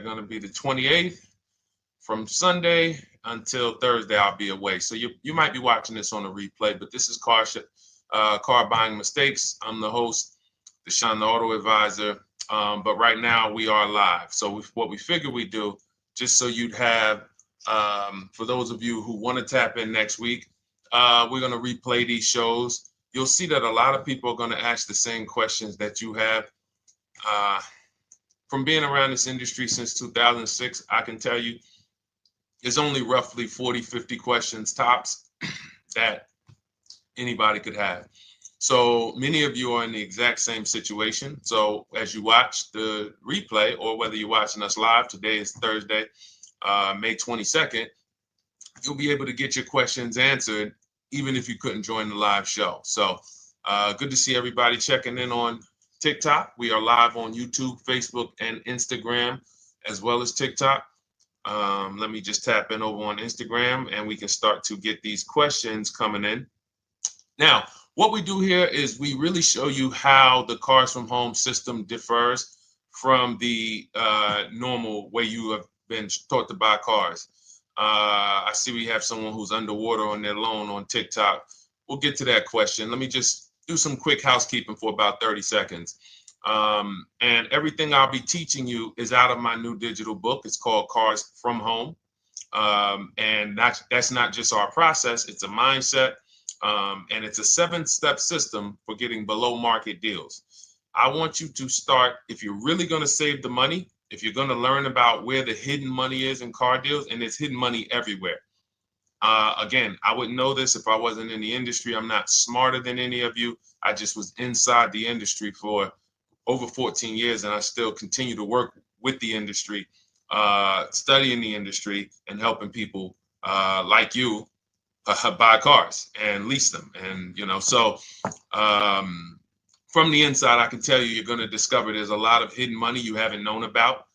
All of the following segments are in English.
going to be the 28th. From Sunday until Thursday, I'll be away. So you might be watching this on a replay, but this is Car Buying Mistakes. I'm the host, Deshone the Auto Advisor. But right now we are live. So what we figure we do, just so you'd have, for those of you who want to tap in next week, we're going to replay these shows. You'll see that a lot of people are going to ask the same questions that you have. From being around this industry since 2006, I can tell you there's only roughly 40, 50 questions tops that anybody could have. So many of you are in the exact same situation. So as you watch the replay, or whether you're watching us live, today is Thursday, May 22nd, you'll be able to get your questions answered, even if you couldn't join the live show. So good to see everybody checking in on TikTok. We are live on YouTube, Facebook, and Instagram, as well as TikTok. Let me just tap in over on Instagram and we can start to get these questions coming in. Now, what we do here is we really show you how the Cars from Home system differs from the normal way you have been taught to buy cars. I see we have someone who's underwater on their loan on TikTok. We'll get to that question. Let me just do some quick housekeeping for about 30 seconds. And everything I'll be teaching you is out of my new digital book. It's called Cars from Home. And that's not just our process, it's a mindset. And it's a 7-step system for getting below market deals. I want you to start, if you're really going to save the money, if you're going to learn about where the hidden money is in car deals, and there's hidden money everywhere. Again, I wouldn't know this if I wasn't in the industry. I'm not smarter than any of you. I just was inside the industry for over 14 years, and I still continue to work with the industry, studying the industry and helping people like you buy cars and lease them. And, so from the inside, I can tell you, you're going to discover there's a lot of hidden money you haven't known about.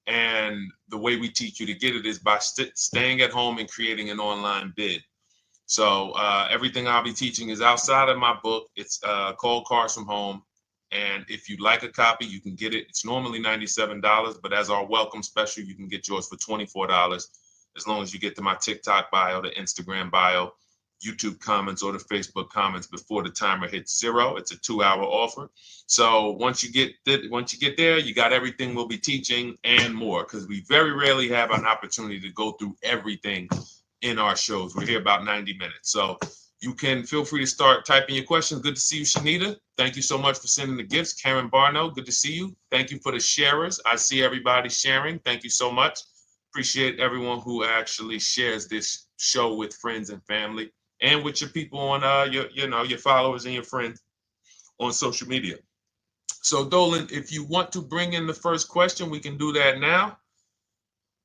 And the way we teach you to get it is by staying at home and creating an online bid. So everything I'll be teaching is outside of my book. It's called Cars from Home. And if you'd like a copy, you can get it. It's normally $97, but as our welcome special, you can get yours for $24, as long as you get to my TikTok bio, the Instagram bio, YouTube comments, or the Facebook comments before the timer hits 0. It's a 2-hour offer. So once you get there, you got everything we'll be teaching and more, because we very rarely have an opportunity to go through everything in our shows. We're here about 90 minutes. So you can feel free to start typing your questions. Good to see you, Shanita. Thank you so much for sending the gifts. Karen Barno, good to see you. Thank you for the sharers. I see everybody sharing. Thank you so much. Appreciate everyone who actually shares this show with friends and family, and with your people on your followers and your friends on social media. So Dolan, if you want to bring in the first question, we can do that now.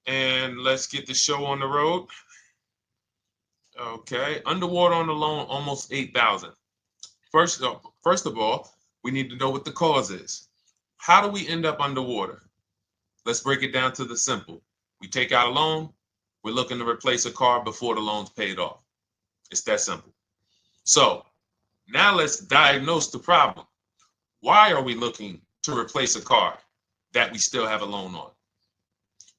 And let's get the show on the road. Okay, underwater on the loan, almost 8,000. First of all, we need to know what the cause is. How do we end up underwater? Let's break it down to the simple. We take out a loan, we're looking to replace a car before the loan's paid off. It's that simple. So now let's diagnose the problem. Why are we looking to replace a car that we still have a loan on?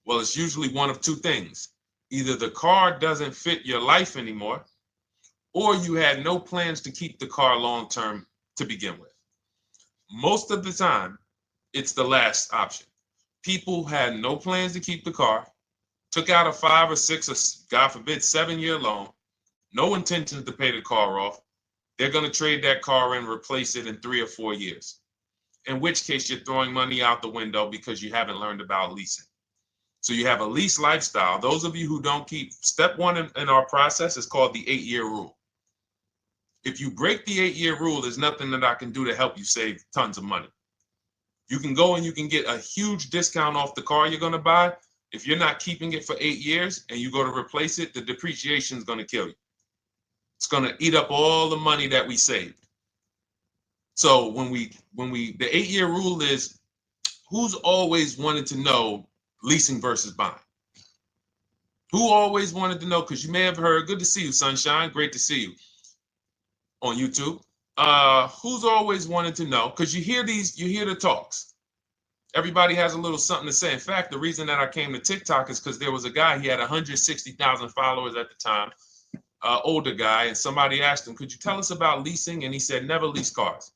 Well, it's usually one of two things. Either the car doesn't fit your life anymore, or you had no plans to keep the car long-term to begin with. Most of the time, it's the last option. People had no plans to keep the car, took out a 5 or 6 or, God forbid, 7-year loan, no intention to pay the car off. They're going to trade that car and replace it in 3 or 4 years, in which case you're throwing money out the window because you haven't learned about leasing. So you have a lease lifestyle. Those of you who don't keep, step 1 in our process is called the 8-year rule. If you break the 8-year rule, there's nothing that I can do to help you save tons of money. You can go and you can get a huge discount off the car you're going to buy. If you're not keeping it for 8 years and you go to replace it, the depreciation is going to kill you. It's going to eat up all the money that we saved. So the 8-year rule is, who's always wanted to know leasing versus buying? Who always wanted to know? Because you may have heard, good to see you, Sunshine. Great to see you on YouTube. Who's always wanted to know? Because you hear the talks. Everybody has a little something to say. In fact, the reason that I came to TikTok is because there was a guy, he had 160,000 followers at the time, older guy, and somebody asked him, could you tell us about leasing? And he said, never lease cars.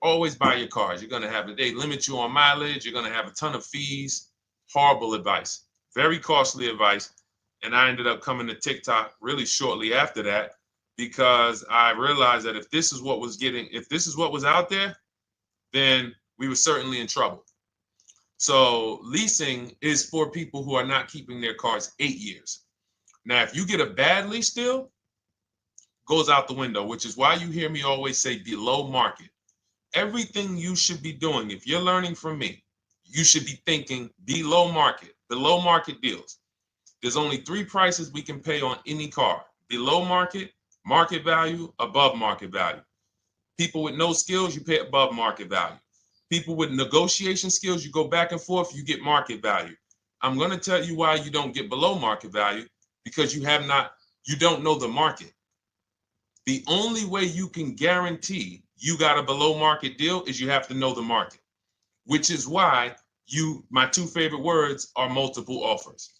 Always buy your cars. You're going to have, they limit you on mileage. You're going to have a ton of fees. Horrible advice. Very costly advice. And I ended up coming to TikTok really shortly after that because I realized that if this is what was out there, then we were certainly in trouble. So leasing is for people who are not keeping their cars 8 years. Now, if you get a bad lease deal, goes out the window, which is why you hear me always say below market. Everything you should be doing, if you're learning from me, you should be thinking below market deals. There's only 3 prices we can pay on any car: below market, market value, above market value. People with no skills, you pay above market value. People with negotiation skills, you go back and forth, you get market value. I'm going to tell you why you don't get below market value, because you don't know the market. The only way you can guarantee you got a below market deal is you have to know the market, which is why my 2 favorite words are multiple offers.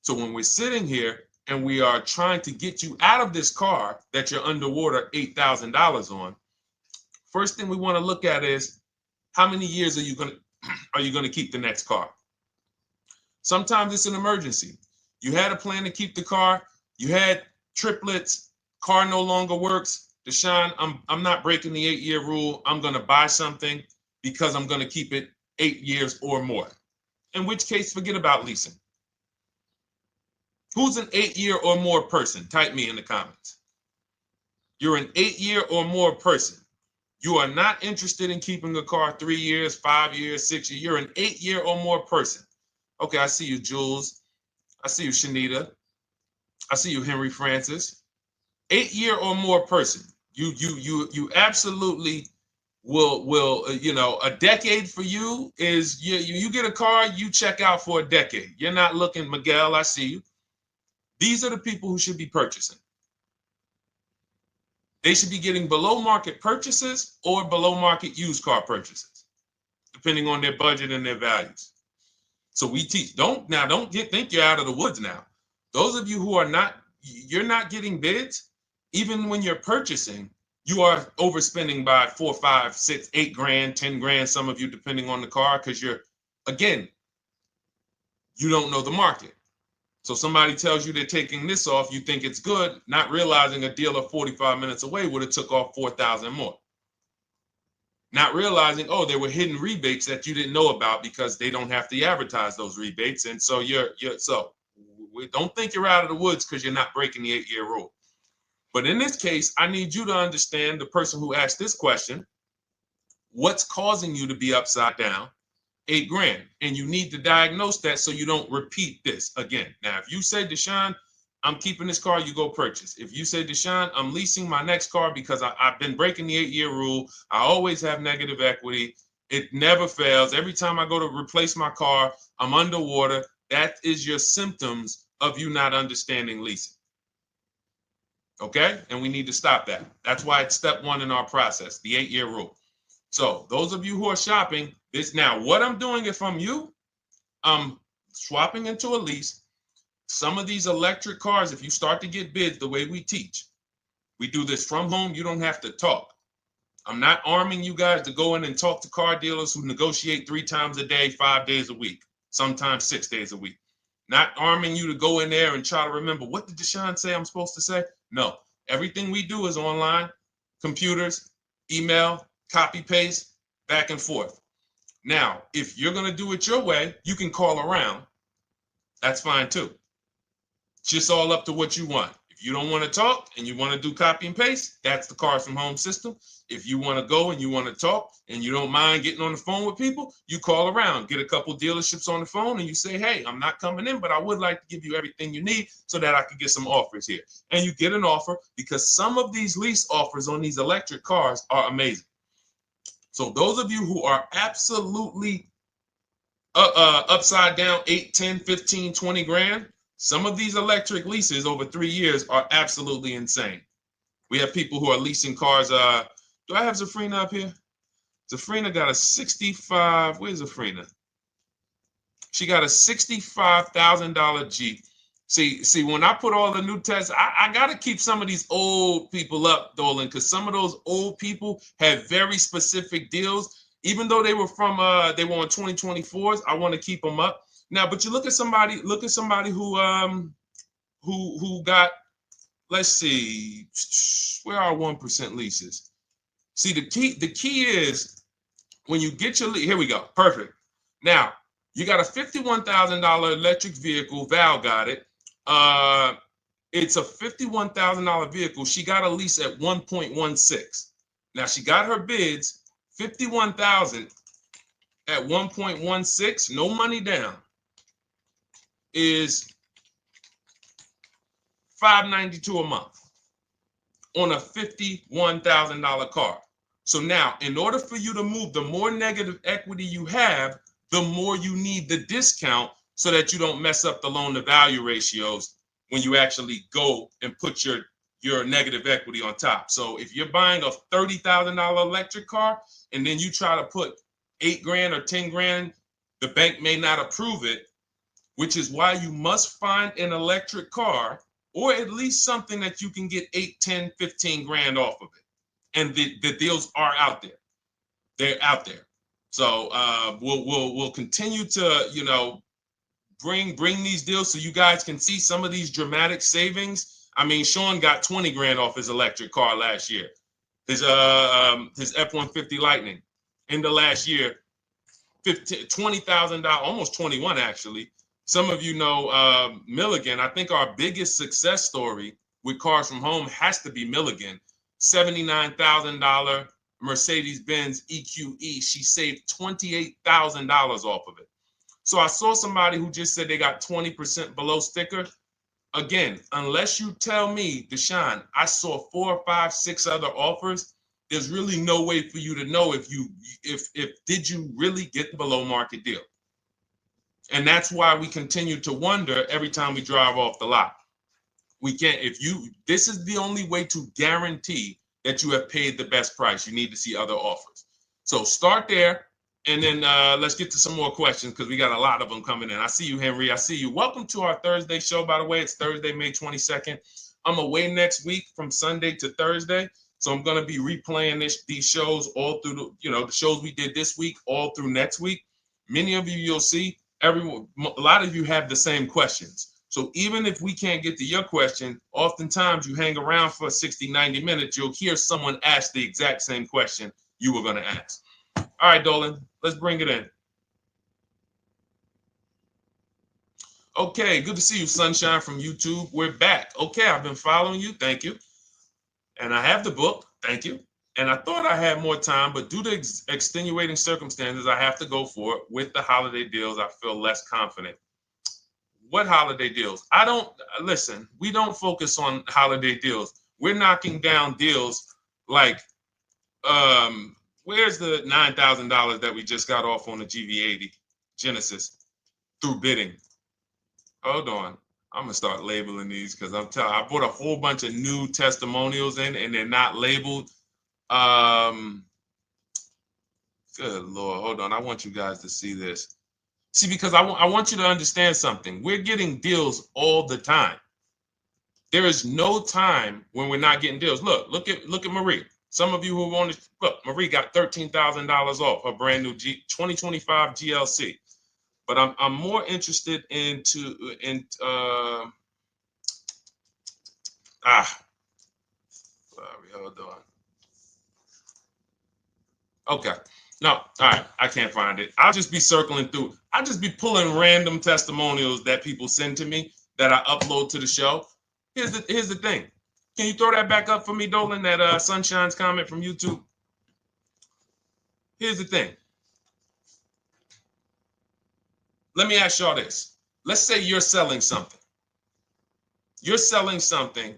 So when we're sitting here and we are trying to get you out of this car that you're underwater $8,000 on, first thing we want to look at is how many years are you going to keep the next car? Sometimes it's an emergency. You had a plan to keep the car. You had triplets. Car no longer works. Deshone, I'm not breaking the 8-year rule. I'm going to buy something because I'm going to keep it 8 years or more. In which case, forget about leasing. Who's an 8-year or more person? Type me in the comments. You're an 8-year or more person. You are not interested in keeping a car 3 years, 5 years, 6 years. You're an 8-year or more person. Okay, I see you, Jules. I see you, Shanita. I see you, Henry Francis. 8-year or more person. You absolutely will a decade for you is you get a car, you check out for a decade. You're not looking, Miguel, I see you. These are the people who should be purchasing. They should be getting below market purchases or below market used car purchases, depending on their budget and their values. So we teach, think you're out of the woods now. Those of you who you're not getting bids, even when you're purchasing, you are overspending by 4, 5, 6, 8 grand, 10 grand, some of you, depending on the car, because you don't know the market. So somebody tells you they're taking this off, you think it's good, not realizing a dealer 45 minutes away would have took off 4,000 more. Not realizing, there were hidden rebates that you didn't know about because they don't have to advertise those rebates. And so don't think you're out of the woods because you're not breaking the 8-year rule. But in this case, I need you to understand, the person who asked this question, what's causing you to be upside down 8 grand? And you need to diagnose that so you don't repeat this again. Now, if you say, Deshone, I'm keeping this car, you go purchase. If you say, Deshone, I'm leasing my next car because I've been breaking the 8-year rule. I always have negative equity. It never fails. Every time I go to replace my car, I'm underwater. That is your symptoms of you not understanding leasing. Okay? And we need to stop that. That's why it's step 1 in our process, the 8-year rule. So those of you who are shopping this now, what I'm doing if I'm you, I'm swapping into a lease. Some of these electric cars, if you start to get bids the way we teach, we do this from home. You don't have to talk. I'm not arming you guys to go in and talk to car dealers who negotiate 3 times a day, 5 days a week, sometimes 6 days a week. Not arming you to go in there and try to remember, what did Deshone say I'm supposed to say? No, everything we do is online, computers, email, copy, paste, back and forth. Now, if you're going to do it your way, you can call around. That's fine too. It's just all up to what you want. If you don't want to talk and you want to do copy and paste, that's the Cars from Home system. If you want to go and you want to talk and you don't mind getting on the phone with people, you call around, get a couple dealerships on the phone and you say, hey, I'm not coming in, but I would like to give you everything you need so that I could get some offers here. And you get an offer, because some of these lease offers on these electric cars are amazing. So those of you who are absolutely upside down 8, 10, 15, 20 grand, some of these electric leases over 3 years are absolutely insane. We have people who are leasing cars. Do I have Zafrina up here? Zafrina got a 65. Where's Zafrina? She got a $65,000 Jeep. See, when I put all the new tests, I got to keep some of these old people up, Dolan, because some of those old people have very specific deals. Even though they were on 2024s, I want to keep them up. Now, but you look at somebody who got, let's see, where are 1% leases? See, the key is when you get your lease, here we go, perfect. Now, you got a $51,000 electric vehicle, Val got it. It's a $51,000 vehicle. She got a lease at 1.16. Now she got her bids, 51,000 at 1.16, no money down, is $592 a month on a $51,000 car. So now, in order for you to move, the more negative equity you have, the more you need the discount so that you don't mess up the loan to value ratios when you actually go and put your negative equity on top. So if you're buying a $30,000 electric car and then you try to put $8,000 or $10,000, the bank may not approve it, which is why you must find an electric car or at least something that you can get 8, 10, 15 grand off of it. And the deals are out there. They're out there. So we'll continue to, bring these deals so you guys can see some of these dramatic savings. I mean, Sean got 20 grand off his electric car last year. His F-150 Lightning in the last year, $20,000, almost 21 actually. Some of you know Milligan. I think our biggest success story with Cars from Home has to be Milligan. $79,000 Mercedes-Benz EQE. She saved $28,000 off of it. So I saw somebody who just said they got 20% below sticker. Again, unless you tell me, Deshone, I saw 4, 5, 6 other offers, there's really no way for you to know if did you really get the below market deal. And that's why we continue to wonder every time we drive off the lot. We can't, this is the only way to guarantee that you have paid the best price. You need to see other offers. So start there. And then let's get to some more questions because we got a lot of them coming in. I see you, Henry. I see you. Welcome to our Thursday show, by the way. It's Thursday, May 22nd. I'm away next week from Sunday to Thursday. So I'm going to be replaying these shows all through, the shows we did this week, all through next week. Many of you, you'll see, a lot of you have the same questions. So even if we can't get to your question, oftentimes you hang around for 60, 90 minutes, you'll hear someone ask the exact same question you were going to ask. All right, Dolan, let's bring it in. Okay, good to see you, Sunshine from YouTube. We're back. Okay, I've been following you. Thank you. And I have the book. Thank you. And I thought I had more time, but due to extenuating circumstances, I have to go for it. With the holiday deals, I feel less confident. What holiday deals? Listen, we don't focus on holiday deals. We're knocking down deals like, where's the $9,000 that we just got off on the GV80 Genesis through bidding? Hold on. I'm going to start labeling these because I bought a whole bunch of new testimonials in and they're not labeled. Good Lord. Hold on. I want you guys to see this. See, because I want you to understand something. We're getting deals all the time. There is no time when we're not getting deals. Look at Marie. Some of you who want to look, Marie got $13,000 off her brand new 2025 GLC. But I'm more interested sorry, hold on. Okay. No, all right. I can't find it. I'll just be circling through. I'll just be pulling random testimonials that people send to me that I upload to the show. Here's the thing. Can you throw that back up for me, Dolan, that Sunshine's comment from YouTube? Here's the thing. Let me ask y'all this. Let's say you're selling something. You're selling something.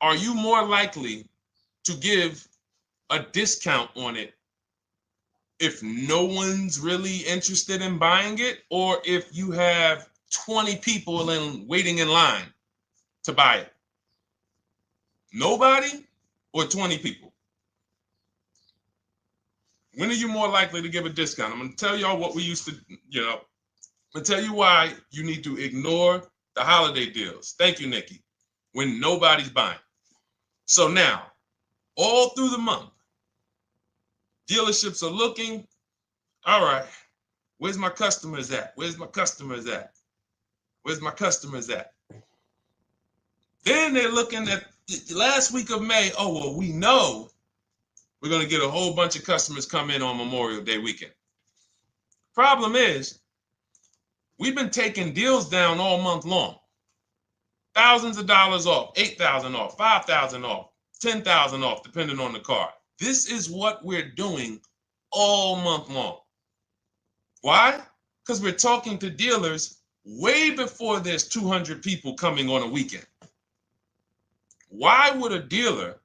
Are you more likely to give a discount on it if no one's really interested in buying it, or if you have 20 people waiting in line to buy it? Nobody or 20 people? When are you more likely to give a discount? I'm going to tell y'all what we used to, I'm going to tell you why you need to ignore the holiday deals. Thank you, Nikki. When nobody's buying. So now, all through the month, dealerships are looking, all right, where's my customers at? Where's my customers at? Where's my customers at? Then they're looking at the last week of May. Oh, well, we know we're going to get a whole bunch of customers come in on Memorial Day weekend. Problem is, we've been taking deals down all month long. Thousands of dollars off, 8,000 off, 5,000 off, 10,000 off, depending on the car. This is what we're doing all month long. Why? Because we're talking to dealers way before there's 200 people coming on a weekend. Why would a dealer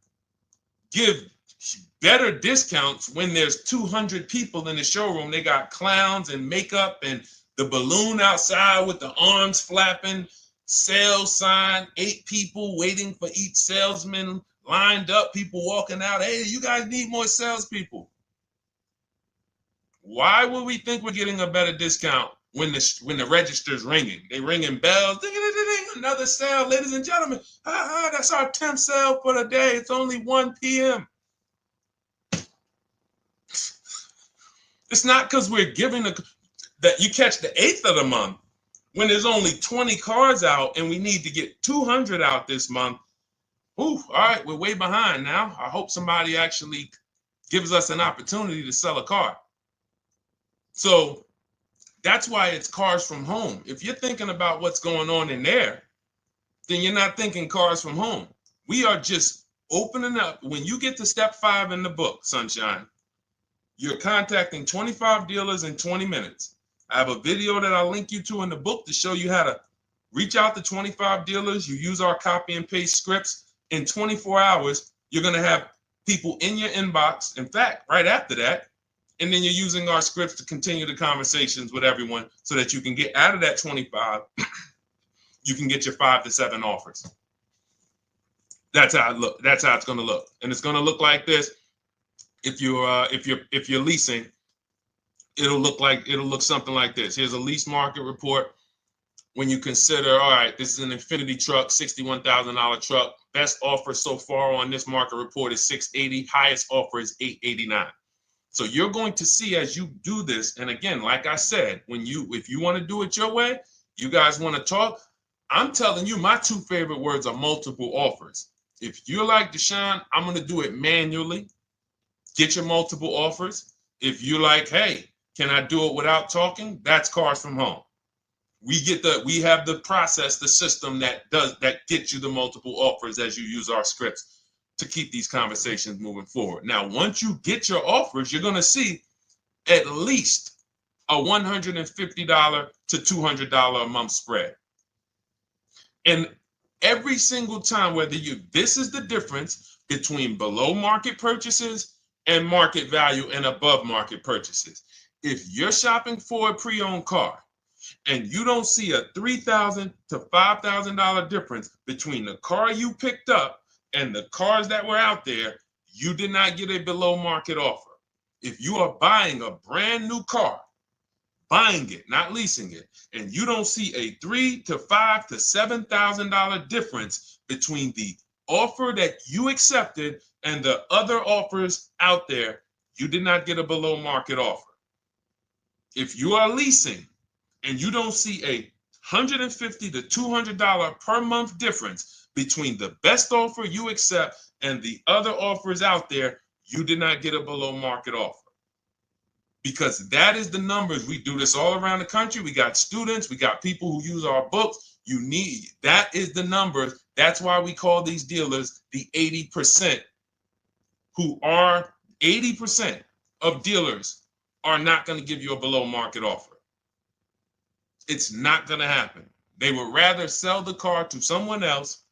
give better discounts when there's 200 people in the showroom? They got clowns and makeup and the balloon outside with the arms flapping, sales sign, 8 people waiting for each salesman lined up, people walking out. Hey, you guys need more salespeople. Why would we think we're getting a better discount when the register's ringing? They ringing bells, ding, ding, ding, ding, another sale, ladies and gentlemen. That's our 10th sale for the day. It's only 1 p.m. It's not because we're giving that you catch the 8th of the month when there's only 20 cars out and we need to get 200 out this month. Ooh, all right, we're way behind now. I hope somebody actually gives us an opportunity to sell a car. So that's why it's cars from home. If you're thinking about what's going on in there, then you're not thinking cars from home. We are just opening up. When you get to step 5 in the book, Sunshine, you're contacting 25 dealers in 20 minutes. I have a video that I'll link you to in the book to show you how to reach out to 25 dealers. You use our copy and paste scripts. In 24 hours, you're going to have people in your inbox. In fact, right after that, and then you're using our scripts to continue the conversations with everyone so that you can get out of that 25, you can get your 5 to 7 offers. That's how it look. That's how it's going to look. And it's going to look like this. If you're leasing, it'll look something like this. Here's a lease market report. When you consider, all right, this is an Infinity truck, $61,000 truck. Best offer so far on this market report is $680. Highest offer is $889. So you're going to see as you do this, and again, like I said, if you want to do it your way, you guys want to talk, I'm telling you, my 2 favorite words are multiple offers. If you're like Deshone, I'm going to do it manually. Get your multiple offers. If you're like, hey, can I do it without talking? That's cars from home. We have the process, the system that gets you the multiple offers as you use our scripts to keep these conversations moving forward. Now, once you get your offers, you're going to see at least a $150 to $200 a month spread. And every single time, this is the difference between below market purchases and market value and above market purchases. If you're shopping for a pre-owned car and you don't see a $3,000 to $5,000 difference between the car you picked up and the cars that were out there, you did not get a below market offer. If you are buying a brand new car, buying it, not leasing it, and you don't see a $3,000 to $5,000 to $7,000 difference between the offer that you accepted and the other offers out there, you did not get a below market offer. If you are leasing and you don't see a $150 to $200 per month difference between the best offer you accept and the other offers out there, you did not get a below market offer. Because that is the numbers. We do this all around the country. We got students, we got people who use our books. That is the numbers. That's why we call these dealers the 80%, who are 80% of dealers are not going to give you a below market offer. It's not going to happen. They would rather sell the car to someone else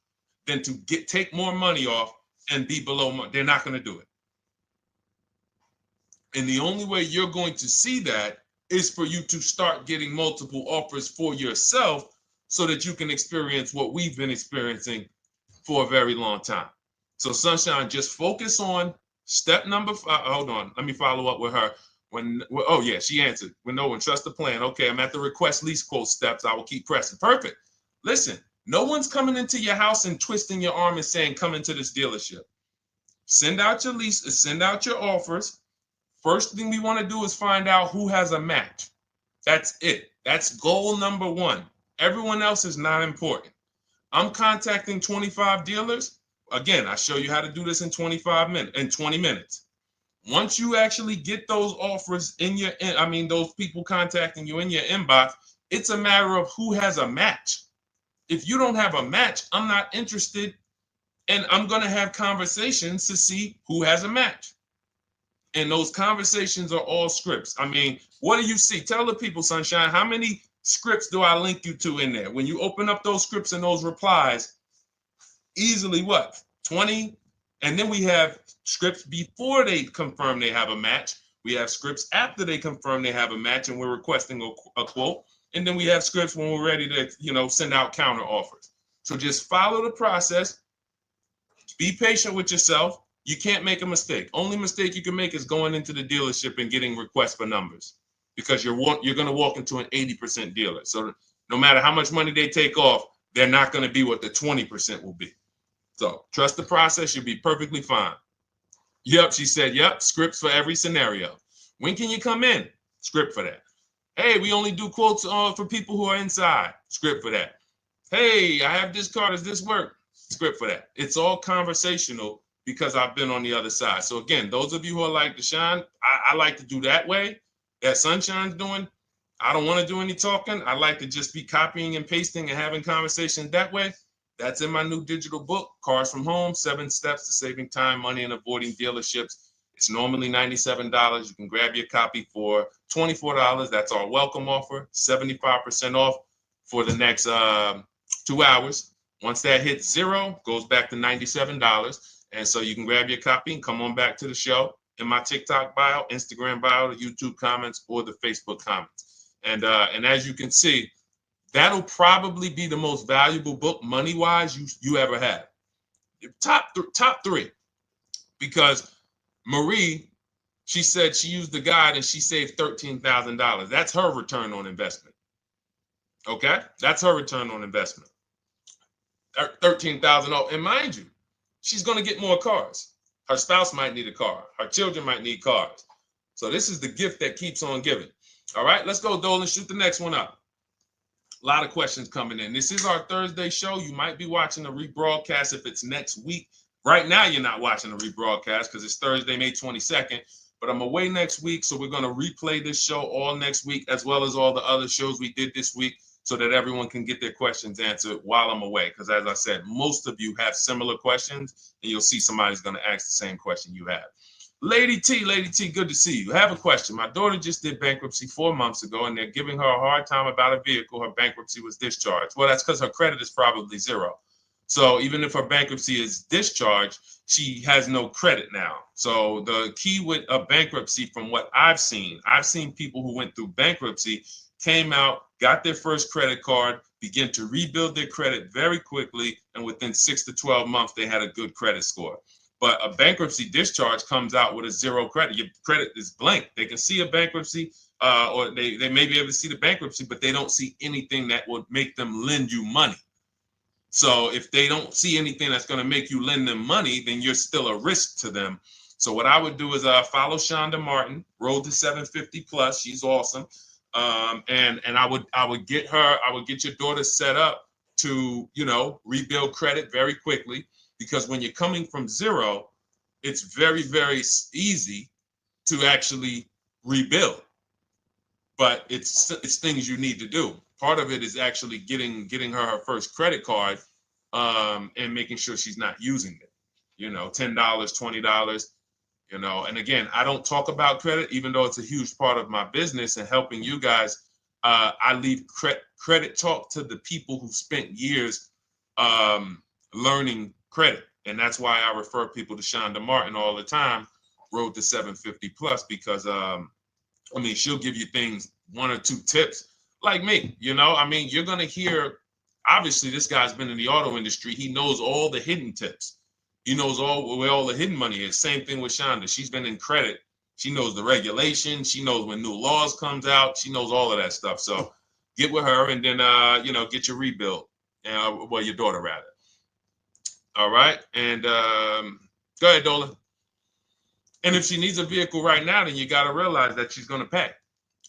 than to take more money off and be below market. They're not going to do it. And the only way you're going to see that is for you to start getting multiple offers for yourself so that you can experience what we've been experiencing for a very long time. So Sunshine, just focus on Step number five, hold on, let me follow up with her. Oh yeah, she answered. When no one trusts the plan. Okay, I'm at the request lease quote steps. I will keep pressing. Perfect. Listen, no one's coming into your house and twisting your arm and saying, come into this dealership. Send out your leases, send out your offers. First thing we want to do is find out who has a match. That's it. That's goal number one. Everyone else is not important. I'm contacting 25 dealers. Again, I show you how to do this in 20 minutes. Once you actually get those offers in your, those people contacting you in your inbox, it's a matter of who has a match. If you don't have a match, I'm not interested, and I'm going to have conversations to see who has a match. And those conversations are all scripts. I mean, what do you see? Tell the people, Sunshine, how many scripts do I link you to in there? When you open up those scripts and those replies, easily what? 20? And then we have scripts before they confirm they have a match. We have scripts after they confirm they have a match and we're requesting a quote. And then we have scripts when we're ready to, send out counter offers. So just follow the process. Be patient with yourself. You can't make a mistake. Only mistake you can make is going into the dealership and getting requests for numbers, because you're going to walk into an 80% dealer. So no matter how much money they take off, they're not going to be what the 20% will be. So trust the process. You'll be perfectly fine. Yep, she said, yep, scripts for every scenario. When can you come in? Script for that. Hey, we only do quotes for people who are inside. Script for that. Hey, I have this car. Does this work? Script for that. It's all conversational because I've been on the other side. So again, those of you who are like Deshone, I like to do that way, that Sunshine's doing. I don't want to do any talking. I like to just be copying and pasting and having conversations that way. That's in my new digital book, Cars from Home, 7 Steps to Saving Time, Money, and Avoiding Dealerships. It's normally $97. You can grab your copy for $24. That's our welcome offer, 75% off for the next 2 hours. Once that hits zero, goes back to $97. And so you can grab your copy and come on back to the show in my TikTok bio, Instagram bio, the YouTube comments, or the Facebook comments. And as you can see, that'll probably be the most valuable book money-wise you ever have. Top three. Because Marie, she said she used the guide and she saved $13,000. That's her return on investment. Okay? That's her return on investment. $13,000. And mind you, she's going to get more cars. Her spouse might need a car. Her children might need cars. So this is the gift that keeps on giving. All right, let's go, Dolan. Shoot the next one up. A lot of questions coming in. This is our Thursday show. You might be watching a rebroadcast if it's next week. Right now, you're not watching a rebroadcast because it's Thursday, May 22nd. But I'm away next week, so we're going to replay this show all next week, as well as all the other shows we did this week, so that everyone can get their questions answered while I'm away. Because as I said, most of you have similar questions, and you'll see somebody's going to ask the same question you have. Lady T, good to see you. I have a question. My daughter just did bankruptcy 4 months ago, and they're giving her a hard time about a vehicle. Her bankruptcy was discharged. Well, that's because her credit is probably zero. So even if her bankruptcy is discharged, she has no credit now. So the key with a bankruptcy, from what I've seen people who went through bankruptcy, came out, got their first credit card, began to rebuild their credit very quickly, and within 6 to 12 months, they had a good credit score. But a bankruptcy discharge comes out with a zero credit. Your credit is blank. They can see a bankruptcy, or they may be able to see the bankruptcy, but they don't see anything that would make them lend you money. So if they don't see anything that's going to make you lend them money, then you're still a risk to them. So what I would do is follow Shonda Martin, Road to 750 Plus. She's awesome. And I would get your daughter set up to, rebuild credit very quickly, because when you're coming from zero, it's very, very easy to actually rebuild. But it's things you need to do. Part of it is actually getting her first credit card, and making sure she's not using it. $10, $20. And again, I don't talk about credit, even though it's a huge part of my business and helping you guys. I leave credit talk to the people who spent years learning credit. And that's why I refer people to Shonda Martin all the time, Road to 750 Plus, because she'll give you things, 1 or 2 tips, like me. You're going to hear, obviously this guy's been in the auto industry. He knows all the hidden tips. He knows where all the hidden money is. Same thing with Shonda. She's been in credit. She knows the regulations. She knows when new laws comes out. She knows all of that stuff. So get with her and then, get your rebuild. Well, your daughter rather. All right. And go ahead, Dola. And if she needs a vehicle right now, then you got to realize that she's going to pay.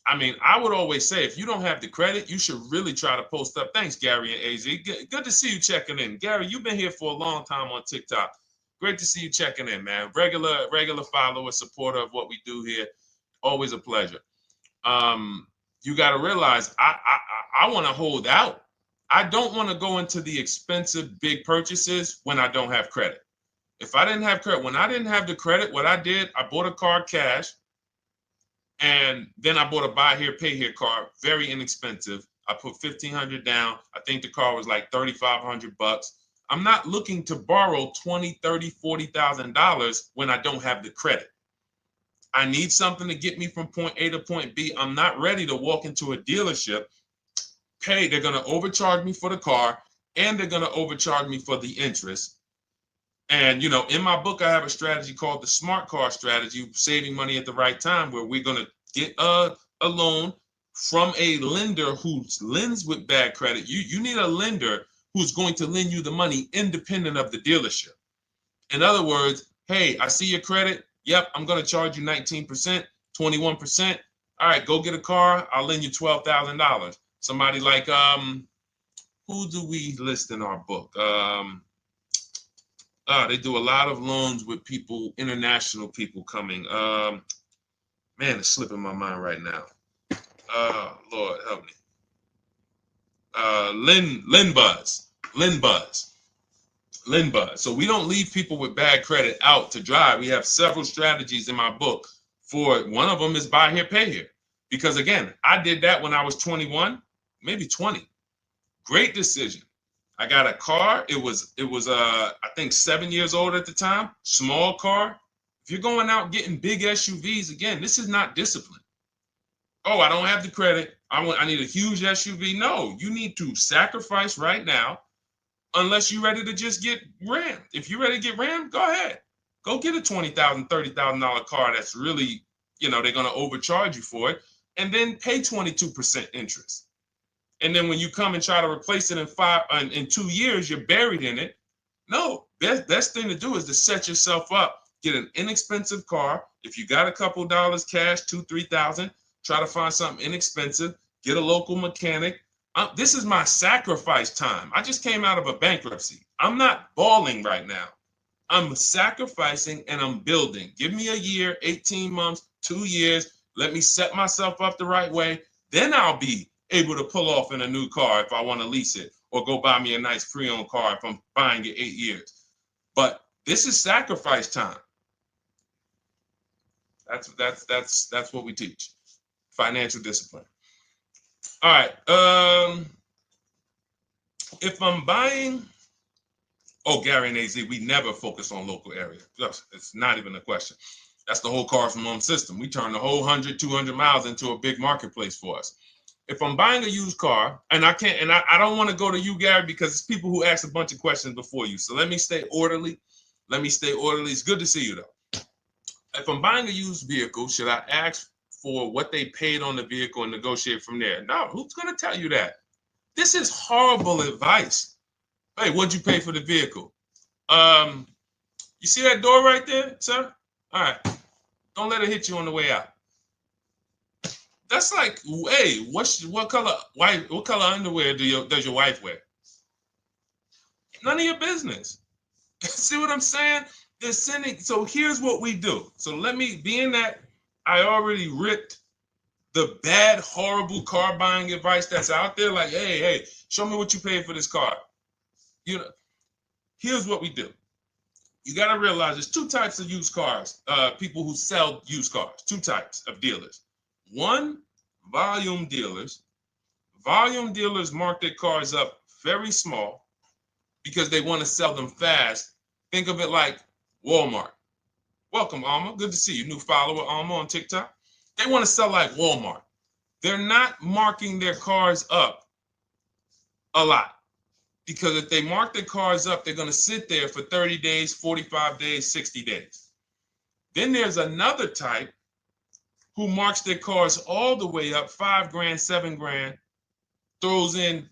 I mean, I would always say if you don't have the credit, you should really try to post up. Thanks, Gary and AZ. Good to see you checking in. Gary, you've been here for a long time on TikTok. Great to see you checking in, man. Regular follower, supporter of what we do here. Always a pleasure. You got to realize I want to hold out. I don't want to go into the expensive big purchases when I don't have credit. If I didn't have credit, when I didn't have the credit, what I did, I bought a car cash. And then I bought a buy here, pay here car, very inexpensive. I put $1,500 down. I think the car was like $3,500. I'm not looking to borrow $20,000, $30,000, $40,000 when I don't have the credit. I need something to get me from point A to point B. I'm not ready to walk into a dealership, pay. They're going to overcharge me for the car, and they're going to overcharge me for the interest. And, in my book, I have a strategy called the smart car strategy, saving money at the right time, where we're going to get a loan from a lender who lends with bad credit. You need a lender who's going to lend you the money independent of the dealership. In other words, hey, I see your credit. Yep, I'm going to charge you 19%, 21%. All right, go get a car. I'll lend you $12,000. Somebody like, who do we list in our book? They do a lot of loans with people, international people coming. Man, it's slipping my mind right now. Lord help me. LendBuzz. So we don't leave people with bad credit out to dry. We have several strategies in my book. For one of them is buy here, pay here. Because again, I did that when I was 21, maybe 20. Great decision. I got a car. It was I think 7 years old at the time. Small car. If you're going out getting big SUVs, again, this is not discipline. Oh, I don't have the credit. I need a huge SUV. No, you need to sacrifice right now, unless you're ready to just get rammed. If you're ready to get rammed, go ahead. Go get a $20,000, $30,000 car that's really, they're going to overcharge you for it, and then pay 22% interest. And then when you come and try to replace it in 2 years, you're buried in it. No, best thing to do is to set yourself up. Get an inexpensive car. If you got a couple dollars cash, $2,000, $3,000, try to find something inexpensive. Get a local mechanic. This is my sacrifice time. I just came out of a bankruptcy. I'm not balling right now. I'm sacrificing and I'm building. Give me a year, 18 months, 2 years. Let me set myself up the right way. Then I'll be able to pull off in a new car if I want to lease it, or go buy me a nice pre-owned car if I'm buying it 8 years. But this is sacrifice time. That's what we teach. Financial discipline. All right. If I'm buying, Gary and AZ, we never focus on local area. It's not even a question. That's the whole car from home system. We turn the whole 100, 200 miles into a big marketplace for us. If I'm buying a used car, and I don't want to go to you, Gary, because it's people who ask a bunch of questions before you. So let me stay orderly. It's good to see you, though. If I'm buying a used vehicle, should I ask for what they paid on the vehicle and negotiate from there? No, who's going to tell you that? This is horrible advice. Hey, what'd you pay for the vehicle? You see that door right there, sir? All right. Don't let it hit you on the way out. That's like, hey, what color underwear does your wife wear? None of your business. See what I'm saying? They're sending. So here's what we do. So being that I already ripped the bad, horrible car buying advice that's out there, like, hey, show me what you paid for this car. Here's what we do. You got to realize there's two types of used cars, people who sell used cars, two types of dealers. One, volume dealers. Volume dealers mark their cars up very small because they want to sell them fast. Think of it like Walmart. Welcome, Alma. Good to see you. New follower, Alma, on TikTok. They want to sell like Walmart. They're not marking their cars up a lot. Because if they mark their cars up, they're going to sit there for 30 days, 45 days, 60 days. Then there's another type who marks their cars all the way up, 5 grand, 7 grand, throws in,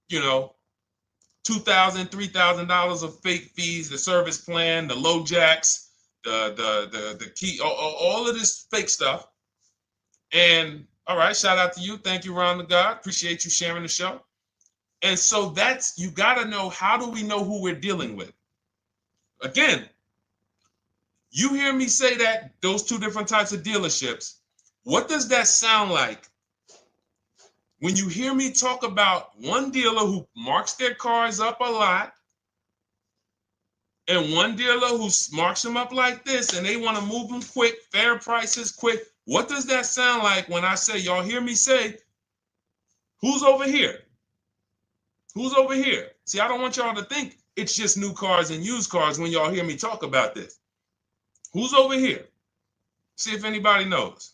you know, $2,000, $3,000 of fake fees, the service plan, the low jacks, the key, all of this fake stuff. And all right, shout out to you. Thank you, Ron the God. Appreciate you sharing the show. And so that's, you got to know, how do we know who we're dealing with? Again, you hear me say that, those two different types of dealerships. What does that sound like when you hear me talk about one dealer who marks their cars up a lot and one dealer who marks them up like this and they want to move them quick, fair prices, quick? What does that sound like when I say, y'all hear me say, who's over here? Who's over here? See, I don't want y'all to think it's just new cars and used cars when y'all hear me talk about this. Who's over here? See if anybody knows.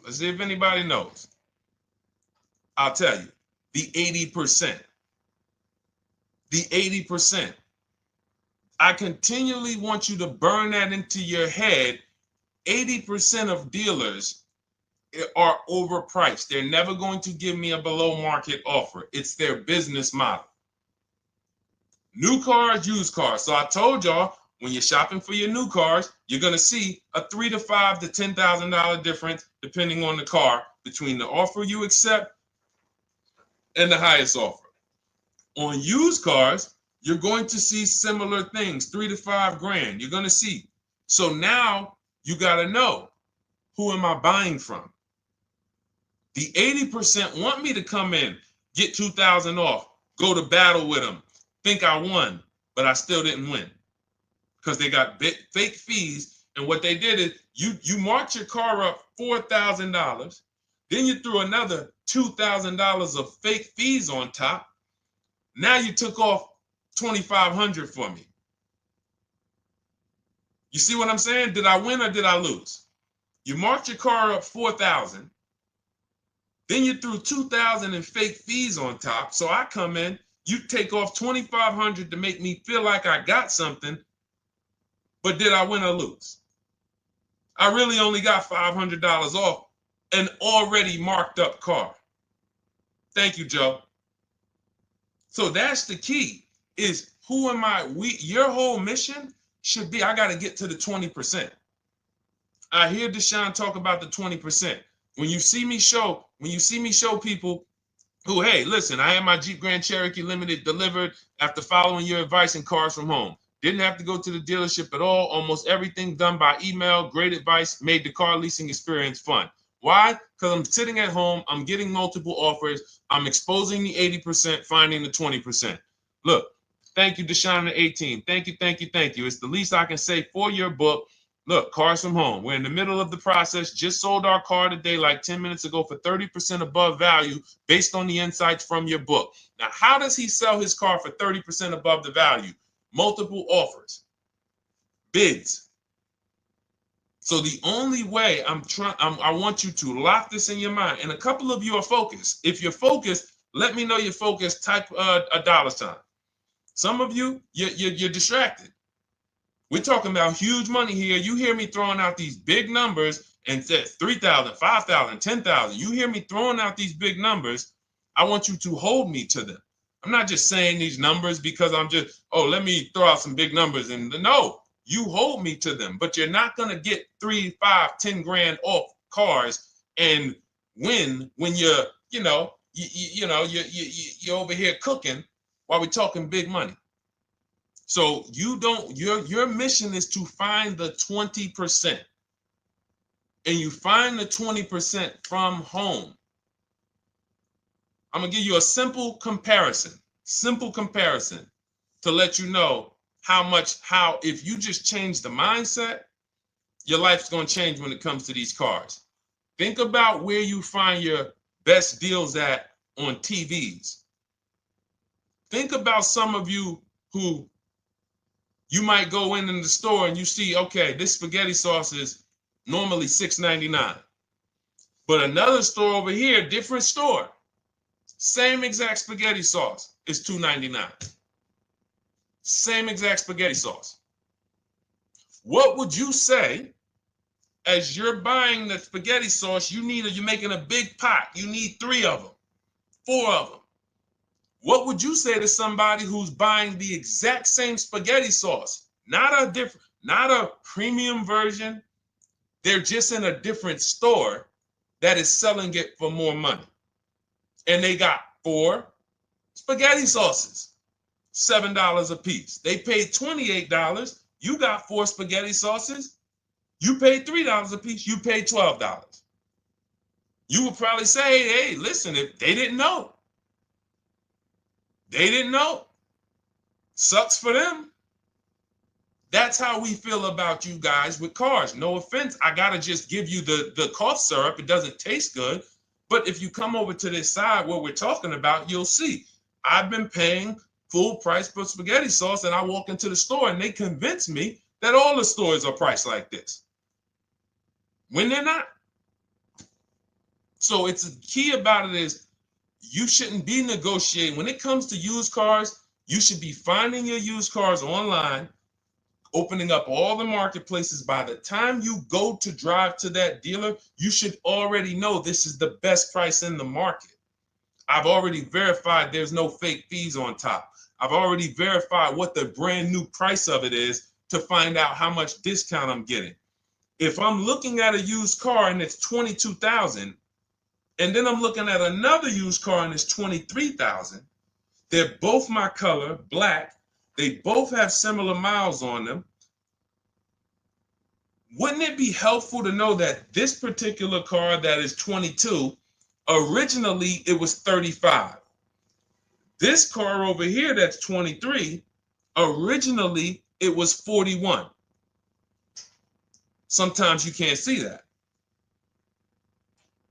Let's see if anybody knows. I'll tell you, the 80%. The 80%. I continually want you to burn that into your head. 80% of dealers are overpriced. They're never going to give me a below market offer. It's their business model. New cars, used cars. So I told y'all, when you're shopping for your new cars, you're going to see a $3,000 to $5,000 to $10,000 difference, depending on the car, between the offer you accept and the highest offer. On used cars, you're going to see similar things, 3 to 5 grand. You're going to see. So now you got to know, who am I buying from? The 80% want me to come in, get 2,000 off, go to battle with them, think I won, but I still didn't win because they got fake fees. And what they did is you marked your car up $4,000, then you threw another $2,000 of fake fees on top. Now you took off $2,500 for me. You see what I'm saying? Did I win or did I lose? You marked your car up $4,000. Then you threw $2,000 in fake fees on top. So I come in, you take off $2,500 to make me feel like I got something. But did I win or lose? I really only got $500 off an already marked up car. Thank you, Joe. So that's the key, is who am I? Your whole mission should be, I got to get to the 20%. I hear Deshone talk about the 20%. When you see me show people who, hey, listen, I had my Jeep Grand Cherokee Limited delivered after following your advice and cars from home. Didn't have to go to the dealership at all. Almost everything done by email. Great advice. Made the car leasing experience fun. Why? Because I'm sitting at home. I'm getting multiple offers. I'm exposing the 80%, finding the 20%. Look, thank you, Deshone the 18. Thank you, thank you, thank you. It's the least I can say for your book. Look, cars from home. We're in the middle of the process. Just sold our car today, like 10 minutes ago, for 30% above value based on the insights from your book. Now, how does he sell his car for 30% above the value? Multiple offers, bids. So the only way I want you to lock this in your mind. And a couple of you are focused. If you're focused, let me know you're focused. Type a $. Some of you, you're distracted. We're talking about huge money here. You hear me throwing out these big numbers and said 3,000, 5,000, 10,000. You hear me throwing out these big numbers. I want you to hold me to them. I'm not just saying these numbers because I'm just, let me throw out some big numbers. And no, you hold me to them, but you're not going to get 3, 5, 10 grand off cars and win when you're over here cooking while we're talking big money. So your mission is to find the 20%. And you find the 20% from home. I'm going to give you a simple comparison to let you know how if you just change the mindset, your life's going to change when it comes to these cars. Think about where you find your best deals at on TVs. Think about some of you who you might go in the store and you see, okay, this spaghetti sauce is normally $6.99. But another store over here, different store, same exact spaghetti sauce is $2.99. Same exact spaghetti sauce. What would you say as you're buying the spaghetti sauce? You're making a big pot. You need 3 of them, 4 of them. What would you say to somebody who's buying the exact same spaghetti sauce? Not a premium version. They're just in a different store that is selling it for more money. And they got 4 spaghetti sauces, $7 a piece. They paid $28. You got 4 spaghetti sauces. You paid $3 a piece. You paid $12. You would probably say, hey, listen, if they didn't know. They didn't know. Sucks for them. That's how we feel about you guys with cars. No offense. I got to just give you the cough syrup. It doesn't taste good. But if you come over to this side where we're talking about, you'll see. I've been paying full price for spaghetti sauce, and I walk into the store and they convince me that all the stores are priced like this, when they're not. So it's the key about it is you shouldn't be negotiating. When it comes to used cars, you should be finding your used cars online, opening up all the marketplaces. By the time you go to drive to that dealer, you should already know this is the best price in the market. I've already verified there's no fake fees on top. I've already verified what the brand new price of it is to find out how much discount I'm getting. If I'm looking at a used car and it's $22,000, and then I'm looking at another used car and it's $23,000, they're both my color, black. They both have similar miles on them. Wouldn't it be helpful to know that this particular car that is 22, originally it was 35? This car over here that's 23, originally it was 41. Sometimes you can't see that.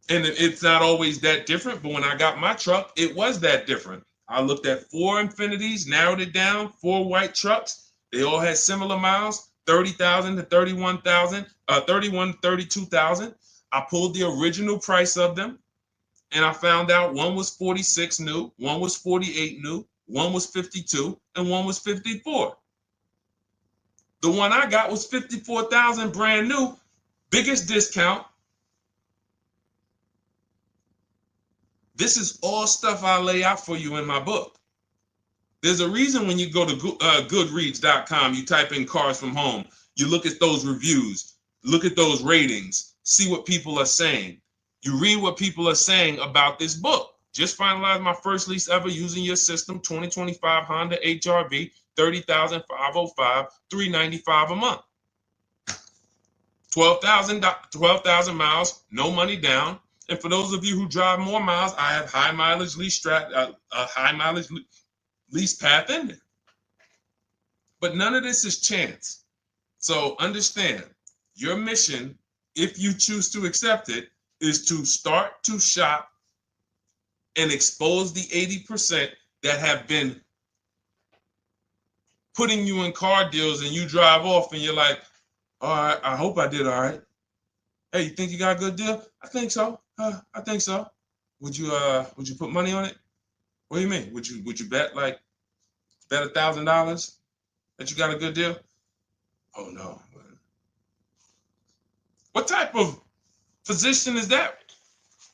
And it's not always that different, but when I got my truck, it was that different. I looked at 4 Infinities, narrowed it down, 4 white trucks. They all had similar miles, 30,000 to 31,000, 31, 32,000. I pulled the original price of them, and I found out one was 46 new, one was 48 new, one was 52, and one was 54. The one I got was 54,000 brand new, biggest discount. This is all stuff I lay out for you in my book. There's a reason when you go to Goodreads.com, you type in cars from home, you look at those reviews, look at those ratings, see what people are saying. You read what people are saying about this book. Just finalized my first lease ever using your system, 2025 Honda HRV, 30,505, $395 a month. 12,000 miles, no money down. And for those of you who drive more miles, I have high mileage lease lease path in there. But none of this is chance. So understand, your mission, if you choose to accept it, is to start to shop and expose the 80% that have been putting you in car deals, and you drive off and you're like, all right, I hope I did all right. Hey, you think you got a good deal? I think so. I think so. Would you put money on it? What do you mean? Would you bet $1,000 that you got a good deal? Oh no. What type of position is that?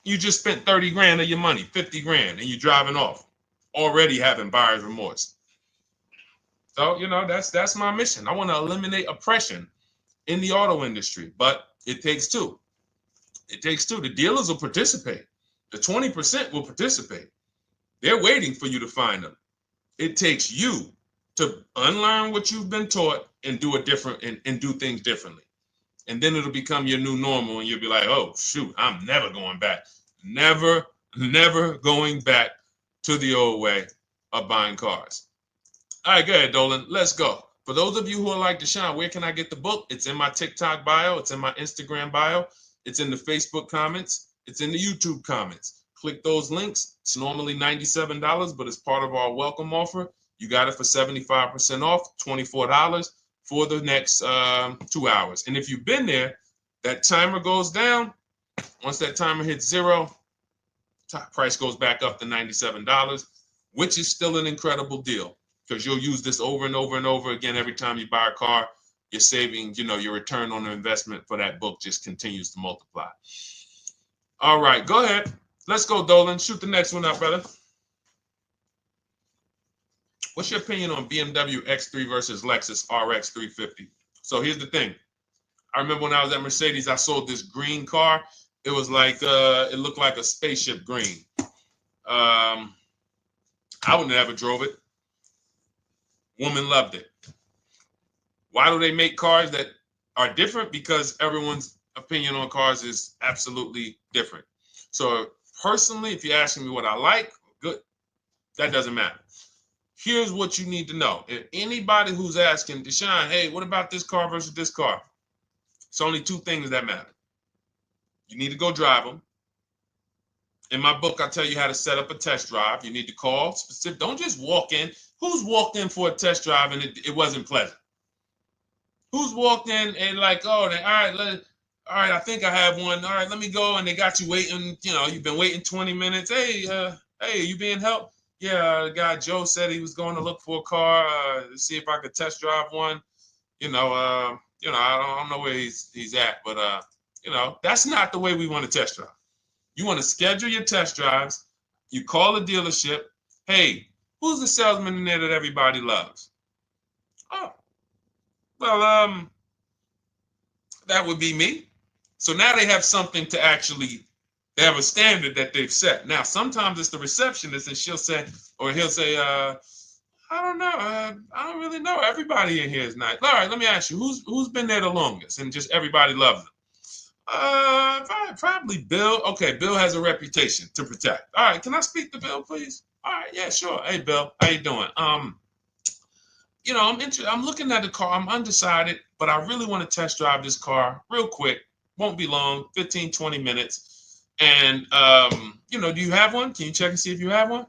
You just spent 30 grand of your money, 50 grand, and you're driving off, already having buyer's remorse. So, that's my mission. I want to eliminate oppression in the auto industry, but it takes two. It takes two. The dealers will participate. The 20% will participate. They're waiting for you to find them. It takes you to unlearn what you've been taught and do it different and do things differently. And then it'll become your new normal, and you'll be like, oh, shoot, I'm never going back. Never going back to the old way of buying cars. All right, go ahead, Dolan. Let's go. For those of you who are like Deshone, where can I get the book? It's in my TikTok bio. It's in my Instagram bio. It's in the Facebook comments. It's in the YouTube comments. Click those links. It's normally $97, but it's part of our welcome offer. You got it for 75% off, $24 for the next 2 hours. And if you've been there, that timer goes down. Once that timer hits 0, top price goes back up to $97, which is still an incredible deal because you'll use this over and over and over again every time you buy a car. You're saving, your return on the investment for that book just continues to multiply. All right, go ahead. Let's go, Dolan. Shoot the next one up, brother. What's your opinion on BMW X3 versus Lexus RX 350? So here's the thing. I remember when I was at Mercedes, I sold this green car. It was like, it looked like a spaceship green. I would never drove it. Woman loved it. Why do they make cars that are different? Because everyone's opinion on cars is absolutely different. So personally, if you're asking me what I like, good. That doesn't matter. Here's what you need to know. If anybody who's asking, Deshone, hey, what about this car versus this car? It's only two things that matter. You need to go drive them. In my book, I tell you how to set up a test drive. You need to call specific. Don't just walk in. Who's walked in for a test drive and it wasn't pleasant? Who's walked in and like, oh, all right, I think I have one. All right, let me go. And they got you waiting. You've been waiting 20 minutes. Hey, you being helped? Yeah, the guy Joe said he was going to look for a car to see if I could test drive one. I don't know where he's at, but that's not the way we want to test drive. You want to schedule your test drives. You call the dealership. Hey, who's the salesman in there that everybody loves? Oh, well, that would be me. So now they have something to actually, they have a standard that they've set. Now, sometimes it's the receptionist and he'll say, I don't know. I don't really know. Everybody in here is nice. All right, let me ask you, who's been there the longest? And just everybody loves them. Probably Bill. Okay, Bill has a reputation to protect. All right, can I speak to Bill, please? All right, yeah, sure. Hey, Bill, how you doing? I'm looking at the car. I'm undecided, but I really want to test drive this car real quick. Won't be long, 15, 20 minutes. And, do you have one? Can you check and see if you have one?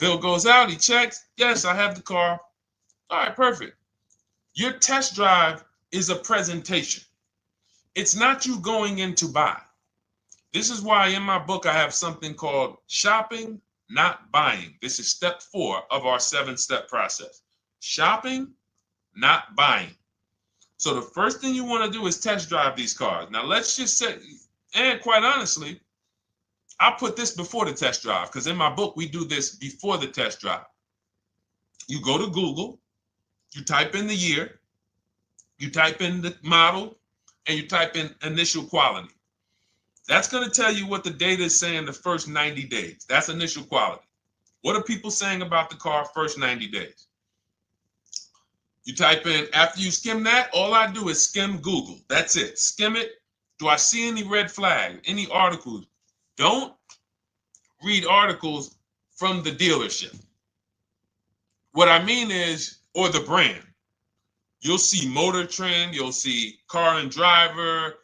Bill goes out, he checks. Yes, I have the car. All right, perfect. Your test drive is a presentation. It's not you going in to buy. This is why in my book I have something called shopping, not buying. This is step 4 of our 7-step process. Shopping, not buying. So the first thing you want to do is test drive these cars. Now let's just say, and quite honestly, I put this before the test drive because in my book we do this before the test drive. You go to Google, you type in the year, you type in the model, and you type in initial quality. That's going to tell you what the data is saying the first 90 days. That's initial quality. What are people saying about the car first 90 days? You type in, after you skim that, all I do is skim Google. That's it. Skim it. Do I see any red flags, any articles? Don't read articles from the dealership. What I mean is, or the brand. You'll see Motor Trend, you'll see Car and Driver,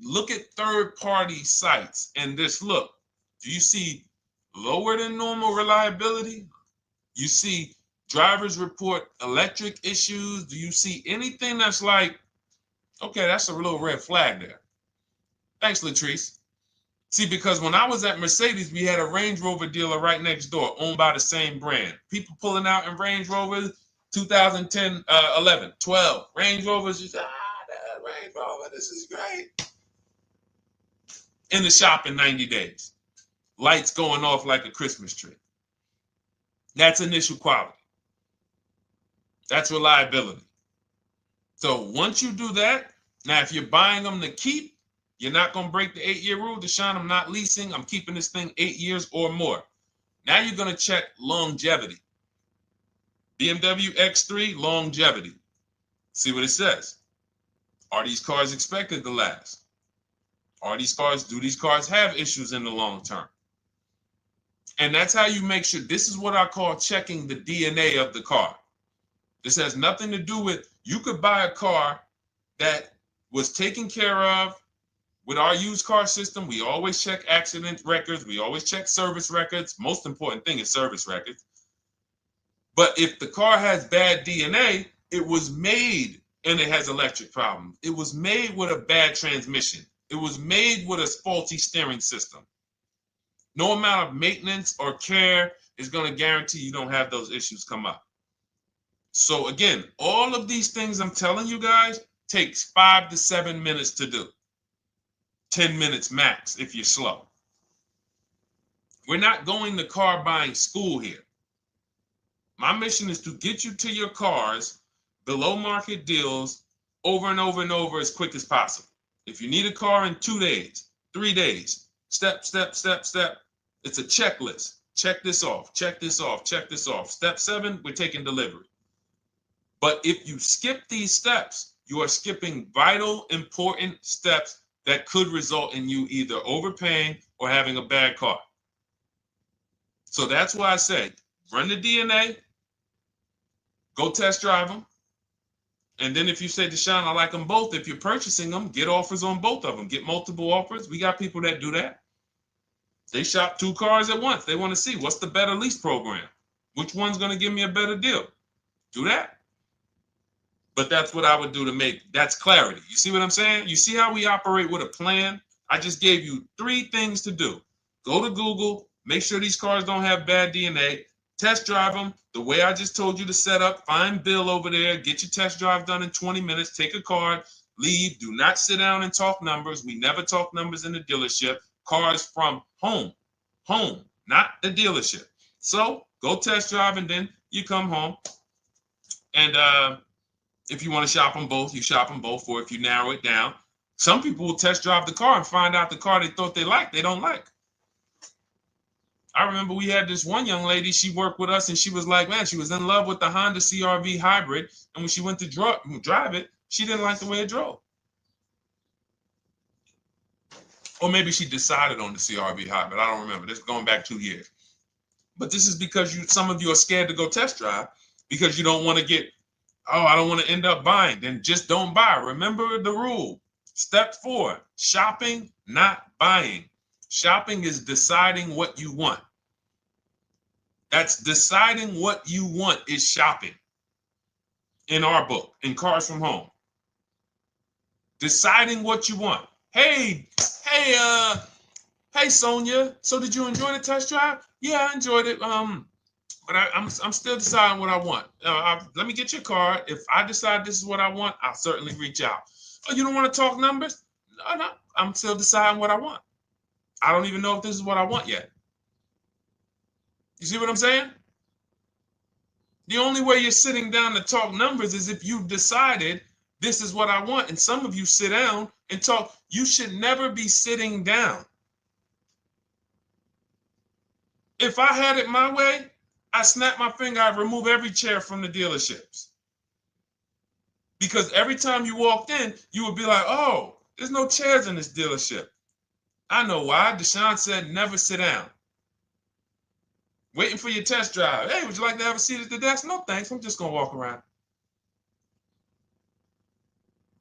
look at third-party sites and just look. Do you see lower than normal reliability? You see drivers report electric issues? Do you see anything that's like, okay, that's a little red flag there? Thanks, Latrice. See, because when I was at Mercedes, we had a Range Rover dealer right next door owned by the same brand. People pulling out in Range Rovers, 2010, 11, 12. Range Rovers, that Range Rover, this is great. In the shop in 90 days. Lights going off like a Christmas tree. That's initial quality. That's reliability. So once you do that, now if you're buying them to keep, you're not going to break the 8-year rule. Deshone, I'm not leasing. I'm keeping this thing 8 years or more. Now you're going to check longevity. BMW X3, longevity. See what it says. Are these cars expected to last? Do these cars have issues in the long term? And that's how you make sure. This is what I call checking the DNA of the car. This has nothing to do with, you could buy a car that was taken care of. With our used car system, we always check accident records. We always check service records. Most important thing is service records. But if the car has bad DNA, it was made and it has electric problems. It was made with a bad transmission. It was made with a faulty steering system. No amount of maintenance or care is going to guarantee you don't have those issues come up. So again, all of these things I'm telling you guys takes 5 to 7 minutes to do. 10 minutes max if you're slow. We're not going to car buying school here. My mission is to get you to your cars below market deals over and over and over as quick as possible. If you need a car in 2 days, 3 days, step, step, step, step. It's a checklist. Check this off, check this off, check this off. Step 7, we're taking delivery. But if you skip these steps, you are skipping vital, important steps that could result in you either overpaying or having a bad car. So that's why I say, run the DNA, go test drive them. And then if you say, Deshone, I like them both, if you're purchasing them, get offers on both of them. Get multiple offers. We got people that do that. They shop 2 cars at once. They want to see what's the better lease program. Which one's going to give me a better deal? Do that. But that's what I would do to make, that's clarity. You see what I'm saying? You see how we operate with a plan? I just gave you 3 things to do. Go to Google, make sure these cars don't have bad DNA, test drive them the way I just told you to set up, find Bill over there, get your test drive done in 20 minutes, take a card, leave, do not sit down and talk numbers. We never talk numbers in the dealership. Cars from home, not the dealership. So go test drive and then you come home. And if you want to shop them both, you shop them both. Or if you narrow it down, some people will test drive the car and find out the car they thought they liked, they don't like. I remember we had this one young lady, she worked with us and she was like, man, she was in love with the Honda CR-V hybrid. And when she went to drive it, she didn't like the way it drove. Or maybe she decided on the CR-V hybrid. I don't remember. This is going back 2 years. But this is because some of you are scared to go test drive because you don't want to get, oh, I don't want to end up buying. Then just don't buy. Remember the rule. Step 4, shopping, not buying. Shopping is deciding what you want. That's deciding what you want is shopping. In our book, in Cars from Home. Deciding what you want. Hey, Sonia. So did you enjoy the test drive? Yeah, I enjoyed it. But I'm still deciding what I want. Let me get your card. If I decide this is what I want, I'll certainly reach out. Oh, you don't want to talk numbers? No. I'm still deciding what I want. I don't even know if this is what I want yet. You see what I'm saying? The only way you're sitting down to talk numbers is if you've decided this is what I want. And some of you sit down and talk. You should never be sitting down. If I had it my way, I snap my finger, I'd remove every chair from the dealerships. Because every time you walked in, you would be like, oh, there's no chairs in this dealership. I know why. Deshone said never sit down. Waiting for your test drive. Hey, would you like to have a seat at the desk? No, thanks. I'm just going to walk around.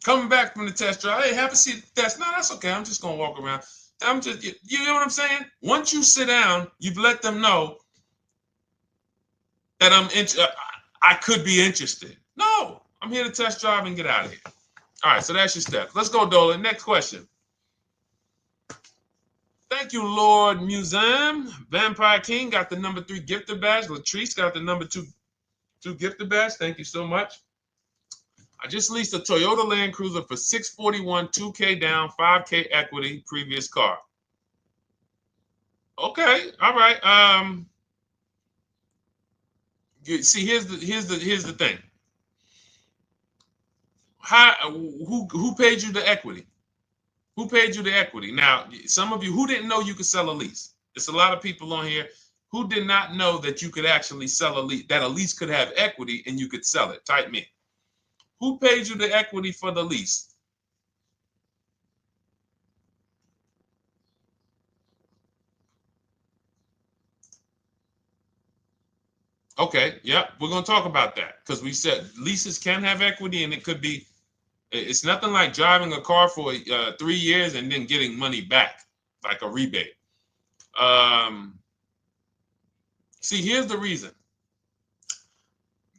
Coming back from the test drive. Hey, have a seat at the desk. No, that's okay. I'm just going to walk around. You know what I'm saying? Once you sit down, you've let them know that I could be interested. No, I'm here to test drive and get out of here. All right, so that's your steps. Let's go, Dolan. Next question. Thank you, Lord Museum. Vampire King got the number 3 gifter badge. Latrice got the number 2 gifter badge. Thank you so much. I just leased a Toyota Land Cruiser for $641, $2K down, $5K equity, previous car. Okay, all right. See, here's the thing. Who paid you the equity? Who paid you the equity? Now, some of you who didn't know you could sell a lease. There's a lot of people on here who did not know that you could actually sell a lease, that a lease could have equity and you could sell it. Type me. Who paid you the equity for the lease? Okay, yeah, we're going to talk about that because we said leases can have equity and it could be, it's nothing like driving a car for 3 years and then getting money back, like a rebate. See, here's the reason.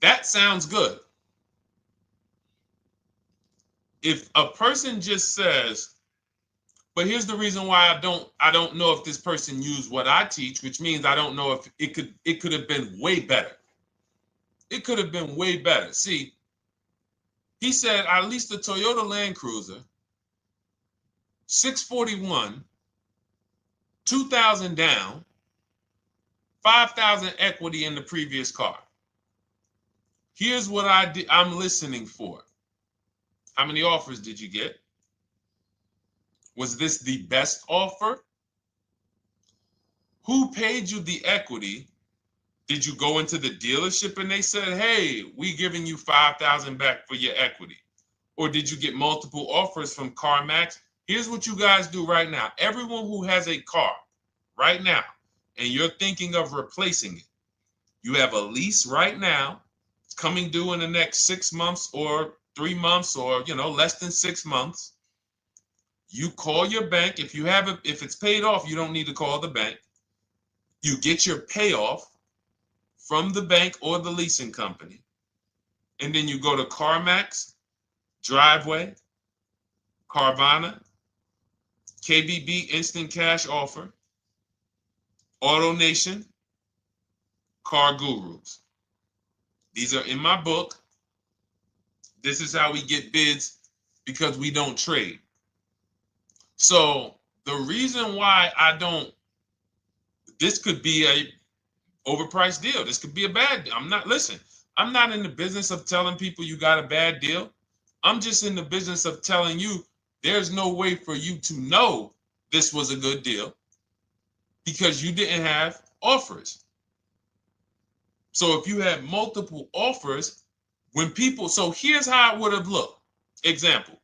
That sounds good. If a person just says, But here's the reason why I don't know if this person used what I teach, which means I don't know if it could have been way better. It could have been way better. See, he said I leased a Toyota Land Cruiser, 641, 2,000 down, 5,000 equity in the previous car. Here's what I'm listening for. How many offers did you get? Was this the best offer? Who paid you the equity? Did you go into the dealership and they said, hey, we giving you 5,000 back for your equity? Or did you get multiple offers from CarMax? Here's what you guys do right now. Everyone who has a car right now, and you're thinking of replacing it, you have a lease right now. It's coming due in the next 6 months or 3 months or, less than 6 months. You call your bank. If it's paid off, you don't need to call the bank. You get your payoff from the bank or the leasing company. And then you go to CarMax, Driveway, Carvana, KBB Instant Cash Offer, AutoNation, Car Gurus. These are in my book. This is how we get bids because we don't trade. So the reason why this could be a overpriced deal. This could be a bad deal. I'm not in the business of telling people you got a bad deal. I'm just in the business of telling you there's no way for you to know this was a good deal because you didn't have offers. So if you had multiple offers, so here's how it would have looked. Example,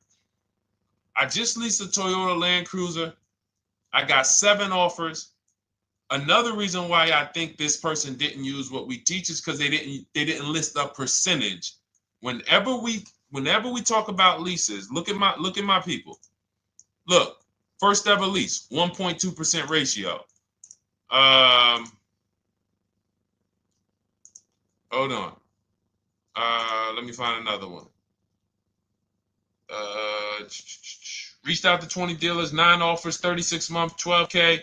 I just leased a Toyota Land Cruiser. I got 7 offers. Another reason why I think this person didn't use what we teach is because they didn't list a percentage. Whenever we talk about leases, look at my people. Look, first ever lease, 1.2% ratio. Hold on. Let me find another one. Reached out to 20 dealers, 9 offers, 36 months, 12K.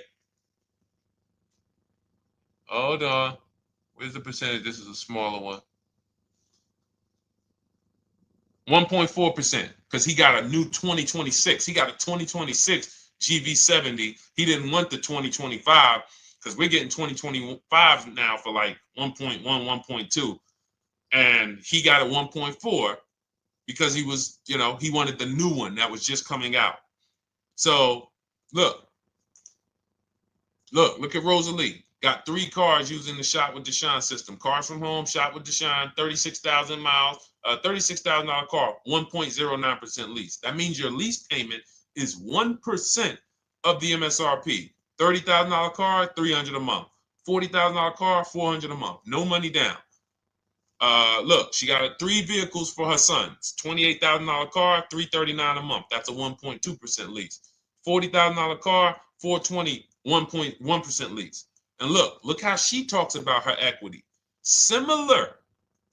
Hold on. Where's the percentage? This is a smaller one. 1.4%, because he got a new 2026. He got a 2026 GV70. He didn't want the 2025 because we're getting 2025 now for like 1.1, 1.2. And he got a 1.4 because he was, he wanted the new one that was just coming out. So look at Rosalie. Got 3 cars using the Shop with Deshone system. Cars from home, Shop with Deshone, 36,000 miles, $36,000 car, 1.09% lease. That means your lease payment is 1% of the MSRP. $30,000 car, $300 a month. $40,000 car, $400 a month. No money down. Look, she got 3 vehicles for her sons. $28,000 car, $339 a month. That's a 1.2% lease. $40,000 car, $420, 1.1% lease. And look how she talks about her equity. Similar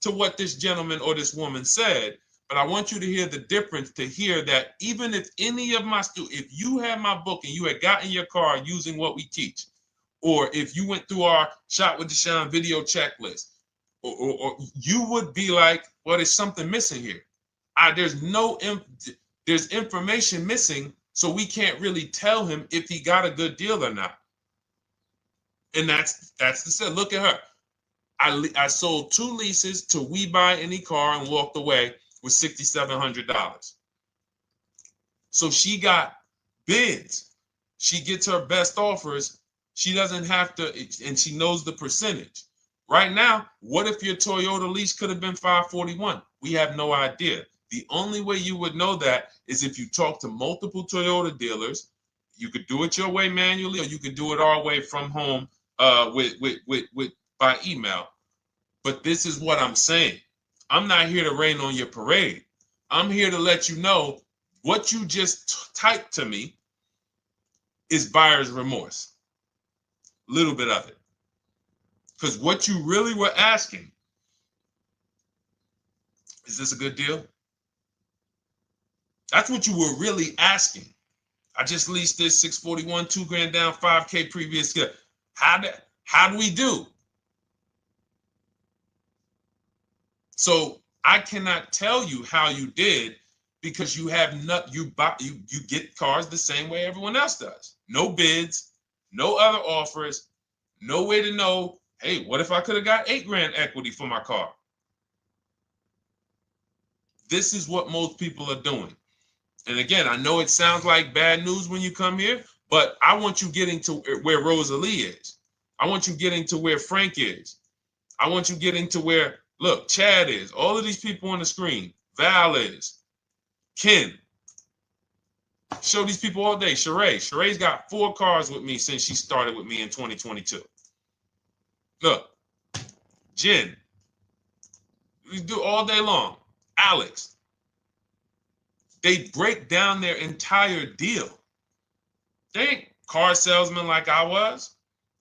to what this gentleman or this woman said, but I want you to hear the difference, to hear that even if any of my students, if you had my book and you had gotten your car using what we teach, or if you went through our Shop with Deshone video checklist, or you would be like, well, there's something missing here. There's information missing, so we can't really tell him if he got a good deal or not. And that's the set. Look at her. I sold 2 leases to We Buy Any Car and walked away with $6,700. So she got bids. She gets her best offers. She doesn't have to, and she knows the percentage. Right now, what if your Toyota lease could have been 541? We have no idea. The only way you would know that is if you talk to multiple Toyota dealers. You could do it your way manually, or you could do it our way from home by email. But this is what I'm saying. I'm not here to rain on your parade. I'm here to let you know what you just typed to me is buyer's remorse. A little bit of it. Because what you really were asking, is this a good deal? That's what you were really asking. I just leased this 641, 2 grand down, 5K previous. How do we do? So I cannot tell you how you did because you have not you get cars the same way everyone else does. No bids, no other offers, no way to know, hey, what if I could have got 8 grand equity for my car? This is what most people are doing. And again, I know it sounds like bad news when you come here, but I want you getting to where Rosalie is. I want you getting to where Frank is. I want you getting to where, look, Chad is. All of these people on the screen. Val is. Ken. Show these people all day. Sheree. Sheree's got 4 cars with me since she started with me in 2022. Look. Jen. We do all day long. Alex. They break down their entire deal. They ain't car salesmen like I was.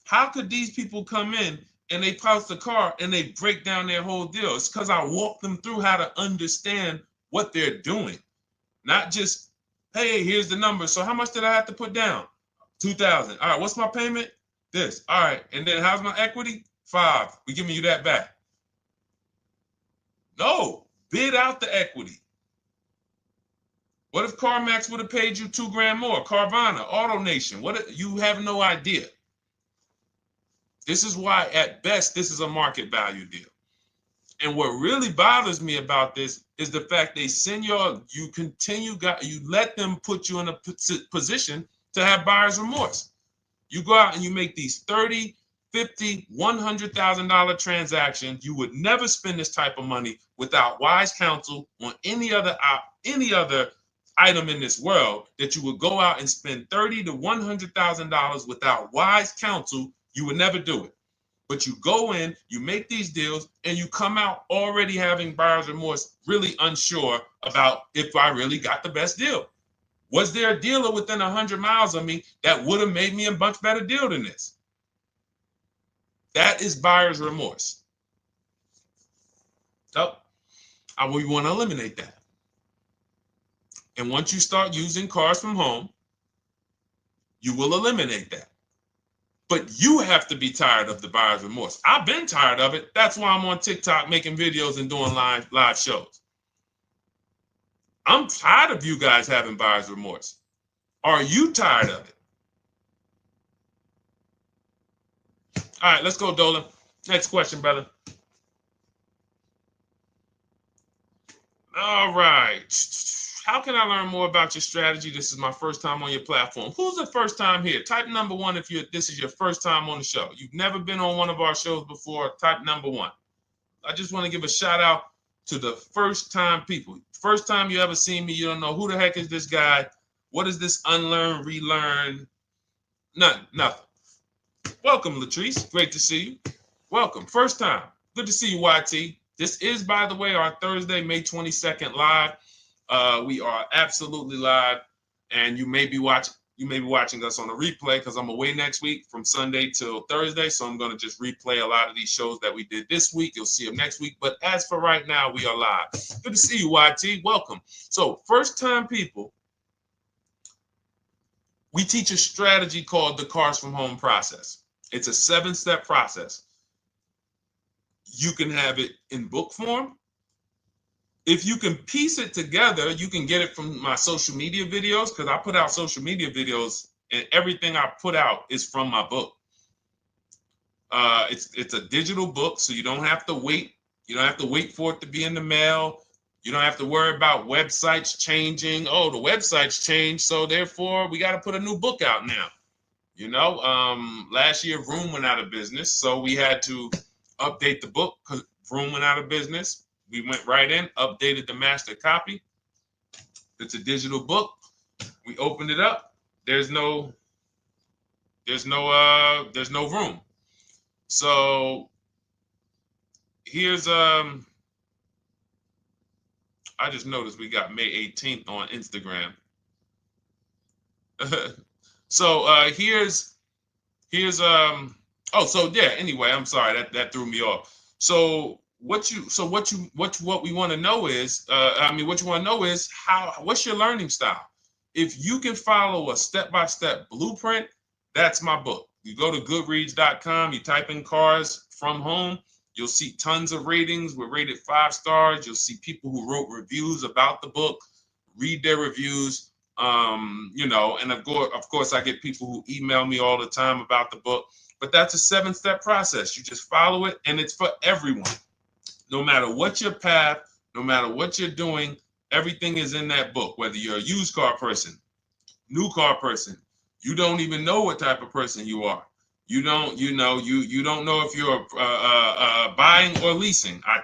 How could these people come in and they post the car and they break down their whole deal? It's because I walk them through how to understand what they're doing. Not just, hey, here's the number. So how much did I have to put down? 2,000. All right, what's my payment? This. All right, and then how's my equity? 5. We giving you that back. No, bid out the equity. What if CarMax would have paid you 2 grand more? Carvana, AutoNation, what? You have no idea. This is why, at best, this is a market value deal. And what really bothers me about this is the fact they send you let them put you in a position to have buyer's remorse. You go out and you make these $30,000, $50,000, $100,000 transactions. You would never spend this type of money without wise counsel on any other item in this world, that you would go out and spend $30,000 to $100,000 without wise counsel. You would never do it. But you go in, you make these deals, and you come out already having buyer's remorse, really unsure about if I really got the best deal. Was there a dealer within 100 miles of me that would have made me a much better deal than this? That is buyer's remorse. So we want to eliminate that. And once you start using cars from home, you will eliminate that. But you have to be tired of the buyer's remorse. I've been tired of it. That's why I'm on TikTok making videos and doing live shows. I'm tired of you guys having buyer's remorse. Are you tired of it? All right, let's go, Dolan. Next question, brother. All right. How can I learn more about your strategy? This is my first time on your platform. Who's the first time here? Type number 1 if this is your first time on the show. You've never been on one of our shows before. Type number 1. I just want to give a shout out to the first time people. First time you ever seen me, you don't know who the heck is this guy. What is this unlearn, relearn? Nothing. Welcome, Latrice. Great to see you. Welcome. First time. Good to see you, YT. This is, by the way, our Thursday, May 22nd live. We are absolutely live, and you may be watching us on a replay because I'm away next week from Sunday till Thursday, so I'm going to just replay a lot of these shows that we did this week. You'll see them next week, but as for right now, we are live. Good to see you, YT. Welcome. So, first-time people, we teach a strategy called the Cars from Home process. It's a 7-step process. You can have it in book form. If you can piece it together, you can get it from my social media videos, because I put out social media videos and everything I put out is from my book. It's a digital book, so you don't have to wait. You don't have to wait for it to be in the mail. You don't have to worry about websites changing. Oh, the website's changed, so therefore we got to put a new book out now. You know, last year Vroom went out of business, so we had to update the book because Vroom went out of business. We went right in, updated the master copy. It's a digital book. We opened it up. There's no room. So here's I just noticed we got May 18th on Instagram. So here's anyway, I'm sorry, that threw me off. So what we want to know is, what's your learning style? If you can follow a step-by-step blueprint, that's my book. You go to goodreads.com, you type in cars from home, you'll see tons of ratings. We're rated 5 stars. You'll see people who wrote reviews about the book, read their reviews. And of course, I get people who email me all the time about the book. But that's a 7-step process. You just follow it, and it's for everyone. No matter what your path, no matter what you're doing, everything is in that book. Whether you're a used car person, new car person, you don't even know what type of person you are. You don't know if you're buying or leasing. I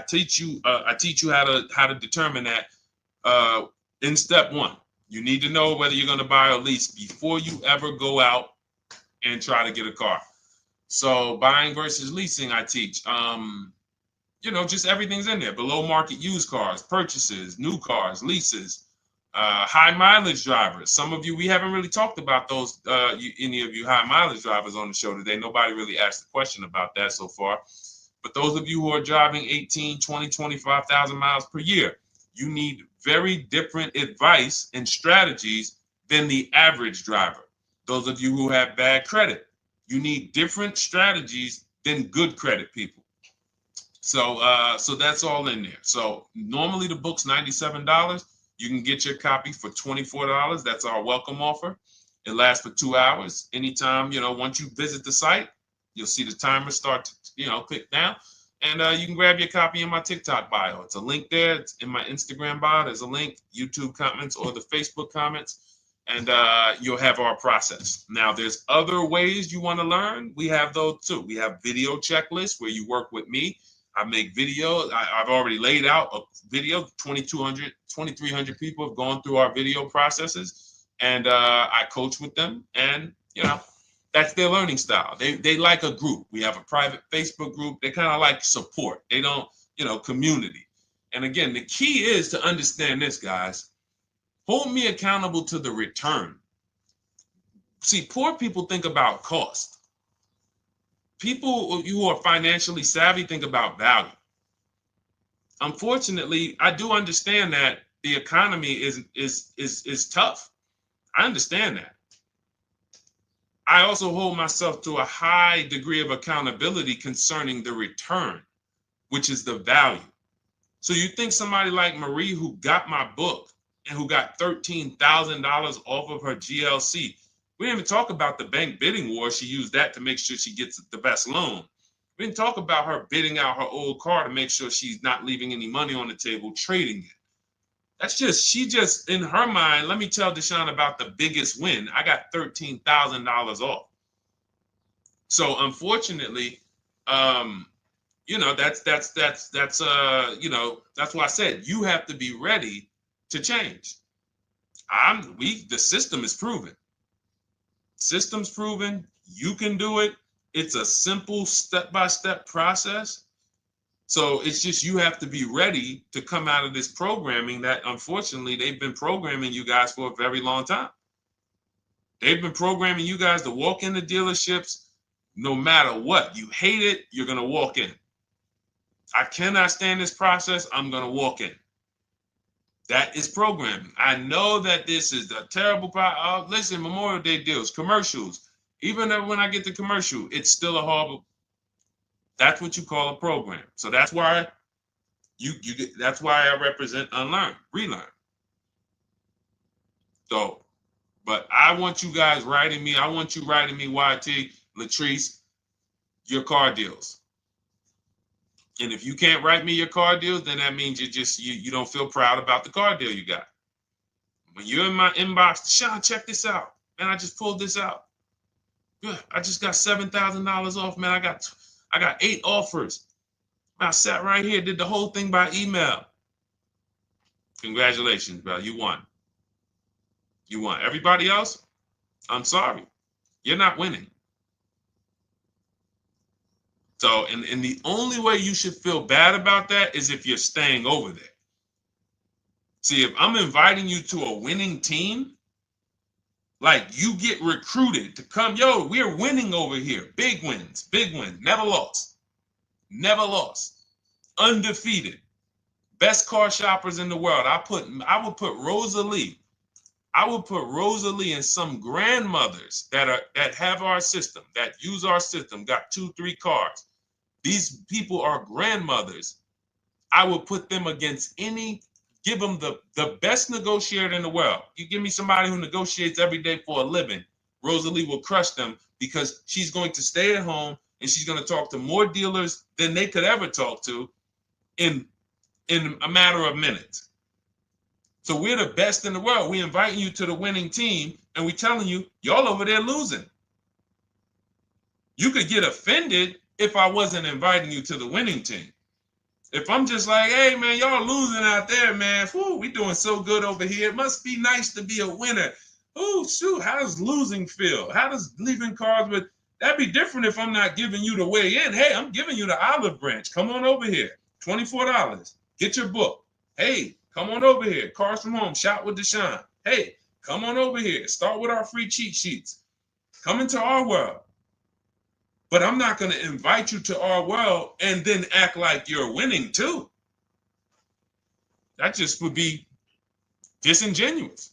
teach you how to determine that in step 1. You need to know whether you're going to buy or lease before you ever go out and try to get a car. So buying versus leasing, I teach. Just everything's in there. Below market used cars, purchases, new cars, leases, high mileage drivers. Some of you, we haven't really talked about those, any of you high mileage drivers on the show today. Nobody really asked a question about that so far. But those of you who are driving 18, 20, 25,000 miles per year, you need very different advice and strategies than the average driver. Those of you who have bad credit, you need different strategies than good credit people. So that's all in there. So normally the book's $97. You can get your copy for $24. That's our welcome offer. It lasts for 2 hours. Anytime, once you visit the site, you'll see the timer start to, click down. And you can grab your copy in my TikTok bio. It's a link there. It's in my Instagram bio. There's a link, YouTube comments or the Facebook comments. And you'll have our process. Now, there's other ways you want to learn. We have those too. We have video checklists where you work with me. I make videos. I've already laid out a video. 2,300 people have gone through our video processes, and I coach with them. And that's their learning style. They like a group. We have a private Facebook group. They kind of like support. They don't, community. And again, the key is to understand this, guys. Hold me accountable to the return. See, poor people think about cost. People who are financially savvy think about value. Unfortunately, I do understand that the economy is tough. I understand that. I also hold myself to a high degree of accountability concerning the return, which is the value. So you think somebody like Marie, who got my book and who got $13,000 off of her GLC, we didn't even talk about the bank bidding war. She used that to make sure she gets the best loan. We didn't talk about her bidding out her old car to make sure she's not leaving any money on the table, trading it. She just, in her mind, let me tell Deshone about the biggest win. I got $13,000 off. So unfortunately, that's why I said you have to be ready to change. The system is proven. System's proven. You can do it. It's a simple step-by-step process. So it's just you have to be ready to come out of this programming that, unfortunately, they've been programming you guys for a very long time. They've been programming you guys to walk into dealerships no matter what. You hate it, you're going to walk in. I cannot stand this process, I'm going to walk in. That is programming. I know that this is a terrible problem. Listen, Memorial Day deals, commercials. Even when I get the commercial, it's still a horrible. That's what you call a program. So that's why that's why I represent unlearn, relearn. So, but I want you guys writing me. I want you writing me, YT, Latrice, your car deals. And if you can't write me your car deals, then that means you don't feel proud about the car deal you got. When you're in my inbox, Deshone, check this out. Man, I just pulled this out. Yeah, I just got $7,000 off, man. I got 8 offers. I sat right here, did the whole thing by email. Congratulations, bro. You won. You won. Everybody else, I'm sorry. You're not winning. So, and the only way you should feel bad about that is if you're staying over there. See, if I'm inviting you to a winning team, like you get recruited to come, yo, we're winning over here. Big wins, never lost. Never lost. Undefeated. Best car shoppers in the world. I would put Rosalie I will put Rosalie and some grandmothers that have our system, that use our system, got 2-3 cars. These people are grandmothers. I will put them against give them the best negotiator in the world. You give me somebody who negotiates every day for a living, Rosalie will crush them because she's going to stay at home and she's going to talk to more dealers than they could ever talk to in a matter of minutes. So we're the best in the world. We inviting you to the winning team, and we telling you, y'all over there losing. You could get offended if I wasn't inviting you to the winning team. If I'm just like, hey, man, y'all losing out there, man. Whew, we doing so good over here. It must be nice to be a winner. Oh, shoot, how does losing feel? How does leaving cars with... That'd be different if I'm not giving you the way in. Hey, I'm giving you the olive branch. Come on over here. $24. Get your book. Hey, come on over here. Cars from Home. Shop with Deshone. Hey, come on over here. Start with our free cheat sheets. Come into our world. But I'm not going to invite you to our world and then act like you're winning too. That just would be disingenuous.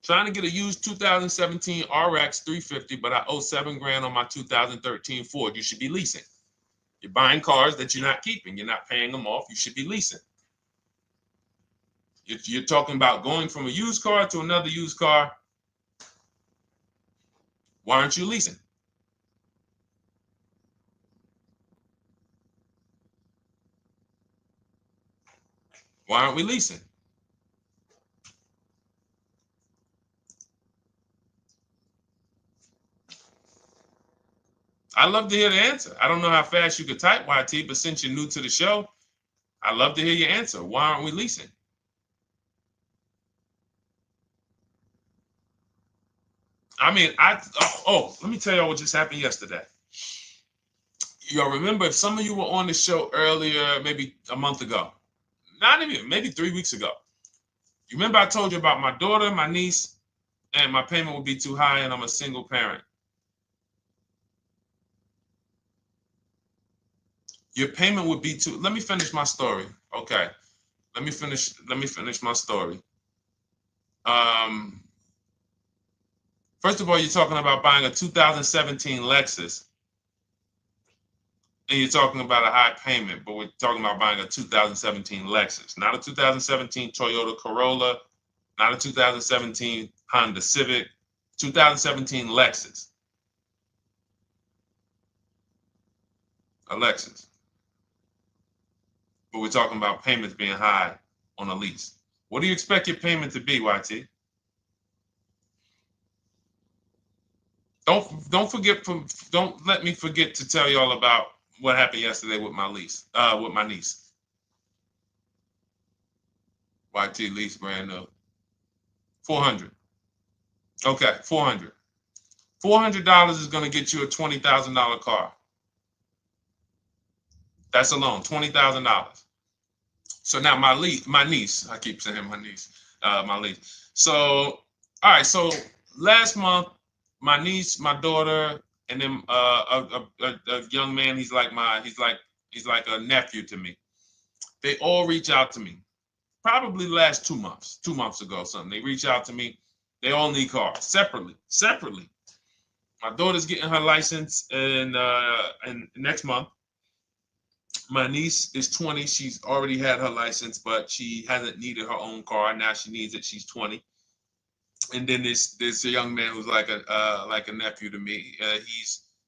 Trying to get a used 2017 RX 350, but I owe $7,000 on my 2013 Ford. You should be leasing. You're buying cars that you're not keeping. You're not paying them off. You should be leasing. If you're talking about going from a used car to another used car, why aren't you leasing? Why aren't we leasing? I'd love to hear the answer. I don't know how fast you could type, YT, but since you're new to the show, I'd love to hear your answer. Why aren't we leasing? I mean, let me tell y'all what just happened yesterday. Y'all remember, if some of you were on the show earlier, maybe a month ago, not even, maybe 3 weeks ago, you remember I told you about my daughter, my niece, and my payment would be too high, and I'm a single parent. Your payment would be too... Let me finish my story. Okay. Let me finish my story. First of all, you're talking about buying a 2017 Lexus, and you're talking about a high payment, but we're talking about buying a 2017 Lexus, not a 2017 Toyota Corolla, not a 2017 Honda Civic, 2017 Lexus. A Lexus. But we're talking about payments being high on a lease. What do you expect your payment to be, YT? Don't let me forget to tell y'all about what happened yesterday with my niece. YT lease brand new. $400. Okay, $400. $400 is going to get you a $20,000 car. That's alone, $20,000. So now my niece, I keep saying my niece, my niece. So, all right, so last month, my niece, my daughter, and then a young man, he's like a nephew to me. They all reach out to me. Probably the last 2 months ago, something. They reach out to me. They all need cars separately. My daughter's getting her license in next month. My niece is 20. She's already had her license, but she hasn't needed her own car. Now she needs it. She's 20. And then there's a young man who's like a nephew to me.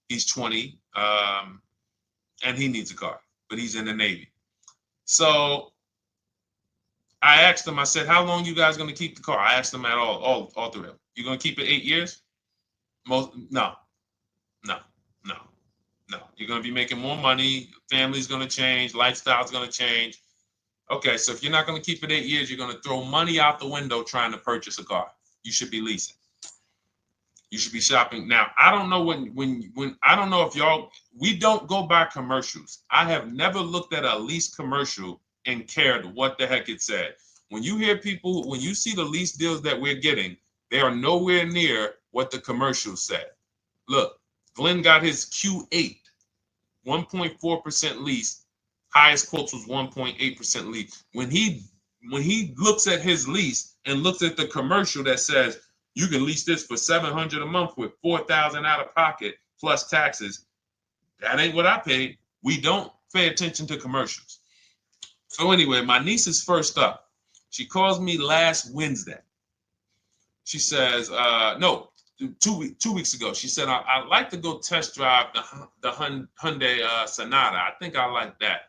He's 20, and he needs a car, but he's in the Navy. So I asked them. I said, "How long you guys gonna keep the car?" I asked them at all three of them. You gonna keep it 8 years? No. You're gonna be making more money. Family's gonna change. Lifestyle's gonna change. Okay, so if you're not gonna keep it 8 years, you're gonna throw money out the window trying to purchase a car. You should be leasing. You should be shopping. Now, I don't know when I don't know if y'all, we don't go by commercials. I have never looked at a lease commercial and cared what the heck it said. When you hear people, when you see the lease deals that we're getting, they are nowhere near what the commercial said. Look, Glenn got his Q8, 1.4% lease. Highest quotes was 1.8% lease. When he looks at his lease, and looks at the commercial that says you can lease this for $700 a month with $4,000 out of pocket plus taxes, that ain't what I paid. We don't pay attention to commercials. So anyway, my niece is first up. She calls me last Wednesday. She says, no, 2 weeks ago. She said, I'd like to go test drive the Hyundai Sonata. I think I like that.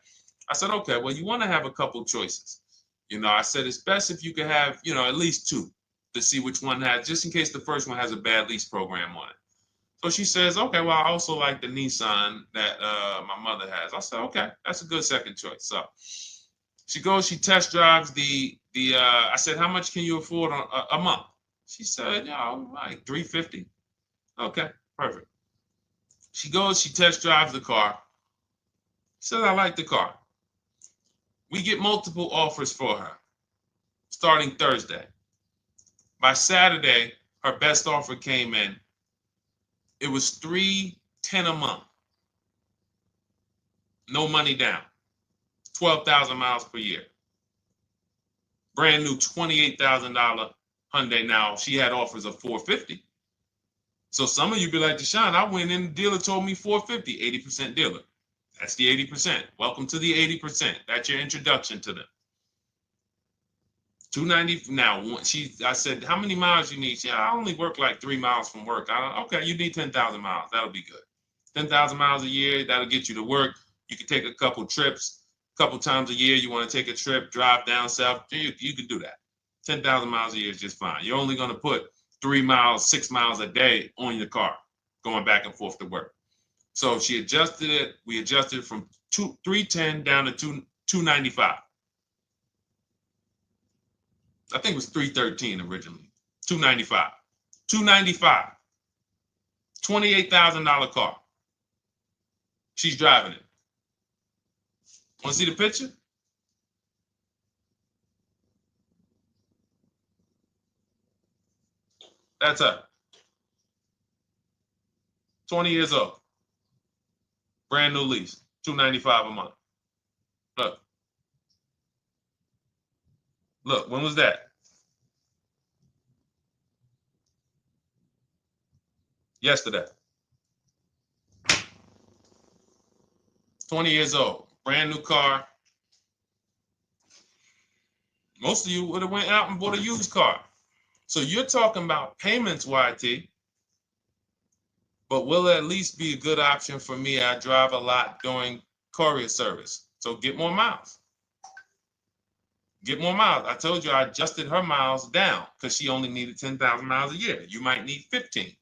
I said, okay, well, you want to have a couple choices. I said, it's best if you could have, at least two to see which one has, just in case the first one has a bad lease program on it. So she says, okay, well, I also like the Nissan that my mother has. I said, okay, that's a good second choice. So she goes, she test drives I said, how much can you afford a month? She said, like $350. Okay, perfect. She goes, she test drives the car. She says, I like the car. We get multiple offers for her starting Thursday. By Saturday, her best offer came in. It was $310 a month. No money down. 12,000 miles per year. Brand new $28,000 Hyundai. Now, she had offers of $450. So some of you be like, Deshone, I went in, the dealer told me $450, 80% dealer. That's the 80%. Welcome to the 80%. That's your introduction to them. $290. Now, I said, how many miles you need? She said, I only work like 3 miles from work. Okay, you need 10,000 miles. That'll be good. 10,000 miles a year, that'll get you to work. You can take a couple trips, a couple times a year. You want to take a trip, drive down south. You can do that. 10,000 miles a year is just fine. You're only going to put 3 miles, 6 miles a day on your car, going back and forth to work. So she adjusted it. We adjusted it from $310 down to $295. I think it was $313 originally. $295. $295. $28,000 car. She's driving it. Want to see the picture? That's her. 20 years old. Brand new lease. $295 a month. Look. Look, when was that? Yesterday. 20 years old. Brand new car. Most of you would have went out and bought a used car. So you're talking about payments, YT. But will it at least be a good option for me? I drive a lot during courier service. So get more miles. Get more miles. I told you I adjusted her miles down because she only needed 10,000 miles a year. You might need 15.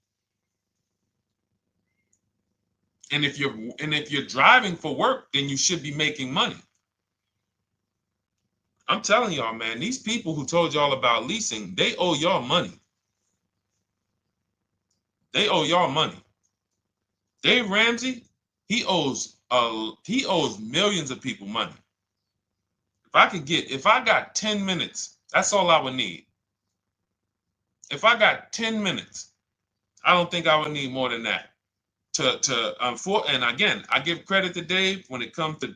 And if you're driving for work, then you should be making money. I'm telling y'all, man, these people who told y'all about leasing, they owe y'all money. They owe y'all money. Dave Ramsey, he owes millions of people money. If I got 10 minutes, that's all I would need. If I got 10 minutes, I don't think I would need more than that. And again, I give credit to Dave when it comes to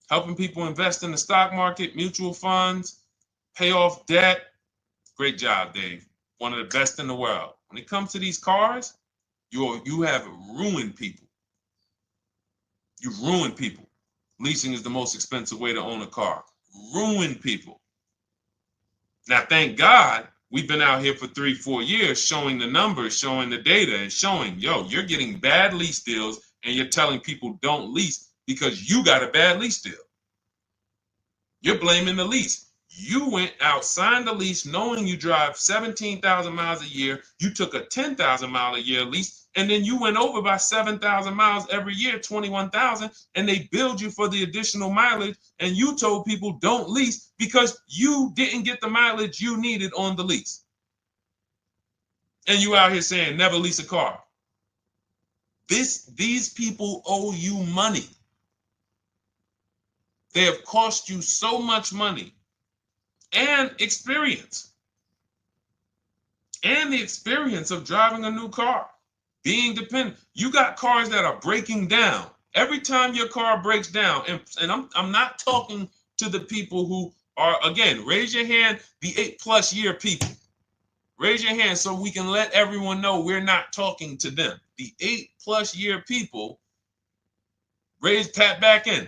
helping people invest in the stock market, mutual funds, pay off debt. Great job, Dave. One of the best in the world. When it comes to these cars, you have ruined people. You've ruined people. Leasing is the most expensive way to own a car. Ruined people. Now, thank God, we've been out here for 3-4 years showing the numbers, showing the data, and showing, you're getting bad lease deals, and you're telling people don't lease because you got a bad lease deal. You're blaming the lease. You went out, signed the lease, knowing you drive 17,000 miles a year. You took a 10,000 mile a year lease, and then you went over by 7,000 miles every year, 21,000, and they billed you for the additional mileage, and you told people don't lease because you didn't get the mileage you needed on the lease. And you out here saying never lease a car. These people owe you money. They have cost you so much money and experience. And the experience of driving a new car, being dependent. You got cars that are breaking down. Every time your car breaks down, and I'm not talking to the people who Or again, raise your hand, the 8+ year people. Raise your hand so we can let everyone know we're not talking to them. The 8+ year people, tap back in.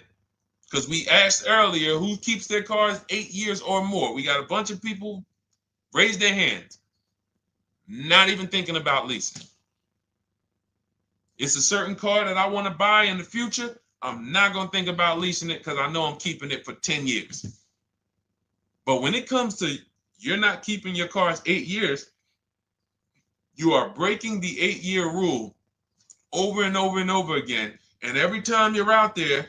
Because we asked earlier who keeps their cars 8 years or more. We got a bunch of people raise their hands, not even thinking about leasing. It's a certain car that I want to buy in the future. I'm not going to think about leasing it because I know I'm keeping it for 10 years. But when it comes to you're not keeping your cars 8 years, you are breaking the 8-year rule over and over and over again. And every time you're out there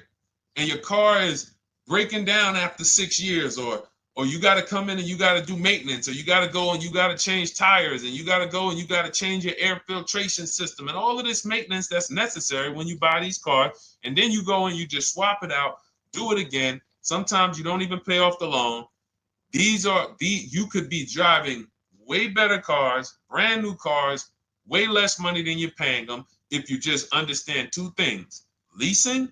and your car is breaking down after 6 years, or you got to come in and you got to do maintenance, or you got to go and you got to change tires, and you got to go and you got to change your air filtration system, and all of this maintenance that's necessary when you buy these cars, and then you go and you just swap it out, do it again. Sometimes you don't even pay off the loan. You could be driving way better cars, brand new cars, way less money than you're paying them if you just understand 2 things: leasing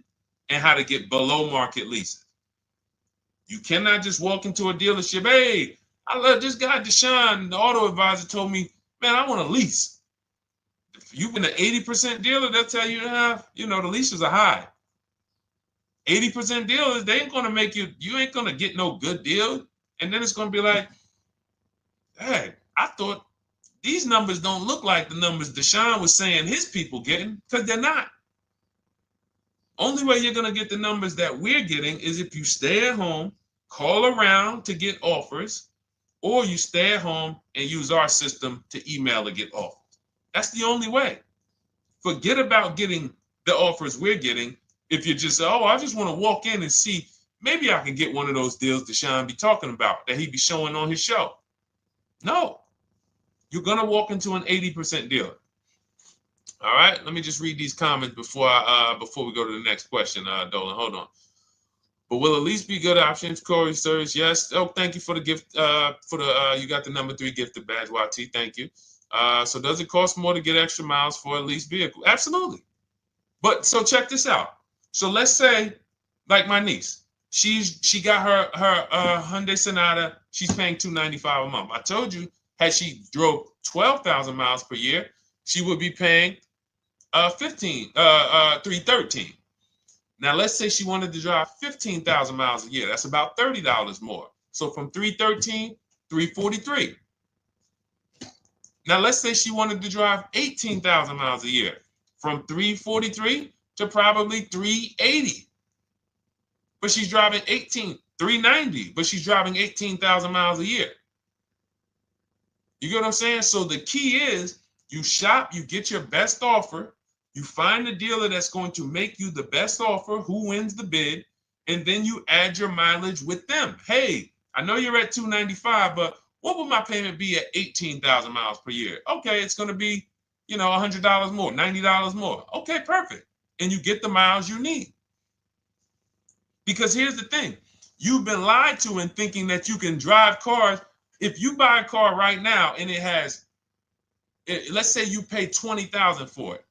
and how to get below market leases. You cannot just walk into a dealership. Hey, I love this guy, Deshone, the auto advisor, told me, man, I want to lease. If you've been an 80% dealer, they'll tell you, the leases are high. 80% dealers, they ain't going to make you ain't going to get no good deal. And then it's going to be like, hey, I thought these numbers don't look like the numbers Deshone was saying his people getting, because they're not. Only way you're going to get the numbers that we're getting is if you stay at home, call around to get offers, or you stay at home and use our system to email to get offers. That's the only way. Forget about getting the offers we're getting. If you just say, oh, I just want to walk in and see, maybe I can get one of those deals Deshone be talking about that he be showing on his show. No, you're going to walk into an 80% dealer. All right, let me just read these comments before we go to the next question, Dolan. Hold on. But will a lease be good options? Corey Sirs, yes. Oh, thank you for the gift. You got the number 3 gifted badge, YT. Thank you. So does it cost more to get extra miles for a leased vehicle? Absolutely. But so check this out. So let's say, like my niece, she got her Hyundai Sonata. She's paying $295 a month. I told you, had she drove 12,000 miles per year, she would be paying $313. Now let's say she wanted to drive 15,000 miles a year. That's about $30 more. So from $313, $343. Now let's say she wanted to drive 18,000 miles a year, from $343 to probably $380. But she's driving $390, but she's driving 18,000 miles a year. You get what I'm saying? So the key is you shop, you get your best offer, you find the dealer that's going to make you the best offer, who wins the bid, and then you add your mileage with them. Hey, I know you're at $295, but what would my payment be at 18,000 miles per year? Okay, it's going to be, $100 more, $90 more. Okay, perfect. And you get the miles you need. Because here's the thing. You've been lied to in thinking that you can drive cars. If you buy a car right now and it has, let's say you pay $20,000 for it.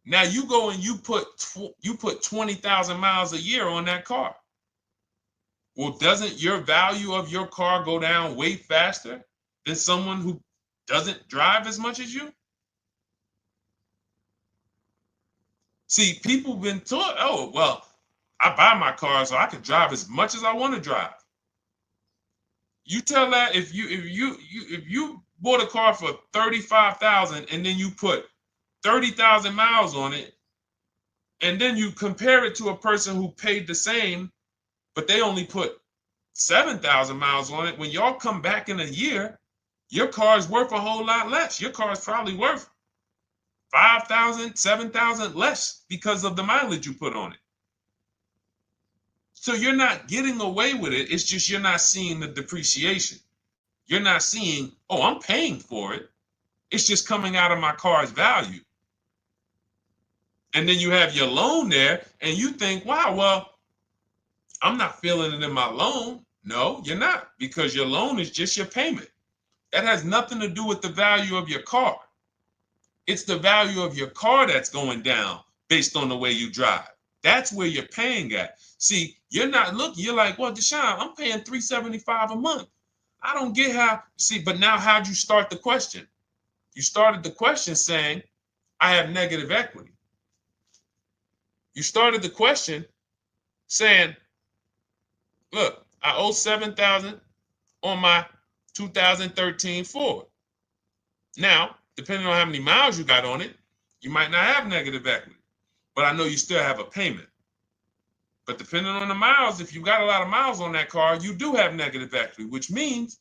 Now you go and you put 20,000 miles a year on that car. Well, doesn't your value of your car go down way faster than someone who doesn't drive as much as you? See, people have been taught, oh, well, I buy my car so I can drive as much as I want to drive. You tell that if you bought a car for $35,000 and then you put 30,000 miles on it, and then you compare it to a person who paid the same, but they only put 7,000 miles on it. When y'all come back in a year, your car is worth a whole lot less. Your car is probably worth 5,000, 7,000 less because of the mileage you put on it. So you're not getting away with it. It's just you're not seeing the depreciation. You're not seeing, oh, I'm paying for it. It's just coming out of my car's value. And then you have your loan there and you think, wow, well, I'm not feeling it in my loan. No, you're not, because your loan is just your payment. That has nothing to do with the value of your car. It's the value of your car that's going down based on the way you drive. That's where you're paying at. See, You're not looking, you're like, well, Deshone, I'm paying $375 a month. I don't get how, see, but now how'd you start the question? You started the question saying, I have negative equity. You started the question saying, look, I owe $7,000 on my 2013 Ford. Now, depending on how many miles you got on it, you might not have negative equity, but I know you still have a payment. But depending on the miles, if you got a lot of miles on that car, you do have negative equity, which means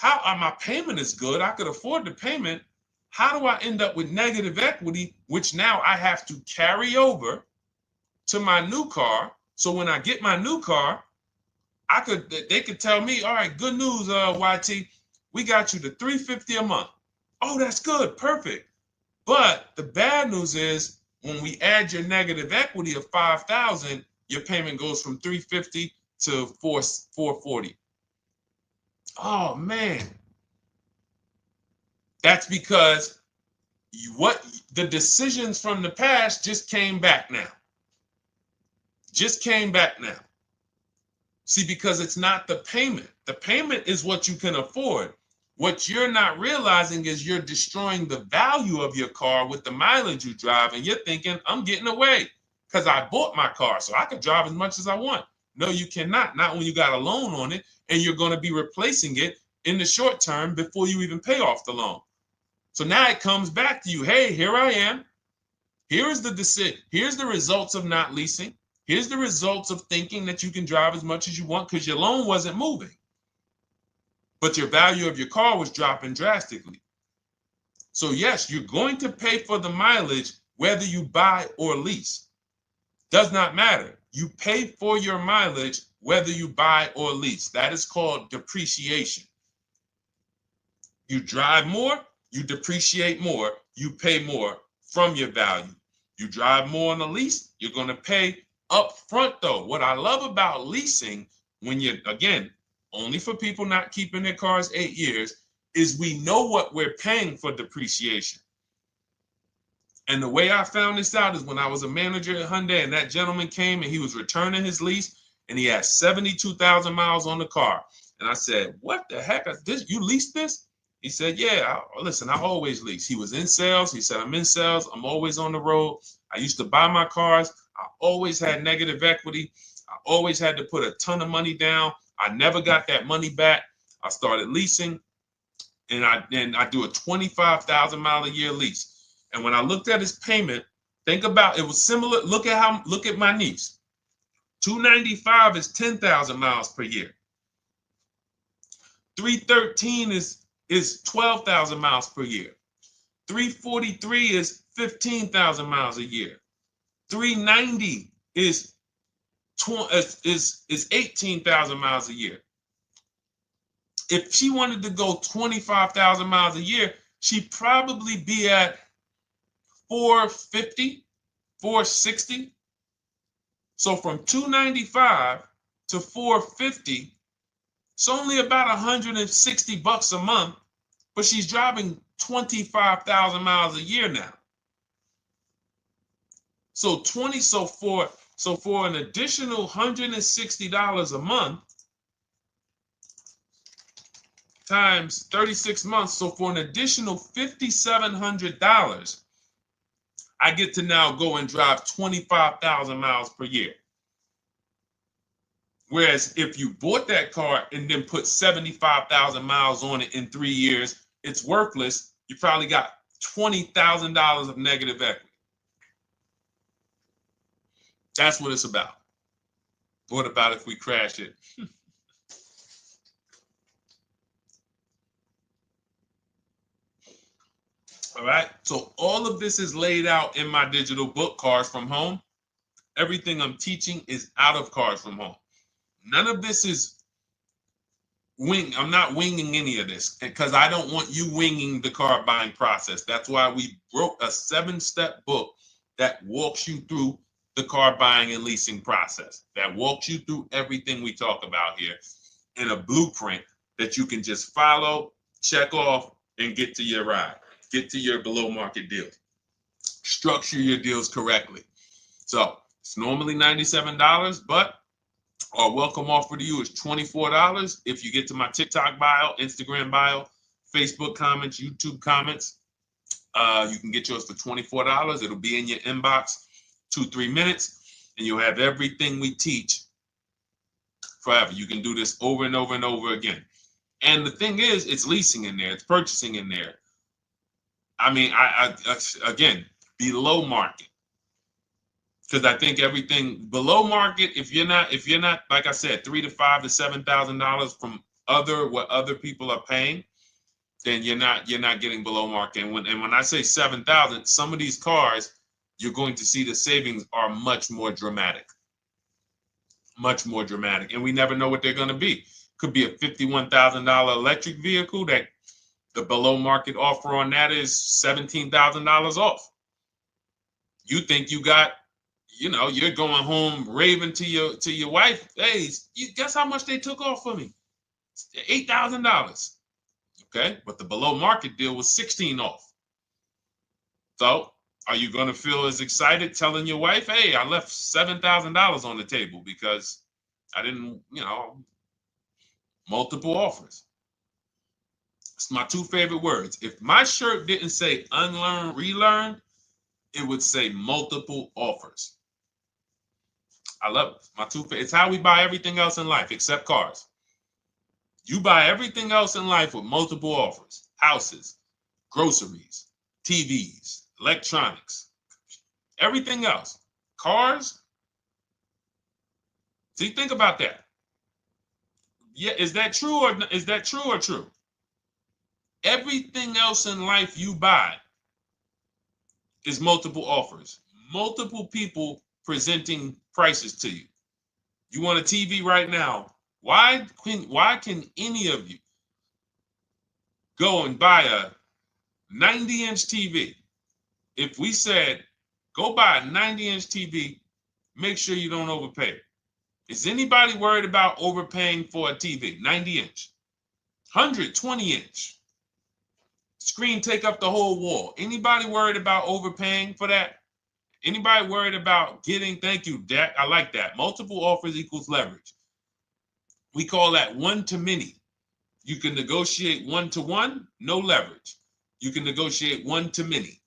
my payment is good. I could afford the payment. How do I end up with negative equity, which now I have to carry over to my new car? So when I get my new car, they could tell me, all right, good news, YT, we got you to $350 a month. Oh, that's good, perfect. But the bad news is when we add your negative equity of $5,000, your payment goes from $350 to $440. Oh man, that's because the decisions from the past just came back now. Just came back now. See, because it's not the payment. The payment is what you can afford. What you're not realizing is you're destroying the value of your car with the mileage you drive, and you're thinking, I'm getting away because I bought my car, so I can drive as much as I want. No, you cannot. Not when you got a loan on it, and you're going to be replacing it in the short term before you even pay off the loan. So now it comes back to you. Hey, here I am. Here's the decision. Here's the results of not leasing. Here's the results of thinking that you can drive as much as you want because your loan wasn't moving. But your value of your car was dropping drastically. So yes, you're going to pay for the mileage whether you buy or lease. Does not matter. You pay for your mileage whether you buy or lease. That is called depreciation. You drive more, you depreciate more, you pay more from your value. You drive more on a lease, you're going to pay up front though. What I love about leasing, when you're, again, only for people not keeping their cars 8 years, is we know what we're paying for depreciation. And the way I found this out is when I was a manager at Hyundai and that gentleman came and he was returning his lease and he had 72,000 miles on the car. And I said, what the heck? You leased this? He said, yeah, listen, I always lease. He was in sales. He said, I'm in sales. I'm always on the road. I used to buy my cars. I always had negative equity. I always had to put a ton of money down. I never got that money back. I started leasing, and I do a 25,000 mile a year lease. And when I looked at his payment, think about it was similar. Look at my niece. 295 is 10,000 miles per year. 313 is 12,000 miles per year. 343 is 15,000 miles a year. 390 is 18,000 miles a year. If she wanted to go 25,000 miles a year, she'd probably be at 450, 460. So from 295 to 450, it's only about 160 bucks a month, but she's driving 25,000 miles a year now. So for an additional $160 a month times 36 months, so for an additional $5,700, I get to now go and drive 25,000 miles per year. Whereas if you bought that car and then put 75,000 miles on it in 3 years, it's worthless. You probably got $20,000 of negative equity. That's what it's about. What about if we crash it? All right. So all of this is laid out in my digital book, Cars from Home. Everything I'm teaching is out of Cars from Home. None of this is I'm not winging any of this because I don't want you winging the car buying process. That's why we wrote a 7-step book that walks you through the car buying and leasing process, that walks you through everything we talk about here in a blueprint that you can just follow, check off, and get to your ride, get to your below market deals, structure your deals correctly. So It's normally $97, but our welcome offer to you is $24 if you get to my TikTok bio, Instagram bio, Facebook comments, YouTube comments. You can get yours for $24. It'll be in your inbox 2-3 minutes, and you'll have everything we teach forever. You can do this over and over and over again. And the thing is, it's leasing in there, it's purchasing in there. I mean, I again, below market. Because I think everything below market, if you're not, like I said, $3,000 to $5,000 to $7,000 from what other people are paying, then you're not getting below market. And when I say 7,000, some of these cars, you're going to see the savings are much more dramatic, and we never know what they're going to be. Could be a $51,000 electric vehicle that the below market offer on that is $17,000 off. You think you got, you're going home raving to your wife. Hey, you guess how much they took off for me? $8,000. Okay, but the below market deal was 16 off. So are you going to feel as excited telling your wife, hey, I left $7,000 on the table because I didn't, multiple offers? It's my two favorite words. If my shirt didn't say unlearn, relearn, it would say multiple offers. I love it. My two favorite. It's how we buy everything else in life except cars. You buy everything else in life with multiple offers: houses, groceries, TVs, electronics, everything else. Cars. See, think about that. Yeah, is that true or true? Everything else in life you buy is multiple offers, multiple people presenting prices to you. You want a TV right now? Why can any of you go and buy a 90-inch TV? If we said, go buy a 90-inch TV, make sure you don't overpay. Is anybody worried about overpaying for a TV? 90-inch, 120-inch. Screen take up the whole wall. Anybody worried about overpaying for that? Anybody worried about getting, thank you, Dak, I like that. Multiple offers equals leverage. We call that one to many. You can negotiate 1-to-1, no leverage. You can negotiate 1 to many.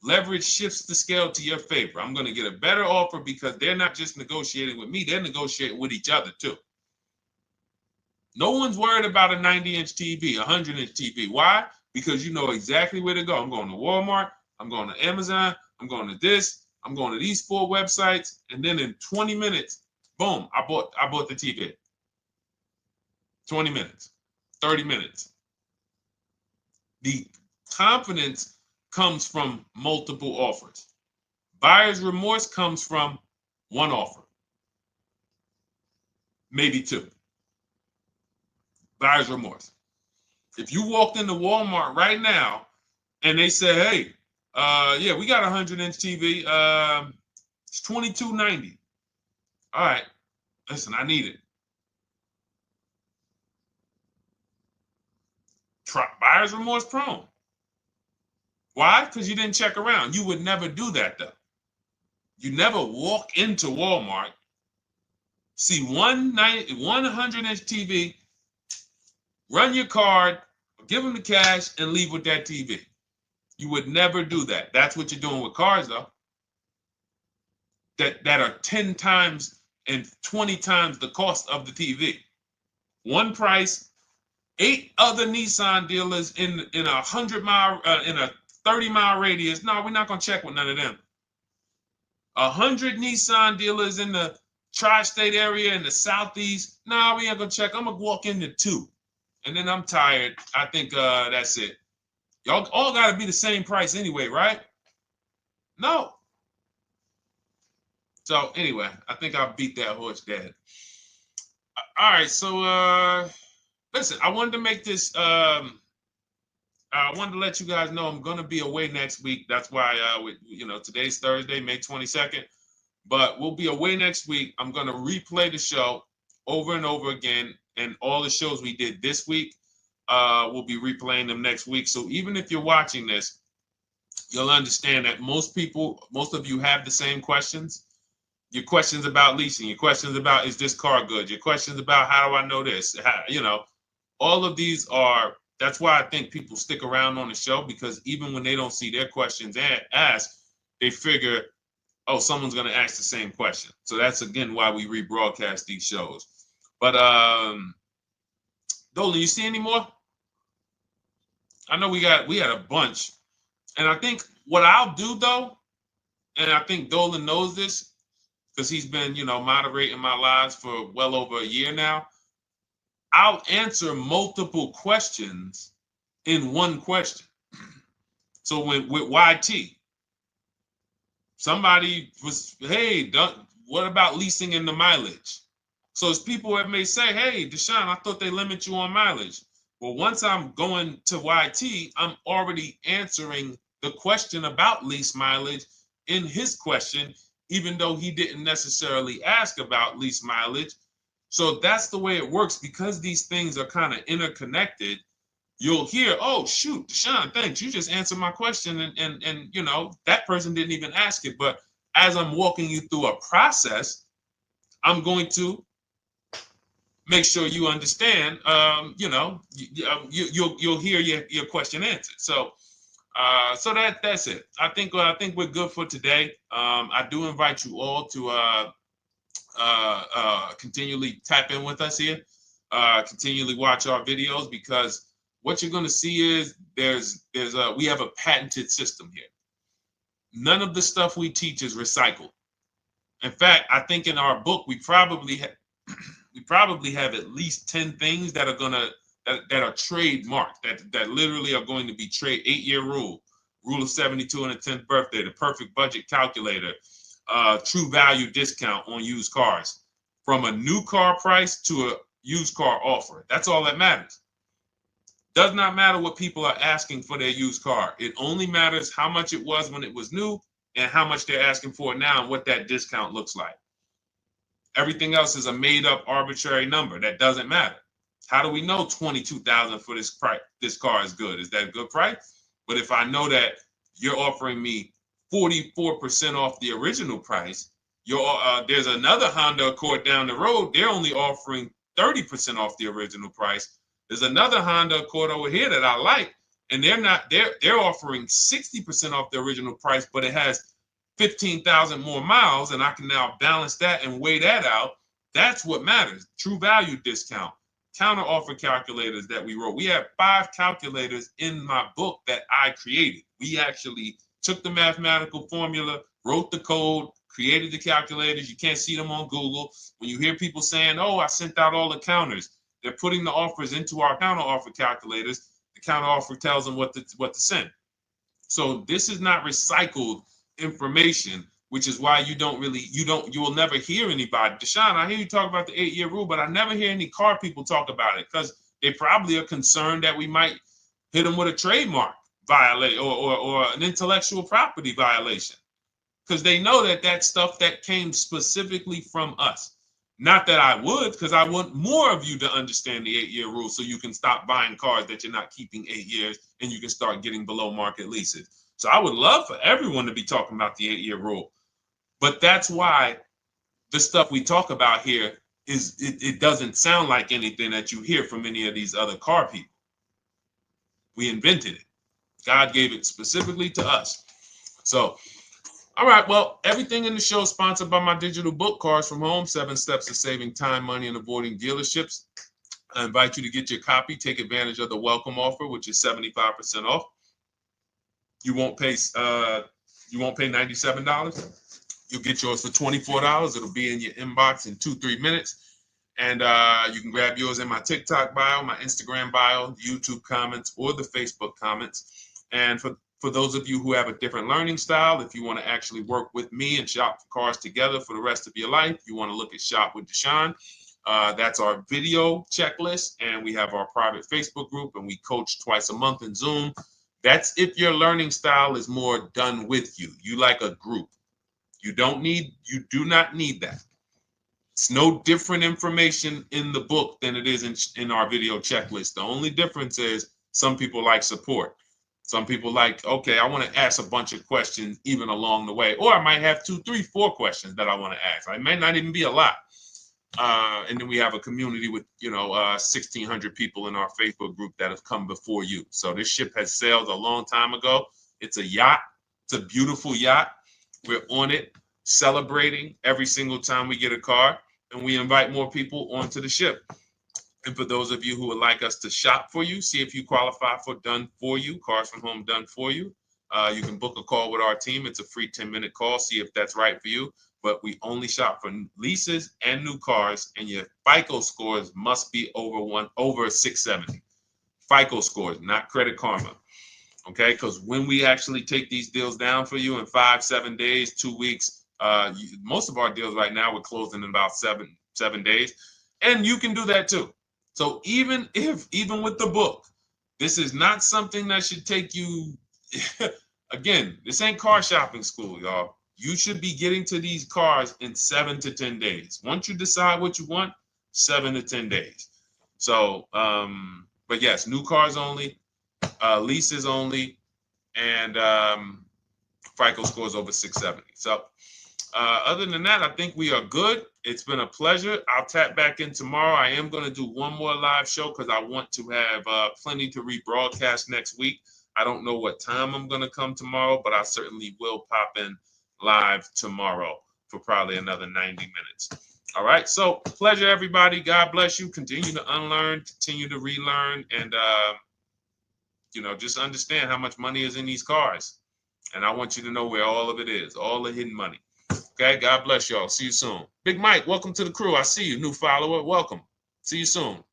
Leverage shifts the scale to your favor. I'm going to get a better offer because they're not just negotiating with me, they're negotiating with each other too. No one's worried about a 90-inch TV, a 100-inch TV. Why? Because you know exactly where to go. I'm going to Walmart, I'm going to Amazon, I'm going to this, I'm going to these 4 websites, and then in 20 minutes, boom, I bought the TV. 20 minutes, 30 minutes. The confidence comes from multiple offers. Buyer's remorse comes from one offer, maybe 2. Buyer's remorse. If you walked into Walmart right now and they say, hey, yeah, we got a 100-inch TV. It's $22.90. All right, listen, I need it. Buyer's remorse prone. Why? Because you didn't check around. You would never do that, though. You never walk into Walmart, see one 100-inch TV, run your card, give them the cash, and leave with that TV. You would never do that. That's what you're doing with cars, though. That are 10 times and 20 times the cost of the TV. One price, 8 other Nissan dealers in a 100-mile, in a 30-mile radius. No, we're not gonna check with none of them. 100 Nissan dealers in the tri-state area in the southeast. No, we ain't gonna check. I'm gonna walk into 2, and then I'm tired. I think that's it. Y'all all gotta be the same price anyway, right? No. So anyway, I think I beat that horse dead. All right, so listen, I wanted to make this. I wanted to let you guys know I'm gonna be away next week. That's why today's Thursday, May 22nd, but we'll be away next week. I'm gonna replay the show over and over again, and all the shows we did this week, we'll be replaying them next week. So even if you're watching this you'll understand that most of you have the same questions. Your questions about leasing, your questions about, is this car good? Your questions about, how do I know this? All of these are, that's why I think people stick around on the show, because even when they don't see their questions asked, they figure, oh, someone's going to ask the same question. So that's, again, why we rebroadcast these shows. But Dolan, you see any more? I know we had a bunch. And I think what I'll do, though, and I think Dolan knows this because he's been, moderating my lives for well over a year now, I'll answer multiple questions in one question. So with YT, somebody was, hey, what about leasing in the mileage? So as people that may say, hey, Deshone, I thought they limit you on mileage. Well, once I'm going to YT, I'm already answering the question about lease mileage in his question, even though he didn't necessarily ask about lease mileage. So that's the way it works. Because these things are kind of interconnected, you'll hear, oh, shoot, Deshone, thanks. You just answered my question. And that person didn't even ask it. But as I'm walking you through a process, I'm going to make sure you understand, you'll hear your question answered. So that's it. I think we're good for today. I do invite you all to continually tap in with us here, continually watch our videos, because what you're going to see is we have a patented system here. None of the stuff we teach is recycled. In fact, I think in our book we probably have at least 10 things that are that are trademarked, that literally are going to be 8-year rule of 72 on the 10th birthday, the perfect budget calculator, true value discount on used cars, from a new car price to a used car offer. That's all that matters. Does not matter what people are asking for their used car. It only matters how much it was when it was new and how much they're asking for it now and what that discount looks like. Everything else is a made up arbitrary number that doesn't matter. How do we know $22,000 for this price? This car is good. Is that a good price? But if I know that you're offering me 44% off the original price, there's another Honda Accord down the road. They're only offering 30% off the original price. There's another Honda Accord over here that I like, and they're offering 60% off the original price, but it has 15,000 more miles, and I can now balance that and weigh that out. That's what matters. True value discount, counter offer calculators that we wrote. We have 5 calculators in my book that I created. We actually took the mathematical formula, wrote the code, created the calculators. You can't see them on Google. When you hear people saying, oh, I sent out all the counters, they're putting the offers into our counter offer calculators. The counter offer tells them what to send. So this is not recycled information, which is why you will never hear anybody. Deshone, I hear you talk about the 8-year rule, but I never hear any car people talk about it, because they probably are concerned that we might hit them with a trademark violation or an intellectual property violation, because they know that stuff that came specifically from us. Not that I would, because I want more of you to understand the 8-year rule, so you can stop buying cars that you're not keeping 8 years and you can start getting below market leases. So I would love for everyone to be talking about the 8-year rule. But that's why the stuff we talk about here it doesn't sound like anything that you hear from any of these other car people. We invented it. God gave it specifically to us. So, all right, well, everything in the show is sponsored by my digital book, Cars from Home, 7 Steps to Saving Time, Money, and Avoiding Dealerships. I invite you to get your copy. Take advantage of the welcome offer, which is 75% off. You won't pay $97. You'll get yours for $24. It'll be in your inbox in 2-3 minutes. And you can grab yours in my TikTok bio, my Instagram bio, YouTube comments, or the Facebook comments. And for those of you who have a different learning style, if you want to actually work with me and shop for cars together for the rest of your life, you want to look at Shop with Deshone. That's our video checklist. And we have our private Facebook group, and we coach twice a month in Zoom. That's if your learning style is more done with you. You like a group. You do not need that. It's no different information in the book than it is in our video checklist. The only difference is some people like support. Some people like, okay, I want to ask a bunch of questions even along the way, or I might have 2, 3, 4 questions that I want to ask. It might not even be a lot. And then we have a community with, 1,600 people in our Facebook group that have come before you. So this ship has sailed a long time ago. It's a yacht. It's a beautiful yacht. We're on it, celebrating every single time we get a car, and we invite more people onto the ship. And for those of you who would like us to shop for you, see if you qualify for Done For You, Cars from Home Done For You, you can book a call with our team. It's a free 10-minute call. See if that's right for you. But we only shop for leases and new cars, and your FICO scores must be over 670. FICO scores, not Credit Karma. Okay, because when we actually take these deals down for you in 5, 7 days, 2 weeks, most of our deals right now we're closing in about seven days, and you can do that too. So even with the book, this is not something that should take you. Again, this ain't car shopping school, y'all. You should be getting to these cars in 7 to 10 days. Once you decide what you want, 7 to 10 days. So, but yes, new cars only, leases only, and FICO scores over 670. So other than that, I think we are good. It's been a pleasure. I'll tap back in tomorrow. I am going to do one more live show because I want to have plenty to rebroadcast next week. I don't know what time I'm going to come tomorrow, but I certainly will pop in live tomorrow for probably another 90 minutes. All right. So pleasure, everybody. God bless you. Continue to unlearn, continue to relearn, and, just understand how much money is in these cars. And I want you to know where all of it is, all the hidden money. Okay. God bless y'all. See you soon. Big Mike, welcome to the crew. I see you. New follower. Welcome. See you soon.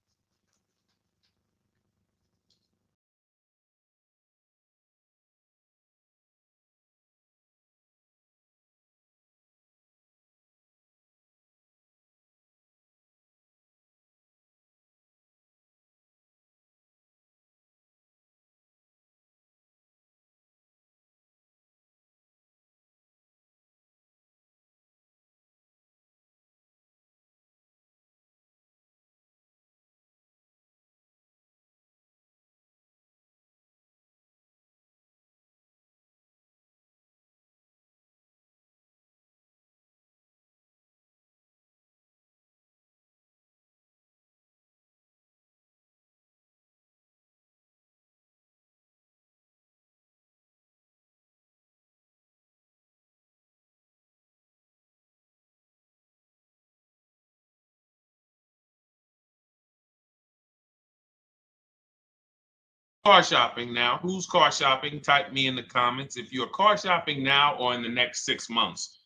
Car shopping now. Who's car shopping? Type me in the comments if you're car shopping now or in the next 6 months.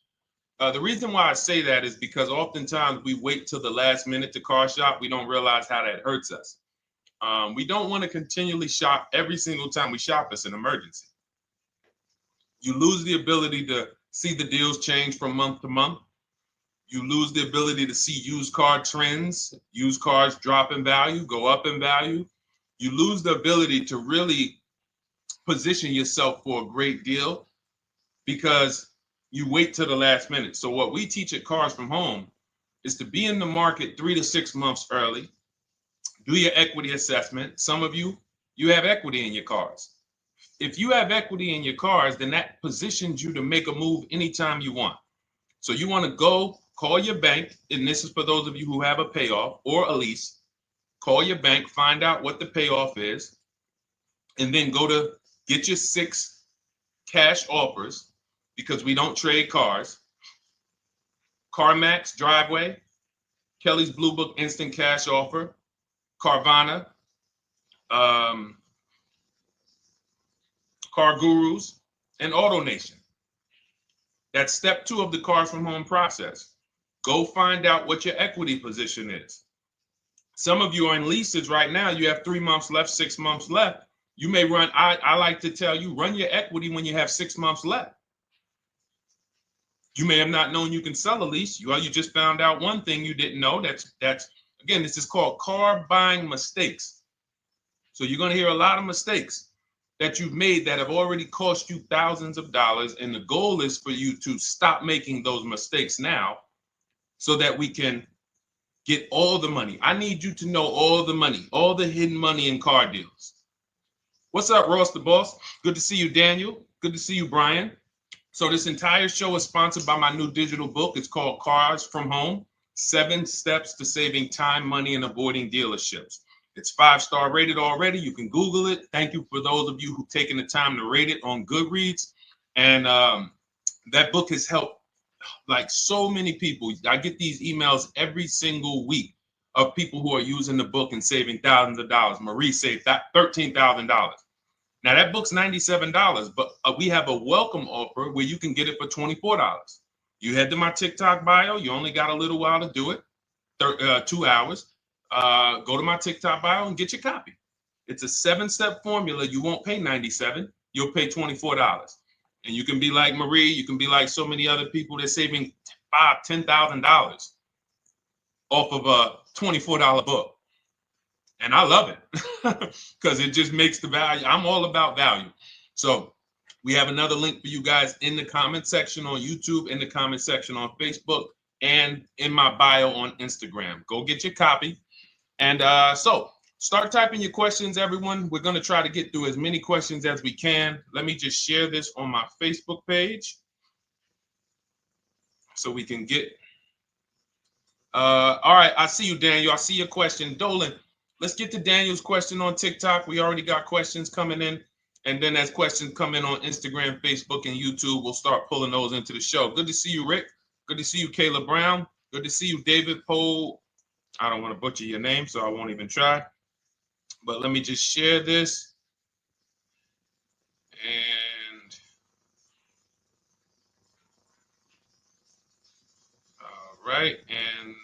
The reason why I say that is because oftentimes we wait till the last minute to car shop. We don't realize how that hurts us. We don't want to continually shop every single time we shop. It's an emergency. You lose the ability to see the deals change from month to month. You lose the ability to see used car trends, used cars drop in value, go up in value. You lose the ability to really position yourself for a great deal because you wait till the last minute. So what we teach at Cars from Home is to be in the market 3 to 6 months early. Do your equity assessment. Some of you have equity in your cars. If you have equity in your cars, then that positions you to make a move anytime you want. So you want to go call your bank, and this is for those of you who have a payoff or a lease. Call your bank, find out what the payoff is, and then go to get your 6 cash offers, because we don't trade cars. CarMax Driveway, Kelly's Blue Book Instant Cash Offer, Carvana, Car Gurus, and AutoNation. That's step 2 of the Cars from Home process. Go find out what your equity position is. Some of you are in leases right now. You have 3 months left, 6 months left. You may run, I like to tell you, run your equity when you have 6 months left. You may have not known you can sell a lease. You just found out one thing you didn't know. That's again, this is called car buying mistakes. So you're going to hear a lot of mistakes that you've made that have already cost you thousands of dollars. And the goal is for you to stop making those mistakes now so that we can get all the money. I need you to know all the money, all the hidden money in car deals. What's up, Ross the Boss? Good to see you, Daniel. Good to see you, Brian. So this entire show is sponsored by my new digital book. It's called Cars from Home, 7 Steps to Saving Time, Money, and Avoiding Dealerships. It's 5-star rated already. You can Google it. Thank you for those of you who've taken the time to rate it on Goodreads. And that book has helped like so many people. I get these emails every single week of people who are using the book and saving thousands of dollars. Marie saved $13,000. Now that book's $97, but we have a welcome offer where you can get it for $24. You head to my TikTok bio. You only got a little while to do it, 2 hours. Go to my TikTok bio and get your copy. It's a 7-step formula. You won't pay $97. You'll pay $24. And you can be like Marie. You can be like so many other people. They're saving $5,000, $10,000 off of a $24 book. And I love it because it just makes the value. I'm all about value. So we have another link for you guys in the comment section on YouTube, in the comment section on Facebook, and in my bio on Instagram. Go get your copy. And so start typing your questions, everyone. We're going to try to get through as many questions as we can. Let me just share this on my Facebook page so we can get. All right. I see you, Daniel. I see your question. Dolan, let's get to Daniel's question on TikTok. We already got questions coming in. And then as questions come in on Instagram, Facebook, and YouTube, we'll start pulling those into the show. Good to see you, Rick. Good to see you, Kayla Brown. Good to see you, David Poe. I don't want to butcher your name, so I won't even try. But let me just share this. And all right. And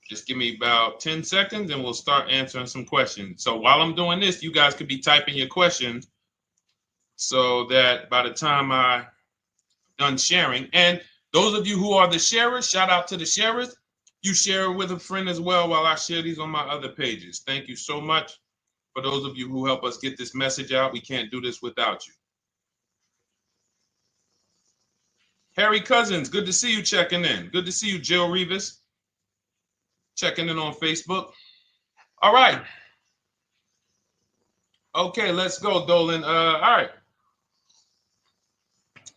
just give me about 10 seconds and we'll start answering some questions. So while I'm doing this, you guys could be typing your questions so that by the time I'm done sharing, and those of you who are the sharers, shout out to the sharers. You share it with a friend as well while I share these on my other pages. Thank you so much for those of you who help us get this message out. We can't do this without you. Harry Cousins, good to see you checking in. Good to see you, Jill Rivas, checking in on Facebook. All right. Okay, let's go, Dolan. All right.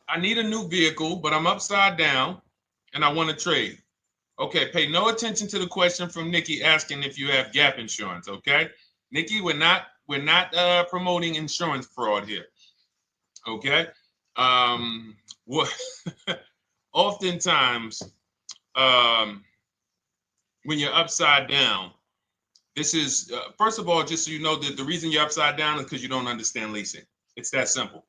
I need a new vehicle, but I'm upside down and I want to trade. Okay, pay no attention to the question from Nikki asking if you have gap insurance, okay? Nikki, we're not promoting insurance fraud here, okay? Oftentimes, when you're upside down, this is, first of all, just so you know that the reason you're upside down is because you don't understand leasing. It's that simple.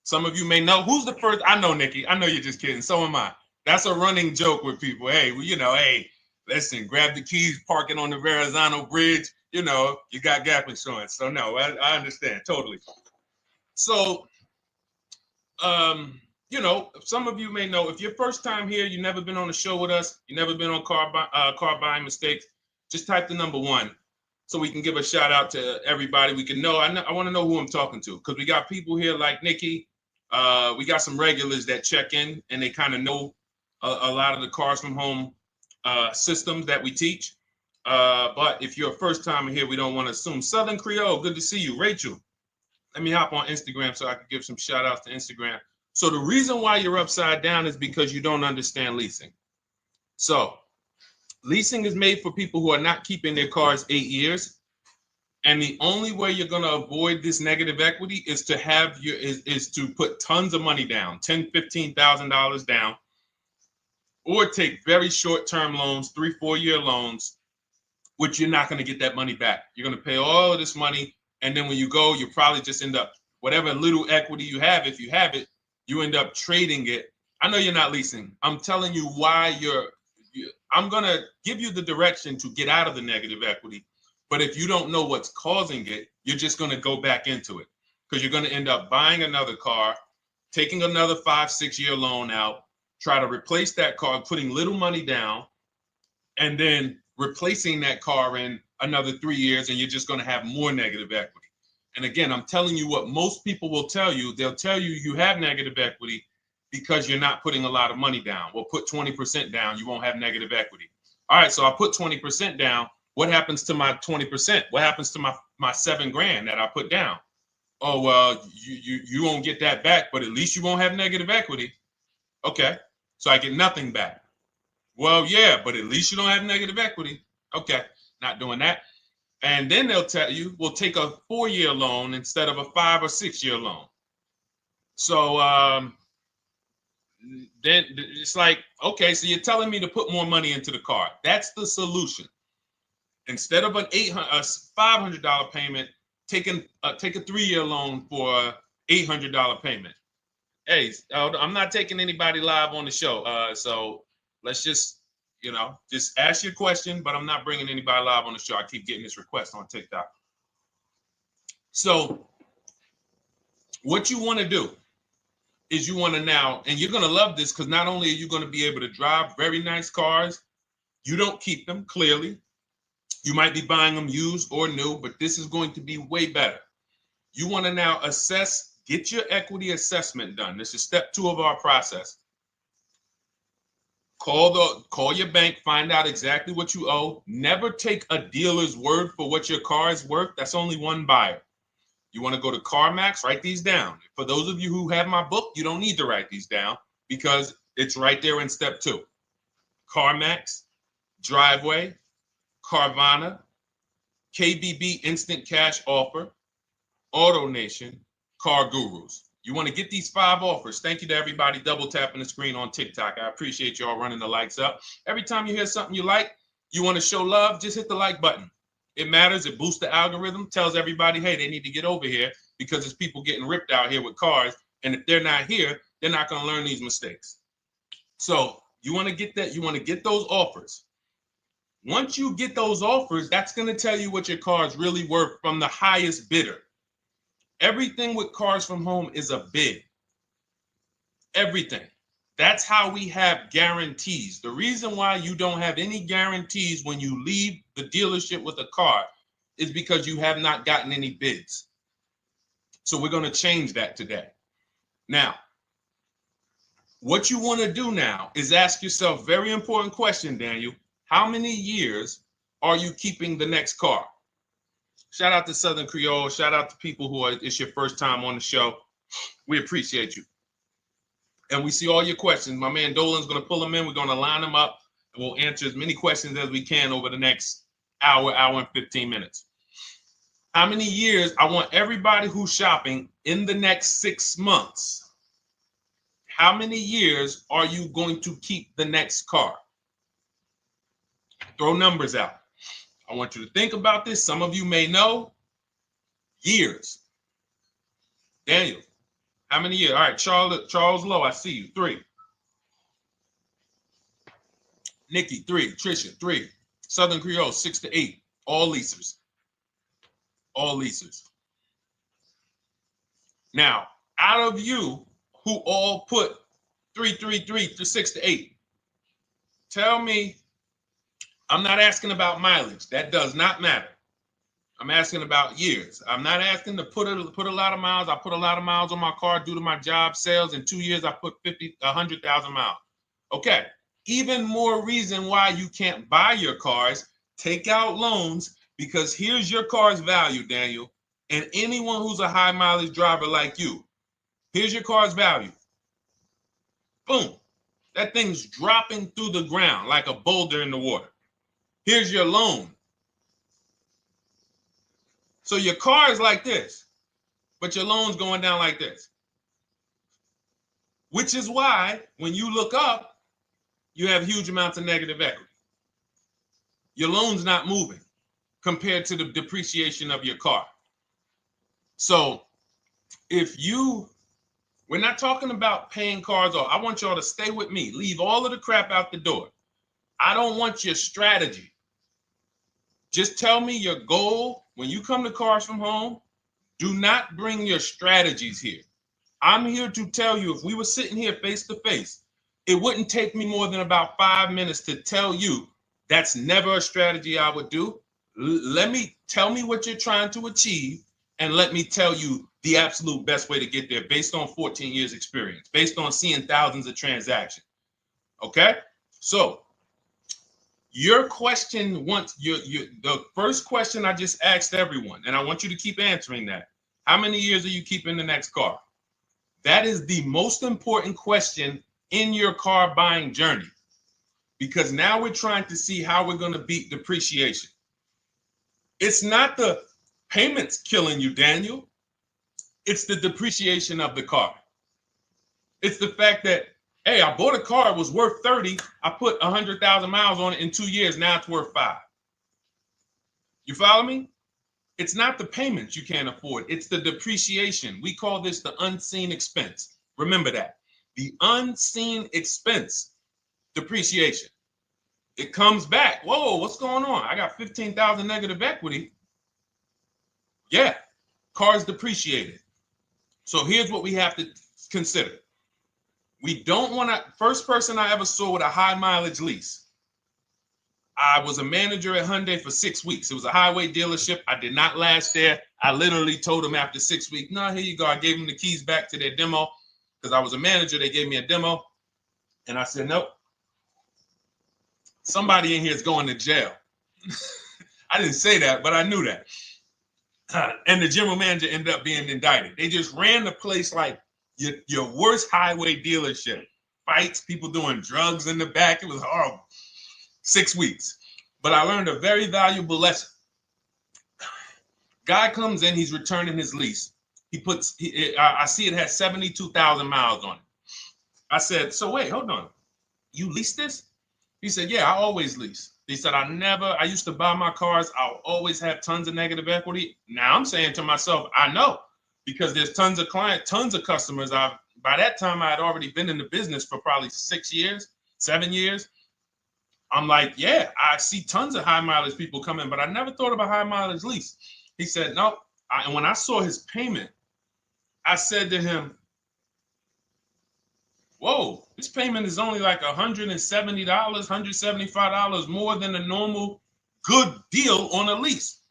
Some of you may know, who's the first? I know, Nikki. I know you're just kidding. So am I. That's a running joke with people. Hey, well, you know, hey, listen, grab the keys, park it on the Verrazano Bridge. You know, you got gap insurance. So no, I understand totally. So, you know, some of you may know, if you're first time here, you've never been on a show with us, you've never been on car buying mistakes, just type the number 1 so we can give a shout out to everybody. We can know. I want to know who I'm talking to because we got people here like Nikki. We got some regulars that check in and they kind of know a lot of the Cars from Home systems that we teach. But if you're a first timer here, we don't want to assume. Southern Creole, good to see you. Rachel, let me hop on Instagram so I can give some shout outs to Instagram. So the reason why you're upside down is because you don't understand leasing. So leasing is made for people who are not keeping their cars 8 years. And the only way you're going to avoid this negative equity is to have is to put tons of money down, $10,000, $15,000 down, or take very short-term loans, 3-4 year loans, which you're not going to get that money back. You're going to pay all of this money. And then when you go, you probably just end up, whatever little equity you have, if you have it, you end up trading it. I know you're not leasing. I'm telling you why I'm going to give you the direction to get out of the negative equity. But if you don't know what's causing it, you're just going to go back into it because you're going to end up buying another car, taking another 5-6 year loan out, try to replace that car, putting little money down, and then replacing that car in another 3 years, and you're just going to have more negative equity. And again, I'm telling you what most people will tell you. They'll tell you you have negative equity because you're not putting a lot of money down. Well, put 20% down, you won't have negative equity. All right, so I put 20% down. What happens to my 20%? What happens to my my $7,000 that I put down. Oh, well, you won't get that back, but at least you won't have negative equity. Okay, so I get nothing back. Well, yeah, but at least you don't have negative equity. Okay, not doing that. And then they'll tell you, we'll take a 4-year loan instead of a 5 or 6-year loan. So then it's like, okay, so you're telling me to put more money into the car. That's the solution. Instead of a $500 payment, take a 3-year loan for a $800 payment. Hey, I'm not taking anybody live on the show. So let's just, just ask your question, but I'm not bringing anybody live on the show. I keep getting this request on TikTok. So what you want to do is you want to now, and you're going to love this because not only are you going to be able to drive very nice cars, you don't keep them, clearly. You might be buying them used or new, but this is going to be way better. You want to now assess, get your equity assessment done. This is step 2 of our process. Call your bank, find out exactly what you owe. Never take a dealer's word for what your car is worth. That's only one buyer. You want to go to CarMax, write these down. For those of you who have my book, you don't need to write these down because it's right there in step 2. CarMax, Driveway, Carvana, KBB Instant Cash Offer, AutoNation, Car Gurus. You want to get these 5 offers. Thank you to everybody double tapping the screen on TikTok. I appreciate y'all running the likes up. Every time you hear something you like, you want to show love, just hit the like button. It matters. It boosts the algorithm, tells everybody, hey, they need to get over here because there's people getting ripped out here with cars. And if they're not here, they're not going to learn these mistakes. So you want to get that. You want to get those offers. Once you get those offers, that's going to tell you what your car is really worth from the highest bidder. Everything with Cars from Home is a bid. Everything. That's how we have guarantees. The reason why you don't have any guarantees when you leave the dealership with a car is because you have not gotten any bids. So we're going to change that today. Now, what you want to do now is ask yourself, very important question, Daniel. How many years are you keeping the next car? Shout out to Southern Creole. Shout out to people who it's your first time on the show. We appreciate you. And we see all your questions. My man Dolan's going to pull them in. We're going to line them up. And we'll answer as many questions as we can over the next hour and 15 minutes. How many years? I want everybody who's shopping in the next 6 months. How many years are you going to keep the next car? Throw numbers out. I want you to think about this. Some of you may know. Years. Daniel, how many years? All right, Charles Lowe, I see you. 3. Nikki, 3. Trisha, 3. Southern Creole, 6 to 8. All leasers. All leasers. Now, out of you who all put 3 to 6 to 8, tell me. I'm not asking about mileage. That does not matter. I'm asking about years. I'm not asking to put a lot of miles. I put a lot of miles on my car due to my job sales. In 2 years, I put 100,000 miles. Okay. Even more reason why you can't buy your cars. Take out loans because here's your car's value, Daniel. And anyone who's a high mileage driver like you, here's your car's value. Boom. That thing's dropping through the ground like a boulder in the water. Here's your loan. So your car is like this, but your loan's going down like this. Which is why when you look up, you have huge amounts of negative equity. Your loan's not moving compared to the depreciation of your car. So we're not talking about paying cars off. I want y'all to stay with me. Leave all of the crap out the door. I don't want your strategy. Just tell me your goal. When you come to Cars from Home, do not bring your strategies here. I'm here to tell you, if we were sitting here face to face, it wouldn't take me more than about 5 minutes to tell you that's never a strategy I would do. Tell me what you're trying to achieve, and let me tell you the absolute best way to get there based on 14 years experience, based on seeing thousands of transactions. Okay? So Your question the first question I just asked everyone, and I want you to keep answering that. How many years are you keeping the next car? That is the most important question in your car buying journey, because now we're trying to see how we're going to beat depreciation. It's not the payments killing you, Daniel. It's the depreciation of the car. It's the fact that, hey, I bought a car, it was worth 30. I put 100,000 miles on it in 2 years. Now it's worth 5. You follow me? It's not the payments you can't afford. It's the depreciation. We call this the unseen expense. Remember that. The unseen expense, depreciation. It comes back. Whoa, what's going on? I got 15,000 negative equity. Yeah, car's depreciated. So here's what we have to consider. We don't want to, first person I ever saw with a high mileage lease. I was a manager at Hyundai for 6 weeks. It was a highway dealership. I did not last there. I literally told them after 6 weeks, no, here you go. I gave them the keys back to their demo because I was a manager. They gave me a demo. And I said, nope. Somebody in here is going to jail. I didn't say that, but I knew that. And the general manager ended up being indicted. They just ran the place like your worst highway dealership. Fights, people doing drugs in the back. It was horrible. 6 weeks. But I learned a very valuable lesson. Guy comes in, he's returning his lease. I see it has 72,000 miles on it. I said, so wait, hold on. You leased this? He said, yeah, I always lease. He said, I used to buy my cars. I'll always have tons of negative equity. Now I'm saying to myself, I know, because there's tons of clients, tons of customers. By that time, I had already been in the business for probably 6 years, 7 years. I'm like, yeah, I see tons of high mileage people coming, but I never thought about high mileage lease. He said, no. And when I saw his payment, I said to him, whoa, this payment is only like $170, $175 more than a normal good deal on a lease.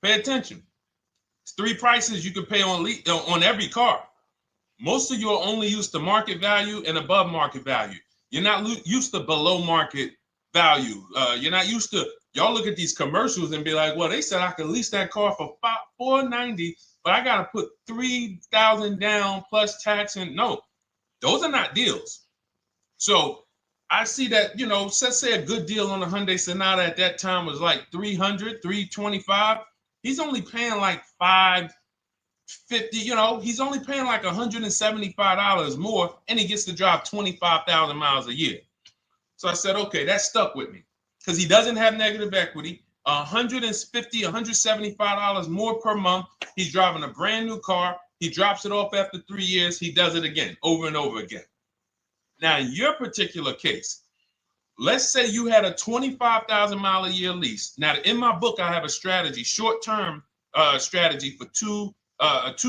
Pay attention. It's 3 prices you can pay on every car. Most of you are only used to market value and above market value. You're not used to below market value. You're not used to, y'all look at these commercials and be like, well, they said I could lease that car for $490, but I got to put $3,000 down plus tax. And no, those are not deals. So I see that, let's say a good deal on a Hyundai Sonata at that time was like $300, $325. He's only paying like $550, he's only paying like $175 more, and he gets to drive 25,000 miles a year. So I said, okay, that stuck with me because he doesn't have negative equity. $150, $175 more per month. He's driving a brand new car. He drops it off after 3 years. He does it again, over and over again. Now, in your particular case, let's say you had a 25,000 mile a year lease. Now, in my book, I have a strategy, short-term strategy for two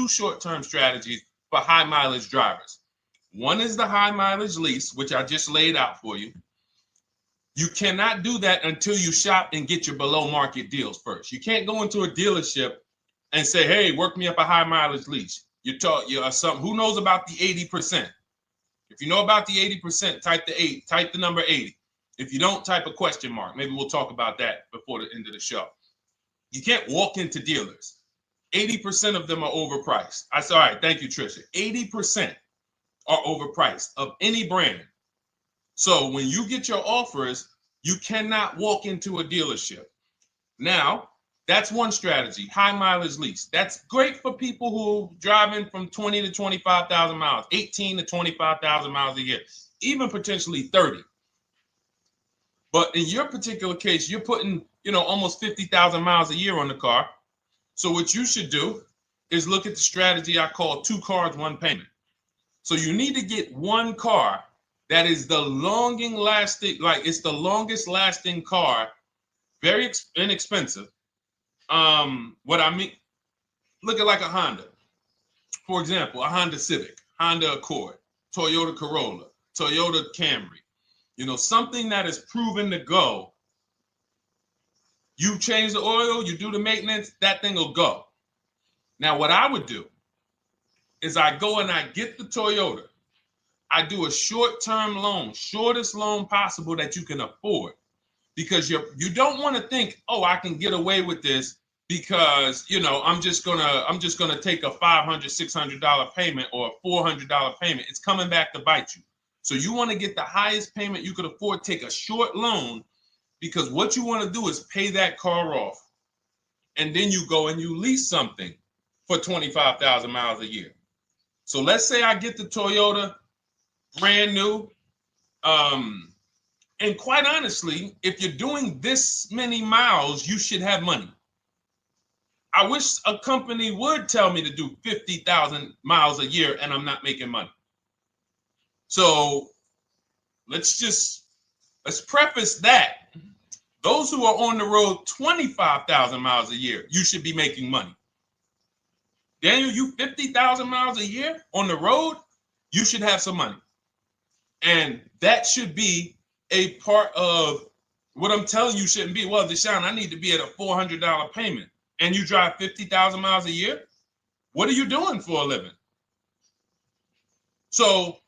short-term strategies for high mileage drivers. One is the high mileage lease, which I just laid out for you. You cannot do that until you shop and get your below market deals first. You can't go into a dealership and say, hey, work me up a high mileage lease. You're who knows about the 80%? If you know about the 80%, type the number 80. If you don't, type a question mark. Maybe we'll talk about that before the end of the show. You can't walk into dealers. 80% of them are overpriced. I said, all right, thank you, Trisha. 80% are overpriced of any brand. So when you get your offers, you cannot walk into a dealership. Now, that's one strategy, high mileage lease. That's great for people who are driving from 20 to 25,000 miles, 18 to 25,000 miles a year, even potentially 30. But in your particular case, you're putting, almost 50,000 miles a year on the car. So what you should do is look at the strategy I call 2 cars, 1 payment. So you need to get one car that is the longest lasting car, very inexpensive. What I mean, look at like a Honda. For example, a Honda Civic, Honda Accord, Toyota Corolla, Toyota Camry. Something that is proven to go. You change the oil, you do the maintenance, that thing will go. Now, what I would do is I go and I get the Toyota. I do a short-term loan, shortest loan possible that you can afford. because you don't want to think, oh, I can get away with this because, you know, I'm just gonna take a $500, $600 payment or a $400 payment. It's coming back to bite you. So you want to get the highest payment you could afford, take a short loan, because what you want to do is pay that car off. And then you go and you lease something for 25,000 miles a year. So let's say I get the Toyota brand new. And quite honestly, if you're doing this many miles, you should have money. I wish a company would tell me to do 50,000 miles a year and I'm not making money. So let's preface that. Those who are on the road 25,000 miles a year, you should be making money. Daniel, you 50,000 miles a year on the road, you should have some money. And that should be a part of what I'm telling you shouldn't be. Well, Deshone, I need to be at a $400 payment. And you drive 50,000 miles a year? What are you doing for a living? So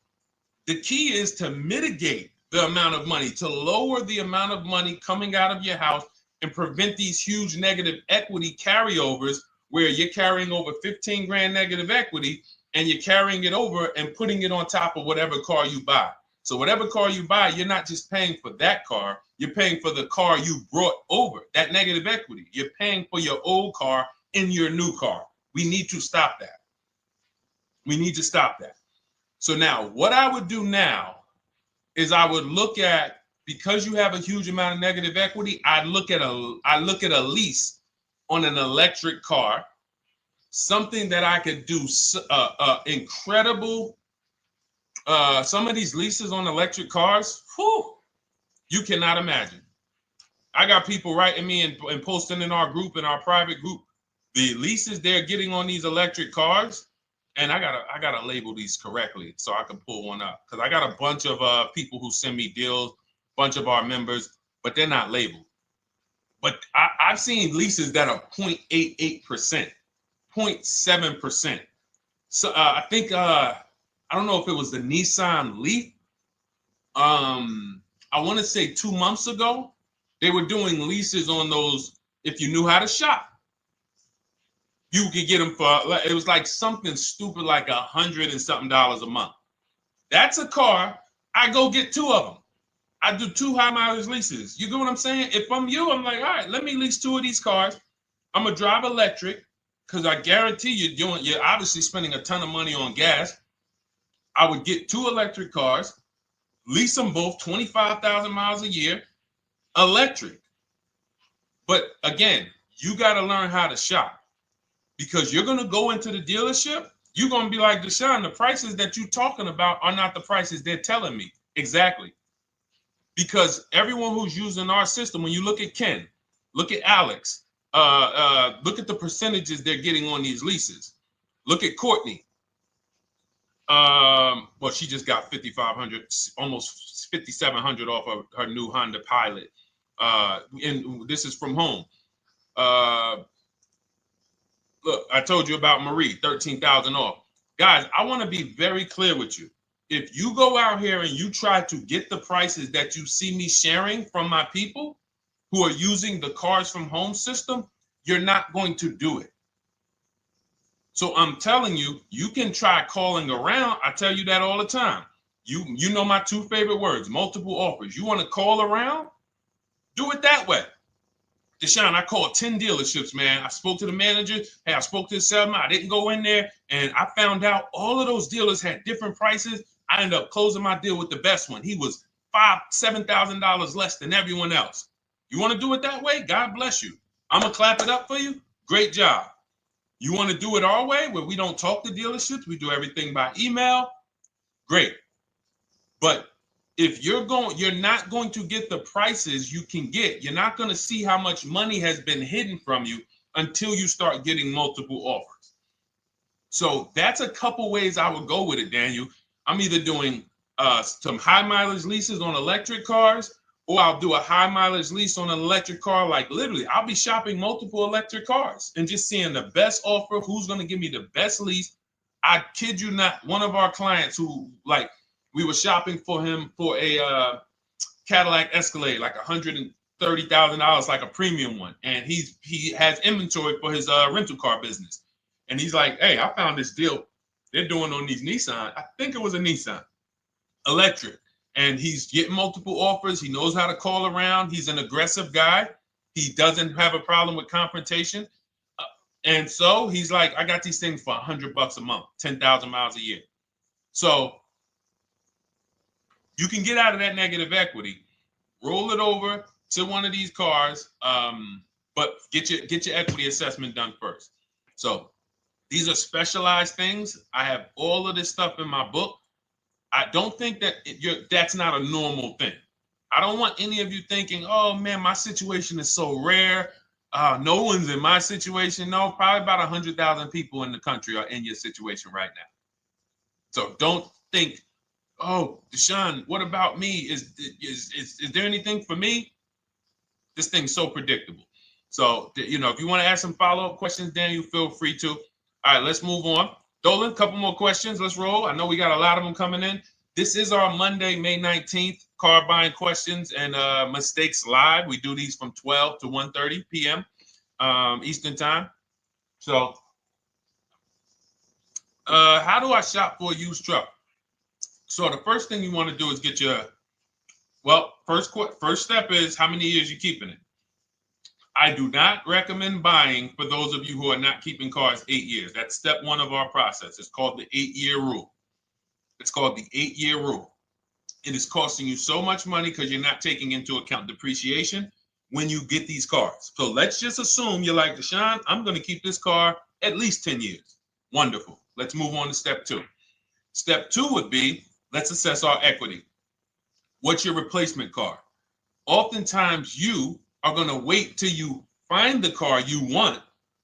the key is to mitigate the amount of money, to lower the amount of money coming out of your house and prevent these huge negative equity carryovers where you're carrying over 15 grand negative equity and you're carrying it over and putting it on top of whatever car you buy. So whatever car you buy, you're not just paying for that car, you're paying for the car you brought over, that negative equity. You're paying for your old car in your new car. We need to stop that. We need to stop that. So now what I would do now is I would look at, because you have a huge amount of negative equity, I look at a lease on an electric car, something that I could do incredible. Some of these leases on electric cars, whew, you cannot imagine. I got people writing me and posting in our group, in our private group, the leases they're getting on these electric cars. And I gotta label these correctly so I can pull one up, because I got a bunch of people who send me deals, bunch of our members, but they're not labeled. But I've seen leases that are 0.88%, 0.7%. So I think I don't know if it was the Nissan Leaf. I want to say 2 months ago, they were doing leases on those. If you knew how to shop, you could get them for, it was like something stupid like $100 and something a month. That's a car. I go get 2 of them. I do 2 high mileage leases. You get what I'm saying? If I'm you, I'm like, all right, let me lease 2 of these cars. I'm gonna drive electric, because I guarantee you're obviously spending a ton of money on gas. I would get 2 electric cars, lease them both 25,000 miles a year, electric. But again, you got to learn how to shop. Because you're going to go into the dealership, you're going to be like, Deshone, the prices that you're talking about are not the prices they're telling me. Exactly. Because everyone who's using our system, when you look at Ken, look at Alex, look at the percentages they're getting on these leases. Look at Courtney. Well, she just got 5,500, almost 5,700 off of her new Honda Pilot. And this is from home. Look, I told you about Marie, 13,000 off. Guys, I want to be very clear with you. If you go out here and you try to get the prices that you see me sharing from my people who are using the Cars from Home system, you're not going to do it. So I'm telling you, you can try calling around. I tell you that all the time. You know my 2 favorite words, multiple offers. You want to call around? Do it that way. Deshone, I called 10 dealerships, man. I spoke to the manager. Hey, I spoke to the salesman. I didn't go in there, and I found out all of those dealers had different prices. I ended up closing my deal with the best one. He was $5,000, $7,000 less than everyone else. You want to do it that way? God bless you. I'm going to clap it up for you. Great job. You want to do it our way, where we don't talk to dealerships? We do everything by email? Great. But if you're not going to get the prices you can get. You're not going to see how much money has been hidden from you until you start getting multiple offers. So that's a couple ways I would go with it, Daniel. I'm either doing some high mileage leases on electric cars, or I'll do a high mileage lease on an electric car. Like literally, I'll be shopping multiple electric cars and just seeing the best offer, who's going to give me the best lease. I kid you not, one of our clients who, like, we were shopping for him for a Cadillac Escalade, like $30,000, like a premium one, and he has inventory for his rental car business, and he's like, hey, I found this deal they're doing on these Nissan. I think it was a Nissan electric, and he's getting multiple offers. He knows how to call around. He's an aggressive guy. He doesn't have a problem with confrontation, and so he's like, I got these things for $100 a month, 10,000 miles a year. So you can get out of that negative equity, roll it over to one of these cars, but get your equity assessment done first. So these are specialized things. I have all of this stuff in my book. I don't think that that's not a normal thing. I don't want any of you thinking, oh man, my situation is so rare. No one's in my situation. No, probably about 100,000 people in the country are in your situation right now. So don't think, oh, Deshone, what about me? Is there anything for me? This thing's so predictable. So, if you want to ask some follow-up questions, Daniel, feel free to. All right, let's move on. Dolan, a couple more questions. Let's roll. I know we got a lot of them coming in. This is our Monday, May 19th, car buying questions and mistakes live. We do these from 12 to 1:30 p.m. Eastern time. So, how do I shop for a used truck? So the first thing you want to do is get your, first step is how many years you keeping it. I do not recommend buying for those of you who are not keeping cars 8 years. That's step one of our process. It's called the 8-year rule. It's called the 8-year rule. It is costing you so much money because you're not taking into account depreciation when you get these cars. So let's just assume you're like, Deshone, I'm going to keep this car at least 10 years. Wonderful. Let's move on to step two. Step two would be, let's assess our equity. What's your replacement car? Oftentimes you are going to wait till you find the car you want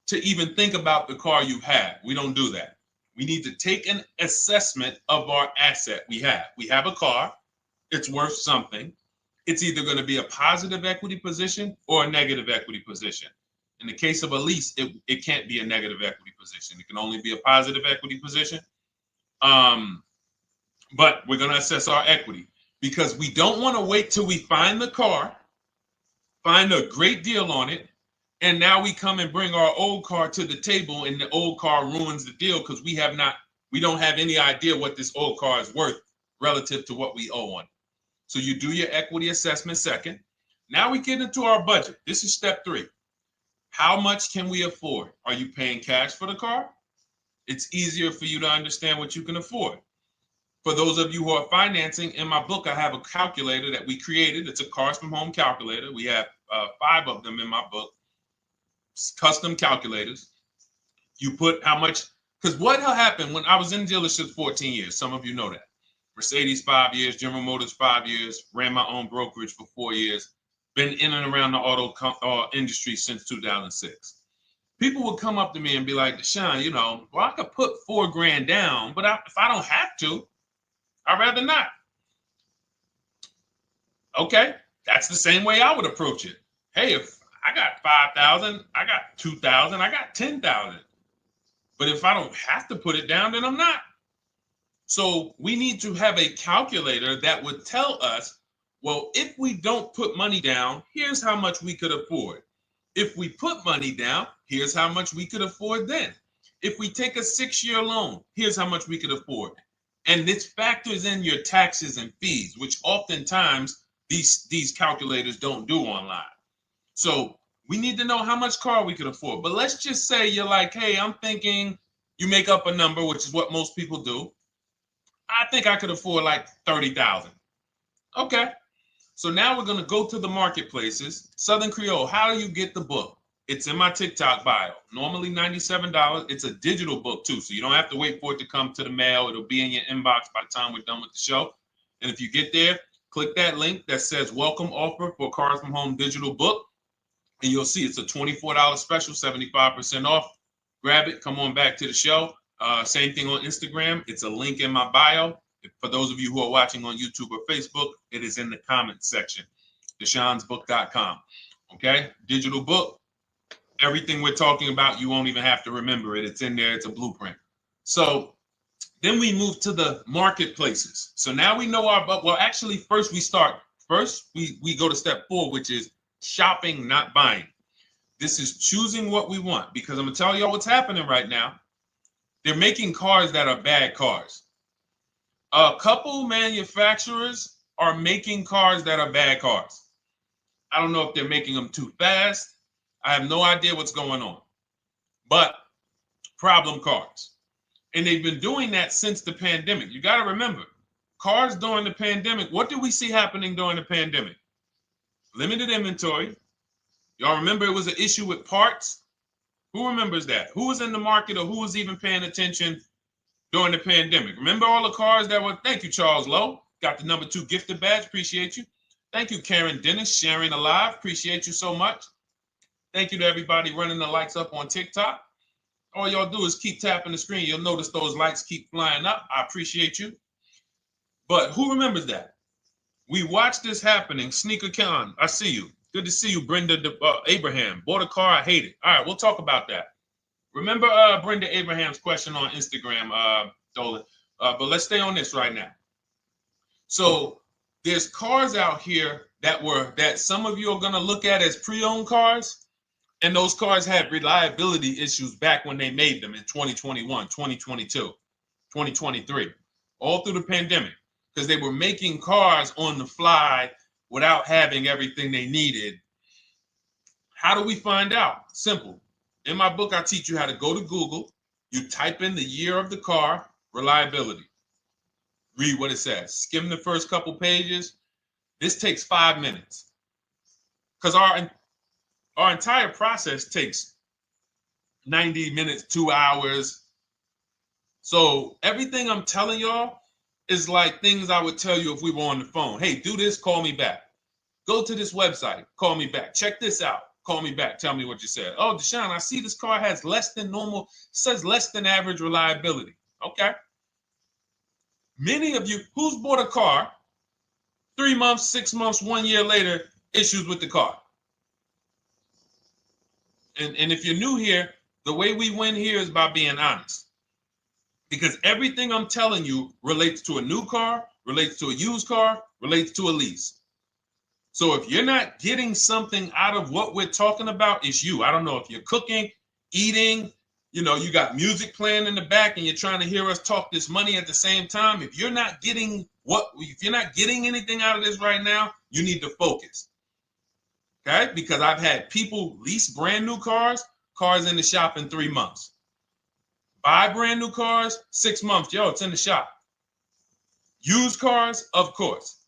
to even think about the car you have. We don't do that. We need to take an assessment of our asset we have. We have a car. It's worth something. It's either going to be a positive equity position or a negative equity position. In the case of a lease, it can't be a negative equity position. It can only be a positive equity position. But we're going to assess our equity because we don't want to wait till we find the car, find a great deal on it, and now we come and bring our old car to the table and the old car ruins the deal because we don't have any idea what this old car is worth relative to what we owe on it. So you do your equity assessment second. Now we get into our budget. This is step three. How much can we afford? Are you paying cash for the car? It's easier for you to understand what you can afford. For those of you who are financing, in my book, I have a calculator that we created. It's a Cars from Home calculator. We have 5 of them in my book, custom calculators. You put how much, because what happened when I was in dealerships 14 years, some of you know that. Mercedes 5 years, General Motors 5 years, ran my own brokerage for 4 years, been in and around the auto industry since 2006. People would come up to me and be like, Deshone, I could put $4,000 down, but if I don't have to, I'd rather not. Okay, that's the same way I would approach it. Hey, if I got 5,000, I got 2,000, I got 10,000. But if I don't have to put it down, then I'm not. So we need to have a calculator that would tell us, well, if we don't put money down, here's how much we could afford. If we put money down, here's how much we could afford then. If we take a 6-year loan, here's how much we could afford. And this factors in your taxes and fees, which oftentimes these calculators don't do online. So we need to know how much car we could afford. But let's just say you're like, hey, I'm thinking, you make up a number, which is what most people do. I think I could afford like 30,000. Okay. So now we're going to go to the marketplaces. Southern Creole, how do you get the book? It's in my TikTok bio. Normally $97. It's a digital book too, so you don't have to wait for it to come to the mail. It'll be in your inbox by the time we're done with the show. And if you get there, click that link that says welcome offer for Cars from Home digital book. And you'll see it's a $24 special, 75% off. Grab it. Come on back to the show. Same thing on Instagram. It's a link in my bio. For those of you who are watching on YouTube or Facebook, it is in the comments section. DeshonesBook.com. Okay? Digital book. Everything we're talking about, you won't even have to remember it. It's in there. It's a blueprint. So then we move to the marketplaces. So now we know actually first we go to step 4, which is shopping, not buying. This is choosing what we want, because I'm gonna tell y'all what's happening right now. They're making cars that are bad cars. A couple manufacturers are making cars that are bad cars. I don't know if they're making them too fast. I have no idea what's going on, but problem cars. And they've been doing that since the pandemic. You got to remember, cars during the pandemic, what did we see happening during the pandemic? Limited inventory. Y'all remember it was an issue with parts? Who remembers that? Who was in the market or who was even paying attention during the pandemic? Remember all the cars that were, thank you, Charles Lowe. Got the #2 gifted badge, appreciate you. Thank you, Karen Dennis, sharing alive, appreciate you so much. Thank you to everybody running the likes up on TikTok. All y'all do is keep tapping the screen. You'll notice those likes keep flying up. I appreciate you. But who remembers that? We watched this happening. Sneaker Con, I see you. Good to see you, Brenda Abraham. Bought a car, I hate it. All right, we'll talk about that. Remember Brenda Abraham's question on Instagram, Dolan. But let's stay on this right now. So there's cars out here that some of you are going to look at as pre-owned cars. And those cars had reliability issues back when they made them in 2021, 2022, 2023, all through the pandemic, because they were making cars on the fly without having everything they needed. How do we find out? Simple. In my book, I teach you how to go to Google. You type in the year of the car, reliability. Read what it says. Skim the first couple pages. This takes 5 minutes. Because our entire process takes 90 minutes, 2 hours. So everything I'm telling y'all is like things I would tell you if we were on the phone. Hey, do this, call me back. Go to this website, call me back. Check this out, call me back. Tell me what you said. Oh, Deshone, I see this car has less than normal, says less than average reliability. Okay. Many of you, who's bought a car 3 months, 6 months, 1 year later, issues with the car? And if you're new here, the way we win here is by being honest. Because everything I'm telling you relates to a new car, relates to a used car, relates to a lease. So if you're not getting something out of what we're talking about, it's you. I don't know if you're cooking, eating, you got music playing in the back and you're trying to hear us talk this money at the same time. If you're not getting anything out of this right now, you need to focus. Okay? Because I've had people lease brand new cars in the shop in 3 months. Buy brand new cars, 6 months. Yo, it's in the shop. Used cars, of course.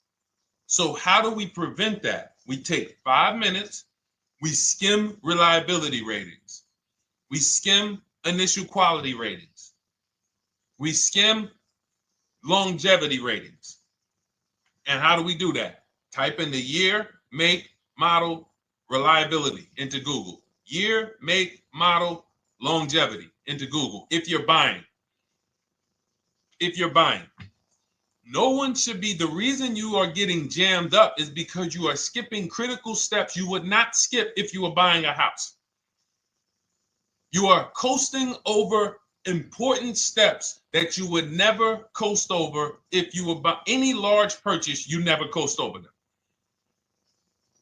So how do we prevent that? We take 5 minutes. We skim reliability ratings. We skim initial quality ratings. We skim longevity ratings. And how do we do that? Type in the year, make, model, reliability into Google. Year, make, model, longevity into Google. If you're buying. No one should be, the reason you are getting jammed up is because you are skipping critical steps you would not skip if you were buying a house. You are coasting over important steps that you would never coast over if you were buying any large purchase, you never coast over them.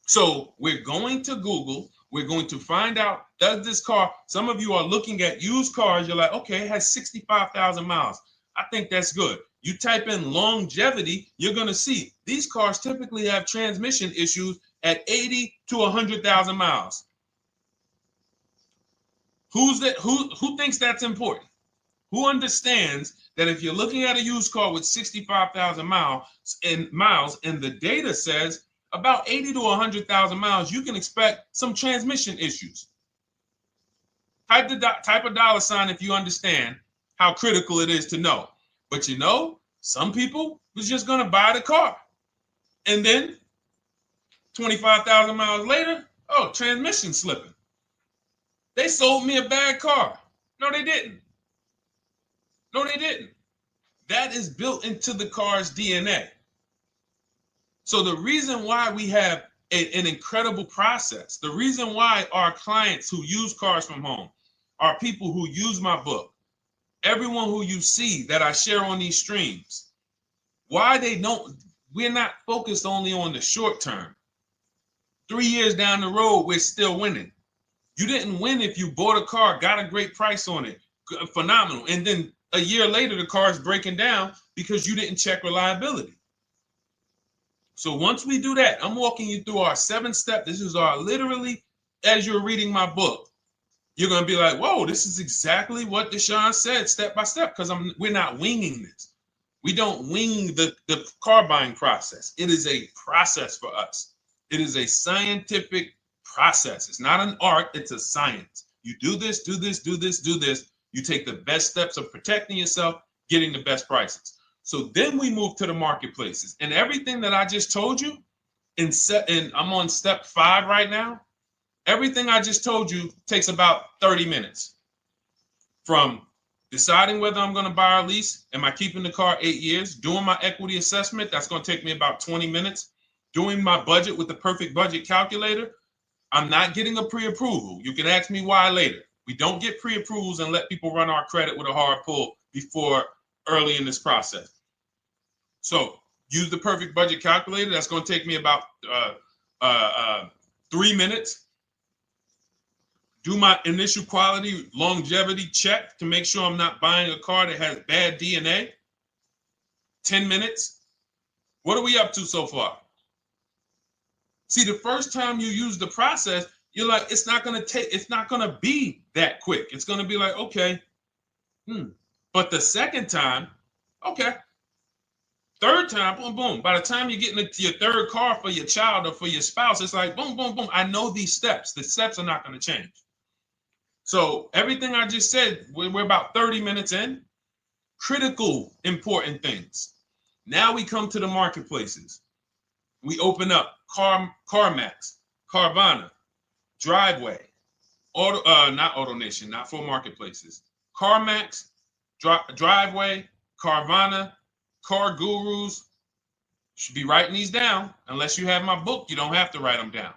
So we're going to Google, we're going to find out, does this car, some of you are looking at used cars, you're like, okay, it has 65,000 miles. I think that's good. You type in longevity, you're going to see these cars typically have transmission issues at 80 to 100,000 miles. Who thinks that's important? Who understands that if you're looking at a used car with 65,000 miles and the data says about 80 to 100,000 miles, you can expect some transmission issues. Type a dollar sign if you understand how critical it is to know. But some people was just going to buy the car. And then 25,000 miles later, transmission slipping. They sold me a bad car. No, they didn't. That is built into the car's DNA. So the reason why we have an incredible process, the reason why our clients who use cars from home are people who use my book, everyone who you see that I share on these streams, we're not focused only on the short term. 3 years down the road, we're still winning. You didn't win if you bought a car, got a great price on it, phenomenal, and then a year later the car is breaking down because you didn't check reliability. So once we do that, I'm walking you through our 7-step. This is our literally, as you're reading my book, you're going to be like, whoa, this is exactly what Deshone said step by step, because we're not winging this. We don't wing the car buying process. It is a process for us. It is a scientific process. It's not an art, it's a science. You do this, do this, do this, do this. You take the best steps of protecting yourself, getting the best prices. So then we move to the marketplaces. And everything that I just told you, and I'm on step 5 right now, everything I just told you takes about 30 minutes. From deciding whether I'm going to buy or lease, am I keeping the car 8 years, doing my equity assessment, that's going to take me about 20 minutes, doing my budget with the perfect budget calculator. I'm not getting a pre-approval. You can ask me why later. We don't get pre-approvals and let people run our credit with a hard pull before early in this process. So use the perfect budget calculator. That's going to take me about 3 minutes. Do my initial quality longevity check to make sure I'm not buying a car that has bad DNA. 10 minutes. What are we up to so far? See, the first time you use the process, you're like, it's not going to be that quick. It's going to be like, okay. But the second time, okay. Third time, boom, boom. By the time you're getting into your third car for your child or for your spouse, it's like, boom, boom, boom. I know these steps. The steps are not going to change. So everything I just said, we're about 30 minutes in. Critical, important things. Now we come to the marketplaces. We open up CarMax, Carvana, Driveway, not AutoNation, not for marketplaces. CarMax, Driveway, Carvana, Car Gurus. Should be writing these down. Unless you have my book, you don't have to write them down.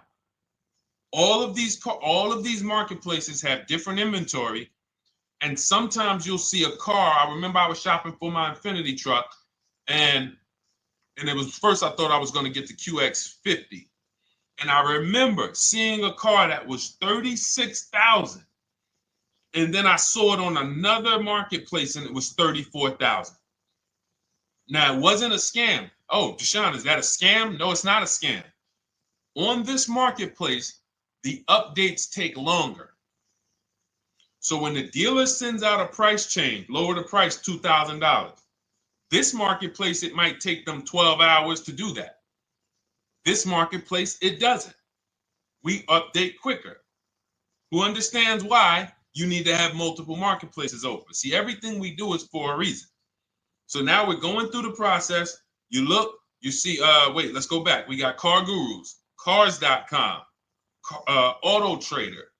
All of these marketplaces have different inventory, and sometimes you'll see a car. I remember I was shopping for my Infinity truck, and it was first I thought I was going to get the QX50, and I remember seeing a car that was $36,000, and then I saw it on another marketplace, and it was $34,000. Now it wasn't a scam. Oh, Deshone, is that a scam? No, it's not a scam. On this marketplace, the updates take longer. So when the dealer sends out a price change, lower the price $2,000. This marketplace, it might take them 12 hours to do that. This marketplace, it doesn't. We update quicker. Who understands why you need to have multiple marketplaces open? See, everything we do is for a reason. So now we're going through the process. You look, you see, wait, let's go back. We got Car Gurus, Cars.com, Auto Trader,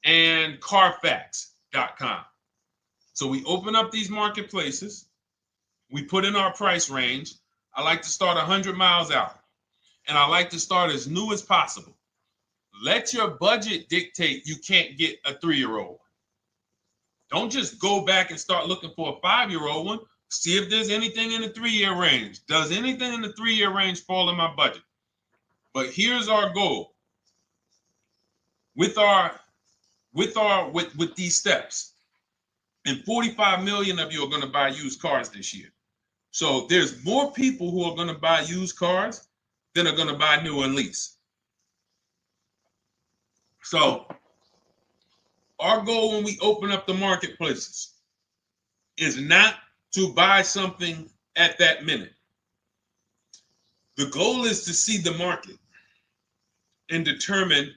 and Carfax.com. So we open up these marketplaces. We put in our price range. I like to start 100 miles out, and I like to start as new as possible. Let your budget dictate you can't get a 3-year-old. Don't just go back and start looking for a 5-year-old one. See if there's anything in the 3-year range. Does anything in the 3-year range fall in my budget? But here's our goal. With these steps, and 45 million of you are going to buy used cars this year. So there's more people who are going to buy used cars than are going to buy new and lease. So our goal when we open up the marketplaces is not to buy something at that minute. The goal is to see the market and determine,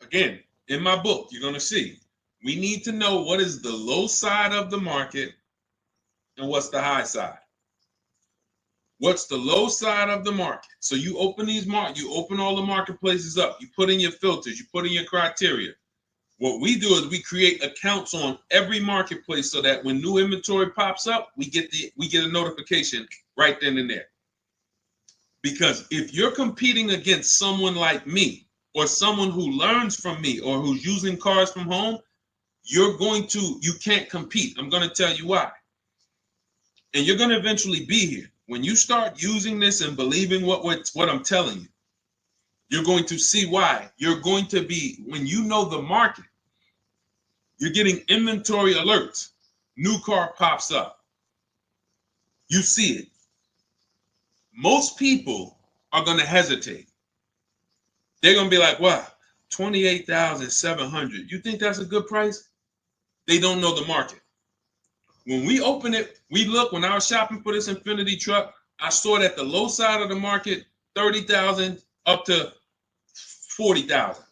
again, in my book, you're going to see, we need to know what is the low side of the market and what's the high side. What's the low side of the market? So you open you open all the marketplaces up. You put in your filters. You put in your criteria. What we do is we create accounts on every marketplace so that when new inventory pops up, we get a notification right then and there. Because if you're competing against someone like me or someone who learns from me or who's using cars from home, you can't compete. I'm going to tell you why. And you're going to eventually be here. When you start using this and believing what I'm telling you, You're going to see why. You're going to be, when you know the market, you're getting inventory alerts. New car pops up. You see it. Most people are going to hesitate. They're going to be like, wow, 28,700. You think that's a good price? They don't know the market. When we open it, we look, when I was shopping for this Infinity truck, I saw it at the low side of the market, 30,000 up to 40,000.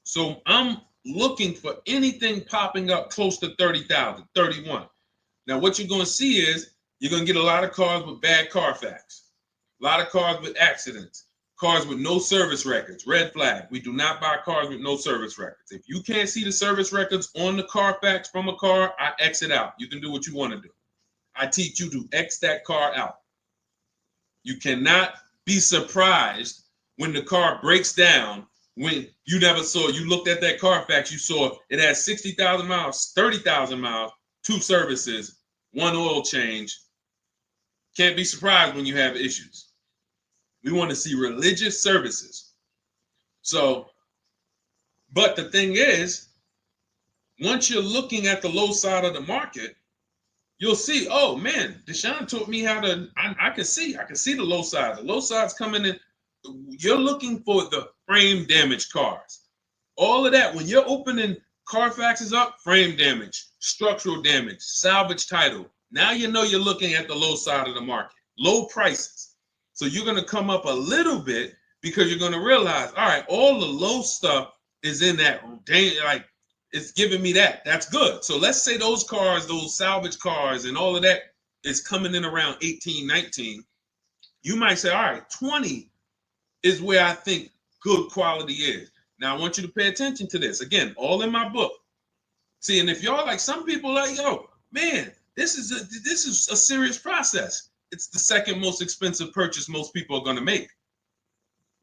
So I'm looking for anything popping up close to 30,000, 31. Now, what you're going to see is you're going to get a lot of cars with bad Carfax, a lot of cars with accidents, cars with no service records, red flag. We do not buy cars with no service records. If you can't see the service records on the Carfax from a car, I exit out. You can do what you want to do. I teach you to X that car out. You cannot be surprised when the car breaks down, when you never saw, you looked at that Carfax, you saw it had 60,000 miles, 30,000 miles, 2 services, 1 oil change. Can't be surprised when you have issues. We want to see religious services. So, but the thing is, once you're looking at the low side of the market, you'll see, oh man, Deshone taught me how to, I can see the low side. The low side's coming in. You're looking for the frame damage cars. All of that, when you're opening Carfaxes up, frame damage, structural damage, salvage title. Now you know you're looking at the low side of the market, low prices. So you're going to come up a little bit because you're going to realize, all right, all the low stuff is in that, like, it's giving me that. That's good. So let's say those cars, those salvage cars and all of that is coming in around 18, 19. You might say, all right, 20 is where I think good quality is. Now I want you to pay attention to this. Again, all in my book. See, and if y'all like, some people like, yo, man, this is a serious process. It's the second most expensive purchase most people are going to make.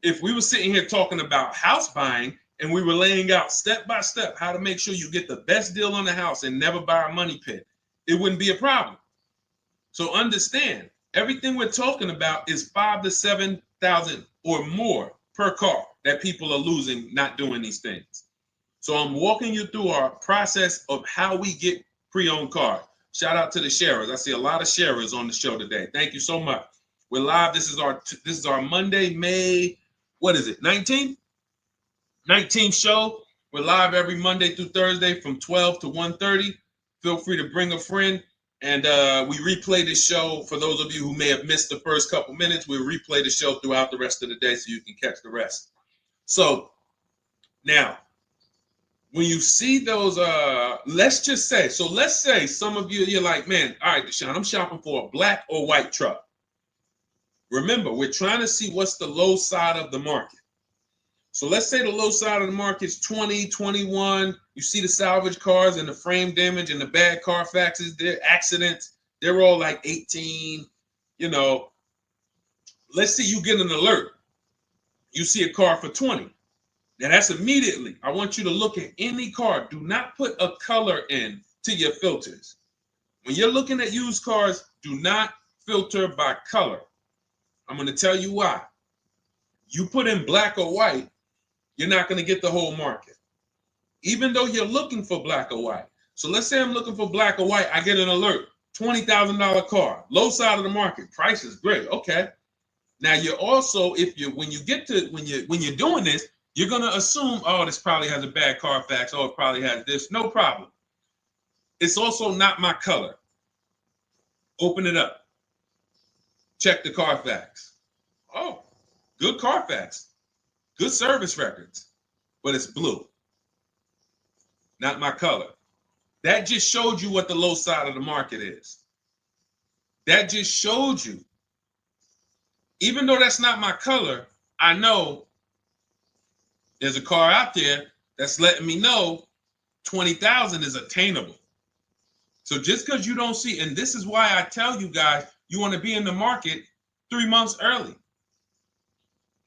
If we were sitting here talking about house buying and we were laying out step by step how to make sure you get the best deal on the house and never buy a money pit, it wouldn't be a problem. So understand, everything we're talking about is 5,000 to 7,000 or more per car that people are losing not doing these things. So I'm walking you through our process of how we get pre-owned cars. Shout out to the sharers. I see a lot of sharers on the show today. Thank you so much. We're live. This is our Monday, May, what is it, 19th? 19th show. We're live every Monday through Thursday from 12 to 1:30. Feel free to bring a friend. And we replay this show. For those of you who may have missed the first couple minutes, we'll replay the show throughout the rest of the day so you can catch the rest. So now, when you see those, let's say some of you, you're like, man, all right, Deshone, I'm shopping for a black or white truck. Remember, we're trying to see what's the low side of the market. So let's say the low side of the market is 20, 21. You see the salvage cars and the frame damage and the bad Carfaxes, their accidents, they're all like 18, you know. Let's say you get an alert. You see a car for 20. Now that's immediately, I want you to look at any car. Do not put a color in to your filters. When you're looking at used cars, do not filter by color. I'm going to tell you why. You put in black or white, you're not going to get the whole market, even though you're looking for black or white. So let's say I'm looking for black or white. I get an alert, $20,000 car, low side of the market. Price is great. Okay. Now you're also, when you're doing this, you're going to assume, oh, this probably has a bad Carfax. Oh, it probably has this. No problem. It's also not my color. Open it up. Check the Carfax. Oh, good Carfax. Good service records, but it's blue. Not my color. That just showed you what the low side of the market is. That just showed you. Even though that's not my color, I know there's a car out there that's letting me know 20,000 is attainable. So just because you don't see, and this is why I tell you guys, you want to be in the market 3 months early.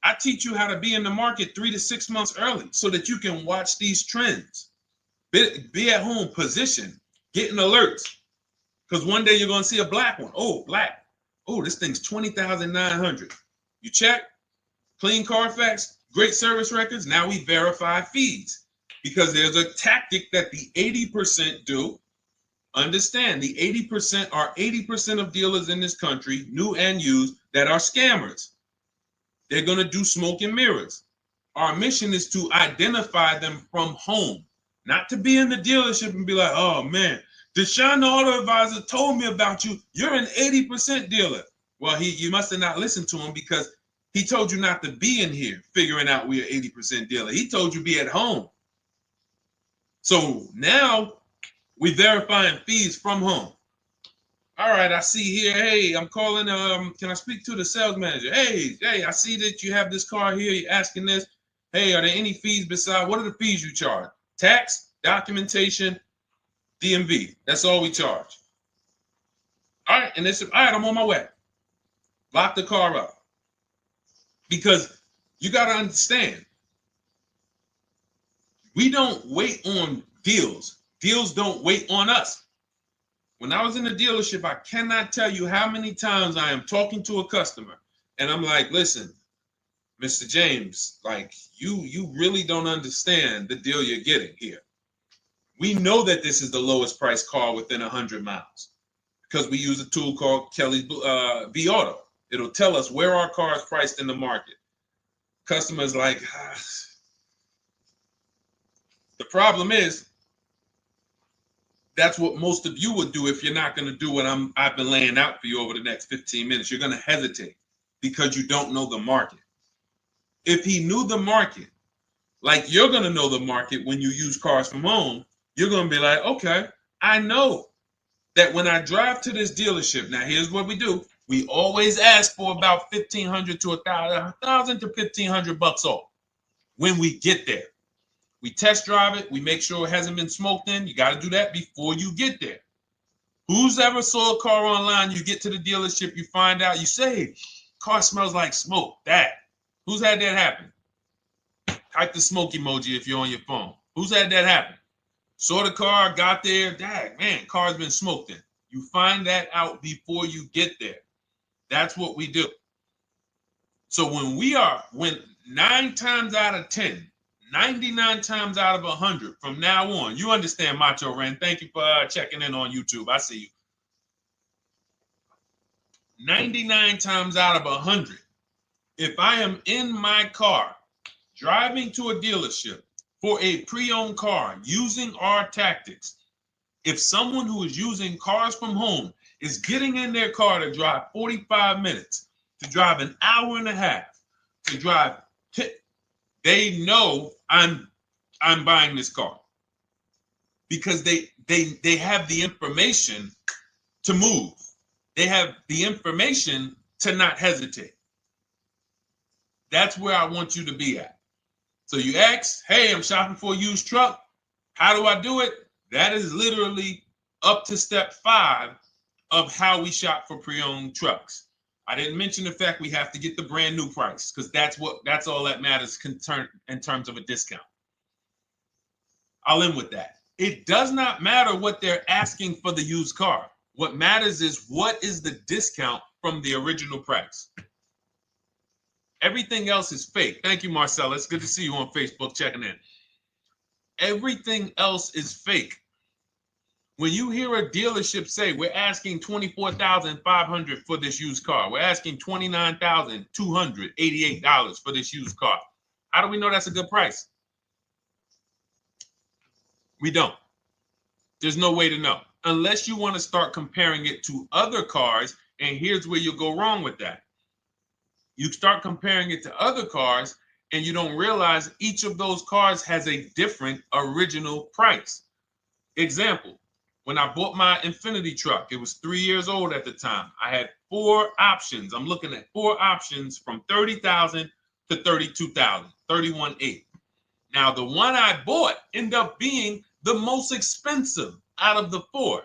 I teach you how to be in the market 3 to 6 months early so that you can watch these trends. Be at home, position, getting alerts. Because one day you're going to see a black one. Oh, black. Oh, this thing's 20,900. You check. clean Carfax, great service records. Now we verify fees because there's a tactic that the 80% do. Understand, the 80% are 80% of dealers in this country, new and used, that are scammers. They're going to do smoke and mirrors. Our mission is to identify them from home, not to be in the dealership and be like, oh man, Deshone the Auto Advisor told me about you. You're an 80% dealer. Well, you must have not listened to him because he told you not to be in here figuring out we're 80% dealer. He told you be at home. So now we verifying fees from home. All right, I see here, hey, I'm calling, can I speak to the sales manager? Hey, I see that you have this car here, you're asking this. Hey, are there any fees besides, what are the fees you charge? Tax, documentation, DMV. That's all we charge. All right, and they said, all right, I'm on my way. Lock the car up. Because you got to understand, we don't wait on deals. Deals don't wait on us. When I was in the dealership, I cannot tell you how many times I am talking to a customer and I'm like, listen, Mr. James, like you really don't understand the deal you're getting here. We know that this is the lowest price car within 100 miles because we use a tool called Kelly's V Auto. It'll tell us where our car is priced in the market. Customers like, the problem is, that's what most of you would do if you're not going to do what I've been laying out for you over the next 15 minutes. You're going to hesitate because you don't know the market. If he knew the market, like you're going to know the market when you use cars from home, you're going to be like, okay, I know that when I drive to this dealership, now here's what we do. We always ask for about $1,500 to $1,000 to $1,500 off when we get there. We test drive it. We make sure it hasn't been smoked in. You got to do that before you get there. Who's ever saw a car online? You get to the dealership, you find out, you say, car smells like smoke. That. Who's had that happen? Type the smoke emoji if you're on your phone. Who's had that happen? Saw the car, got there, dang, man, car's been smoked in. You find that out before you get there. That's what we do. So when 9 times out of 10, 99 times out of 100 from now on, you understand, Macho Ren. Thank you for checking in on YouTube. I see you. 99 times out of 100, if I am in my car driving to a dealership for a pre-owned car using our tactics, if someone who is using cars from home is getting in their car to drive 45 minutes, to drive an hour and a half, to drive, they know I'm buying this car because they have the information to move. They have the information to not hesitate. That's where I want you to be at. So you ask, hey, I'm shopping for a used truck. How do I do it? That is literally up to step 5 of how we shop for pre-owned trucks. I didn't mention the fact we have to get the brand new price because that's all that matters in terms of a discount. I'll end with that. It does not matter what they're asking for the used car. What matters is what is the discount from the original price. Everything else is fake. Thank you, Marcella. It's good to see you on Facebook checking in. Everything else is fake. When you hear a dealership say, we're asking $24,500 for this used car, we're asking $29,288 for this used car, how do we know that's a good price? We don't. There's no way to know. Unless you want to start comparing it to other cars, and here's where you'll go wrong with that. You start comparing it to other cars, and you don't realize each of those cars has a different original price. Example. When I bought my Infinity truck, it was 3 years old at the time. I had 4 options. I'm looking at 4 options from $30,000 to $32,000, $31,800. Now, the one I bought ended up being the most expensive out of the 4.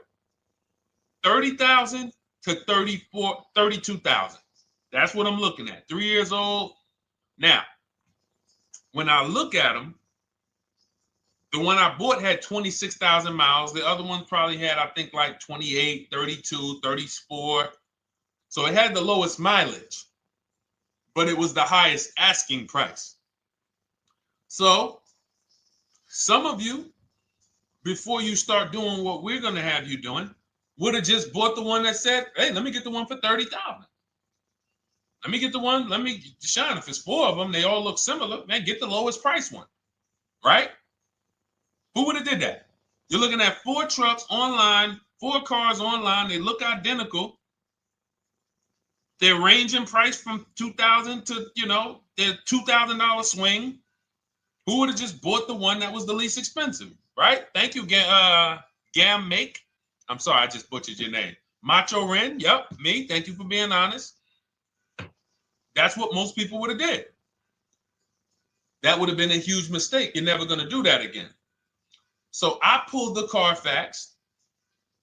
$30,000 to $32,000. That's what I'm looking at. 3 years old. Now, when I look at them, the one I bought had 26,000 miles. The other one probably had, I think, like 28, 32, 34. So it had the lowest mileage. but it was the highest asking price. So some of you, before you start doing what we're going to have you doing, would have just bought the one that said, hey, let me get the one for $30,000. Let me get the one, Deshone, if it's 4 of them, they all look similar, man, get the lowest price one, right? Who would have did that? You're looking at 4 trucks online, 4 cars online, they look identical. They're ranging price from $2,000 to, their $2,000 swing. Who would have just bought the one that was the least expensive, right? Thank you, Gam Make. I'm sorry, I just butchered your name. Macho Ren, yep, me. Thank you for being honest. That's what most people would have did. That would have been a huge mistake. You're never going to do that again. So I pulled the Carfax.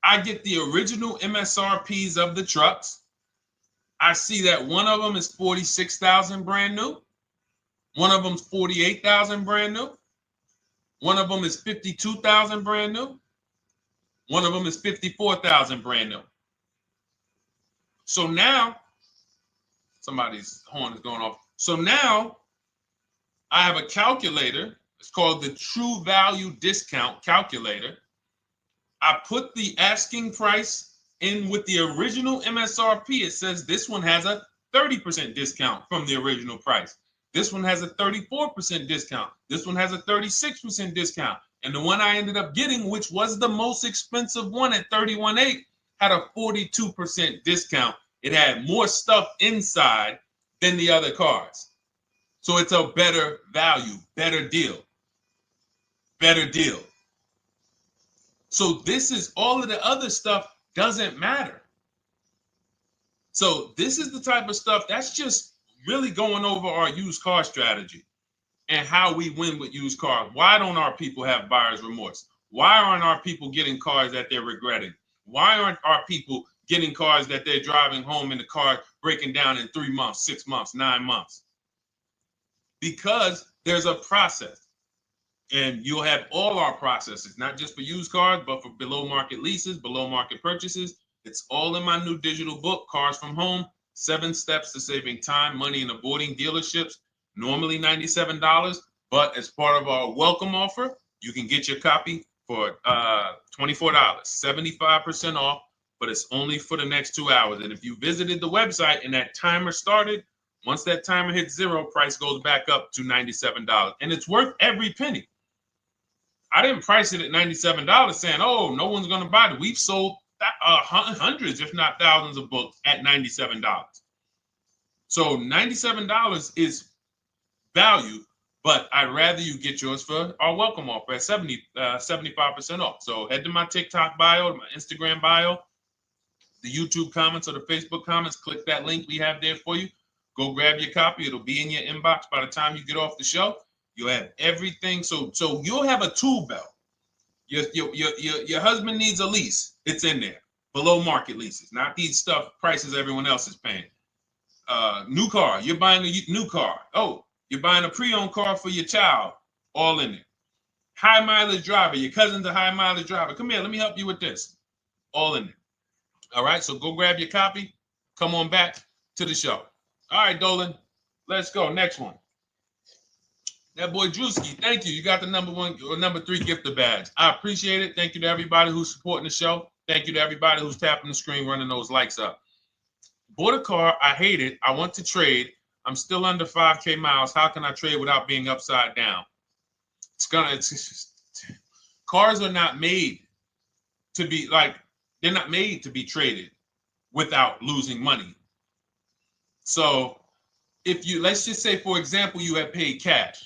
I get the original MSRPs of the trucks. I see that one of them is 46,000 brand new. One of them's 48,000 brand new. One of them is 52,000 brand new. One of them is 54,000 brand new. So now, somebody's horn is going off. So now I have a calculator. It's called the True Value Discount Calculator. I put the asking price in with the original MSRP. It says this one has a 30% discount from the original price. This one has a 34% discount. This one has a 36% discount. And the one I ended up getting, which was the most expensive one at $31,800, had a 42% discount. It had more stuff inside than the other cars. So it's a better value, better deal. Better deal. So this is all of the other stuff doesn't matter. So this is the type of stuff that's just really going over our used car strategy and how we win with used cars. Why don't our people have buyer's remorse? Why aren't our people getting cars that they're regretting? Why aren't our people getting cars that they're driving home and the car breaking down in 3 months, 6 months, 9 months? Because there's a process. And you'll have all our processes, not just for used cars, but for below market leases, below market purchases. It's all in my new digital book, Cars from Home, 7 Steps to Saving Time, Money, and Avoiding Dealerships. Normally $97, but as part of our welcome offer, you can get your copy for $24, 75% off, but it's only for the next 2 hours. And if you visited the website and that timer started, once that timer hits 0, price goes back up to $97. And it's worth every penny. I didn't price it at $97 saying, oh, no one's going to buy it. We've sold hundreds, if not thousands of books at $97. So $97 is value, but I'd rather you get yours for our welcome offer at 75% off. So head to my TikTok bio, my Instagram bio, the YouTube comments or the Facebook comments, click that link we have there for you. Go grab your copy. It'll be in your inbox by the time you get off the show. You'll have everything. So you'll have a tool belt. Your husband needs a lease. It's in there. Below market leases, not these stuff prices everyone else is paying. New car. You're buying a new car. Oh, you're buying a pre-owned car for your child. All in there. High mileage driver. Your cousin's a high mileage driver. Come here. Let me help you with this. All in there. All right. So go grab your copy. Come on back to the show. All right, Dolan. Let's go. Next one. That boy Drewski, thank you. You got the number 1 or number 3 gifter badge. I appreciate it. Thank you to everybody who's supporting the show. Thank you to everybody who's tapping the screen, running those likes up. Bought a car. I hate it. I want to trade. I'm still under 5K miles. How can I trade without being upside down? Cars are not made to be they're not made to be traded without losing money. So if you, let's just say, for example, you have paid cash,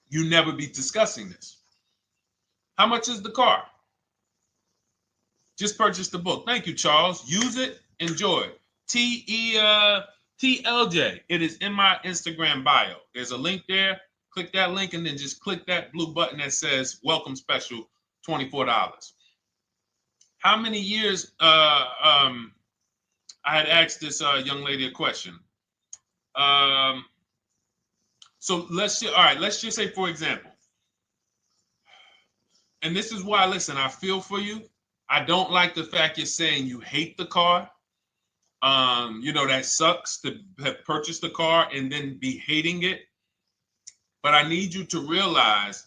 you never be discussing this. How much is the car? Just purchase the book. Thank you, Charles. Use it, enjoy it. TLJ. It is in my Instagram bio. There's a link there. Click that link and then just click that blue button that says welcome special, $24. How many years I had asked this young lady a question. So let's just say, for example, and this is why, listen, I feel for you. I don't like the fact you're saying you hate the car. That sucks to have purchased a car and then be hating it. But I need you to realize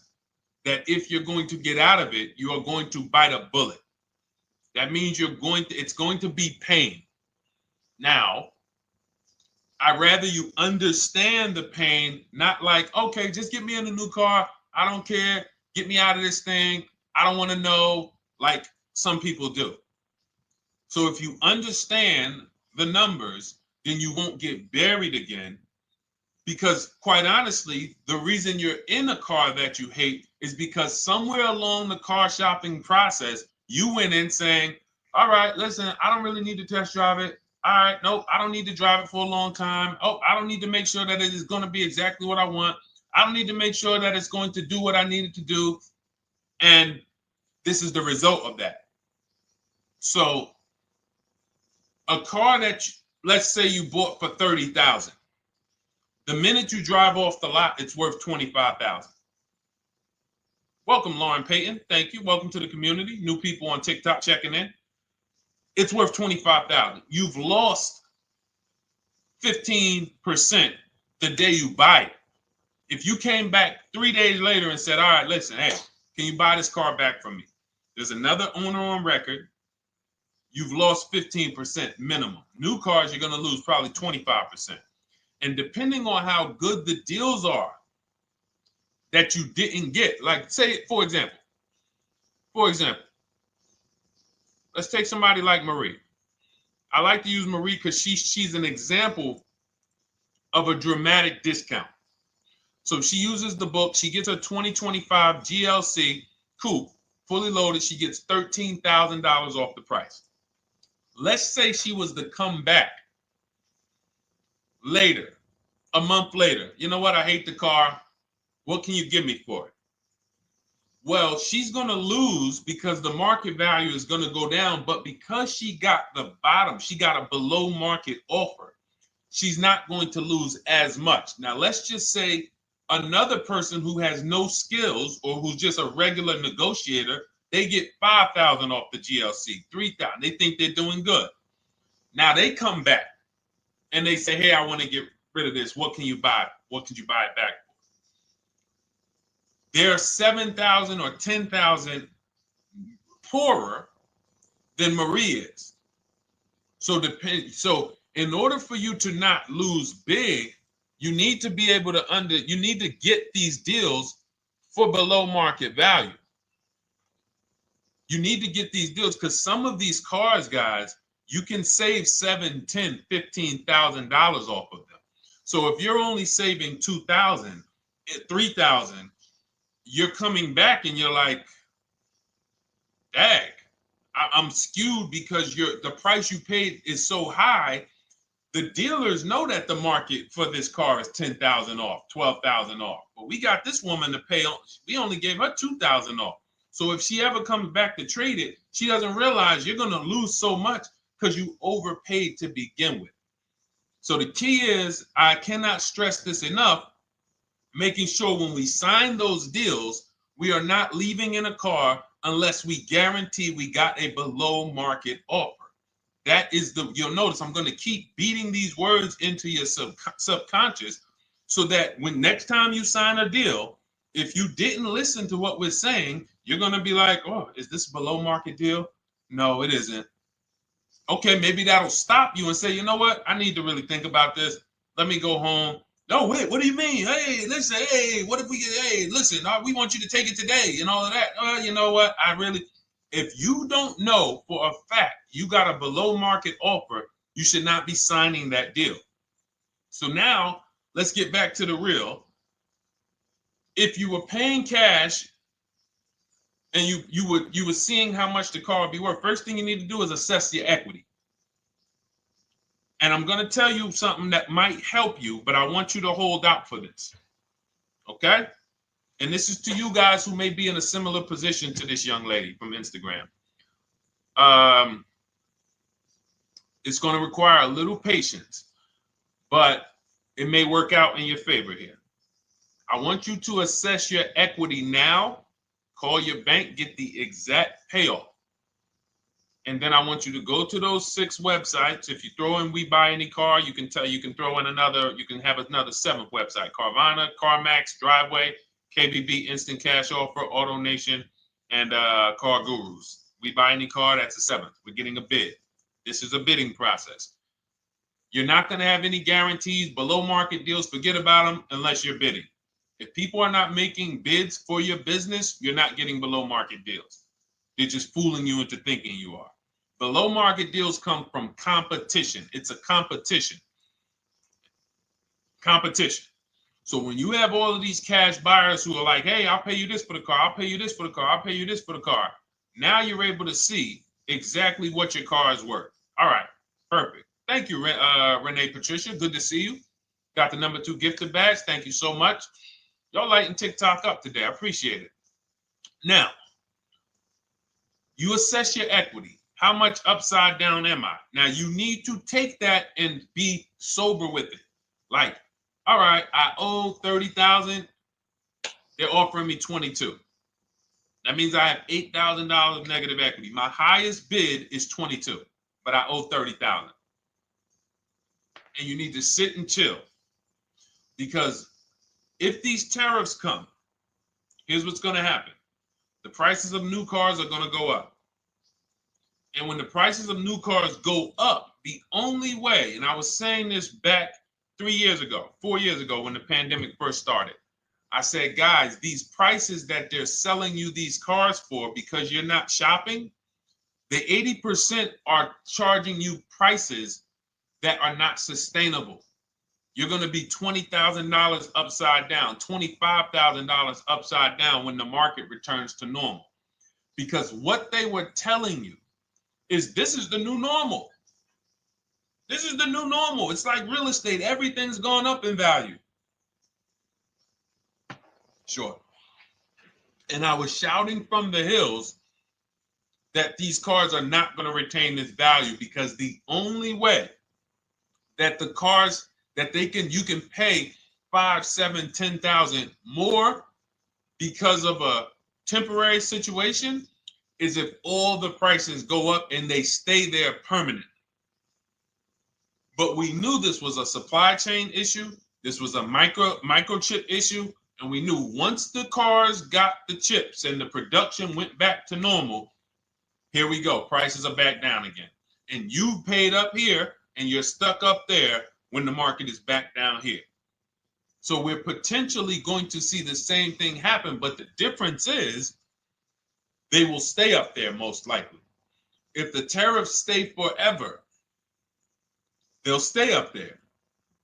that if you're going to get out of it, you are going to bite a bullet. That means it's going to be pain. Now, I'd rather you understand the pain, not like, okay, just get me in a new car. I don't care. Get me out of this thing. I don't want to know, like some people do. So if you understand the numbers, then you won't get buried again. Because quite honestly, the reason you're in a car that you hate is because somewhere along the car shopping process, you went in saying, all right, listen, I don't really need to test drive it. All right, nope, I don't need to drive it for a long time. Oh, I don't need to make sure that it is going to be exactly what I want. I don't need to make sure that it's going to do what I need it to do. And this is the result of that. So a car that, let's say you bought for $30,000. The minute you drive off the lot, it's worth $25,000. Welcome, Lauren Payton. Thank you. Welcome to the community. New people on TikTok checking in. It's worth $25,000. You've lost 15% the day you buy it. If you came back 3 days later and said, all right, listen, hey, can you buy this car back from me? There's another owner on record. You've lost 15% minimum. New cars, you're going to lose probably 25%. And depending on how good the deals are that you didn't get, like say, for example, let's take somebody like Marie. I like to use Marie because she's an example of a dramatic discount. So she uses the book. She gets her 2025 GLC coupe, fully loaded. She gets $13,000 off the price. Let's say she was to come back later, a month later. You know what? I hate the car. What can you give me for it? Well, she's going to lose because the market value is going to go down. But because she got the bottom, she got a below market offer, she's not going to lose as much. Now, let's just say another person who has no skills or who's just a regular negotiator, they get $5,000 off the GLC, $3,000. They think they're doing good. Now they come back and they say, hey, I want to get rid of this. What can you buy? What could you buy it back for? They're 7,000 or 10,000 poorer than Marie is. So in order for you to not lose big, you need to be able to you need to get these deals for below market value. You need to get these deals because some of these cars, guys, you can save $7,000, $10,000, $15,000 off of them. So if you're only saving $2,000, $3,000, you're coming back and you're like, dang, I'm skewed because the price you paid is so high. The dealers know that the market for this car is $10,000 off, $12,000 off. But we got this woman to pay, we only gave her $2,000 off. So if she ever comes back to trade it, she doesn't realize you're going to lose so much because you overpaid to begin with. So the key is, I cannot stress this enough, making sure when we sign those deals, we are not leaving in a car unless we guarantee we got a below market offer. That is you'll notice I'm going to keep beating these words into your subconscious so that when next time you sign a deal, if you didn't listen to what we're saying, you're going to be like, oh, is this a below market deal? No, it isn't. Okay, maybe that'll stop you and say, you know what? I need to really think about this. Let me go home. No, wait, what do you mean? Hey, listen, hey, what if we get, hey, listen, we want you to take it today and all of that. You know what? If you don't know for a fact you got a below market offer, you should not be signing that deal. So now let's get back to the real. If you were paying cash and you were seeing how much the car would be worth, first thing you need to do is assess your equity. And I'm going to tell you something that might help you, but I want you to hold out for this. Okay? And this is to you guys who may be in a similar position to this young lady from Instagram. It's going to require a little patience, but it may work out in your favor here. I want you to assess your equity now. Call your bank, get the exact payoff. And then I want you to go to those 6 websites. If you throw in We Buy Any Car, you can throw in you can have another 7th website: Carvana, CarMax, Driveway, KBB, Instant Cash Offer, AutoNation, and Car Gurus. We Buy Any Car, that's the 7th. We're getting a bid. This is a bidding process. You're not going to have any guarantees, below market deals. Forget about them unless you're bidding. If people are not making bids for your business, you're not getting below market deals. They're just fooling you into thinking you are. Below market deals come from competition. It's a competition. Competition. So when you have all of these cash buyers who are like, hey, I'll pay you this for the car, I'll pay you this for the car, I'll pay you this for the car. Now you're able to see exactly what your car is worth. All right, perfect. Thank you, Renee Patricia. Good to see you. Got the number 2 gifted badge. Thank you so much. Y'all lighting TikTok up today. I appreciate it. Now, you assess your equity. How much upside down am I? Now, you need to take that and be sober with it. Like, all right, I owe $30,000. They're offering me 22. That means I have $8,000 negative equity. My highest bid is 22, but I owe 30,000. And you need to sit and chill, because if these tariffs come, here's what's going to happen. The prices of new cars are going to go up. And when the prices of new cars go up, the only way, and I was saying this back 4 years ago, when the pandemic first started, I said, guys, these prices that they're selling you these cars for, because you're not shopping, the 80% are charging you prices that are not sustainable. You're going to be $20,000 upside down, $25,000 upside down when the market returns to normal. Because what they were telling you is this is the new normal. This is the new normal. It's like real estate. Everything's gone up in value. Sure. And I was shouting from the hills that these cars are not going to retain this value, because the only way that the cars that you can pay 5, 7, 10,000 more because of a temporary situation is if all the prices go up and they stay there permanently. But we knew this was a supply chain issue. This was a microchip issue. And we knew once the cars got the chips and the production went back to normal, here we go. Prices are back down again. And you paid up here and you're stuck up there when the market is back down here. So we're potentially going to see the same thing happen, but the difference is they will stay up there most likely. If the tariffs stay forever, they'll stay up there,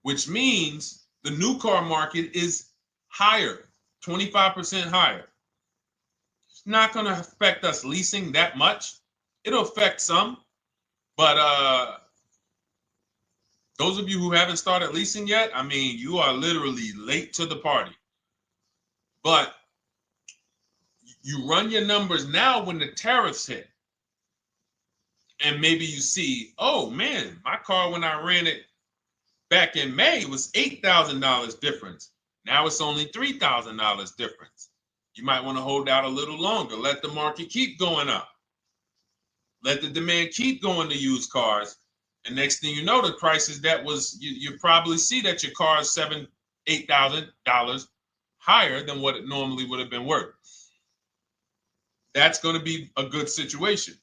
which means the new car market is higher, 25% higher. It's not going to affect us leasing that much. It'll affect some, but those of you who haven't started leasing yet, I mean, you are literally late to the party. But you run your numbers now when the tariffs hit. And maybe you see, oh man, my car when I ran it back in May was $8,000 difference. Now it's only $3,000 difference. You might want to hold out a little longer. Let the market keep going up. Let the demand keep going to used cars. And next thing you know, the prices that was, you probably see that your car is $7,000, $8,000 higher than what it normally would have been worth. That's going to be a good situation.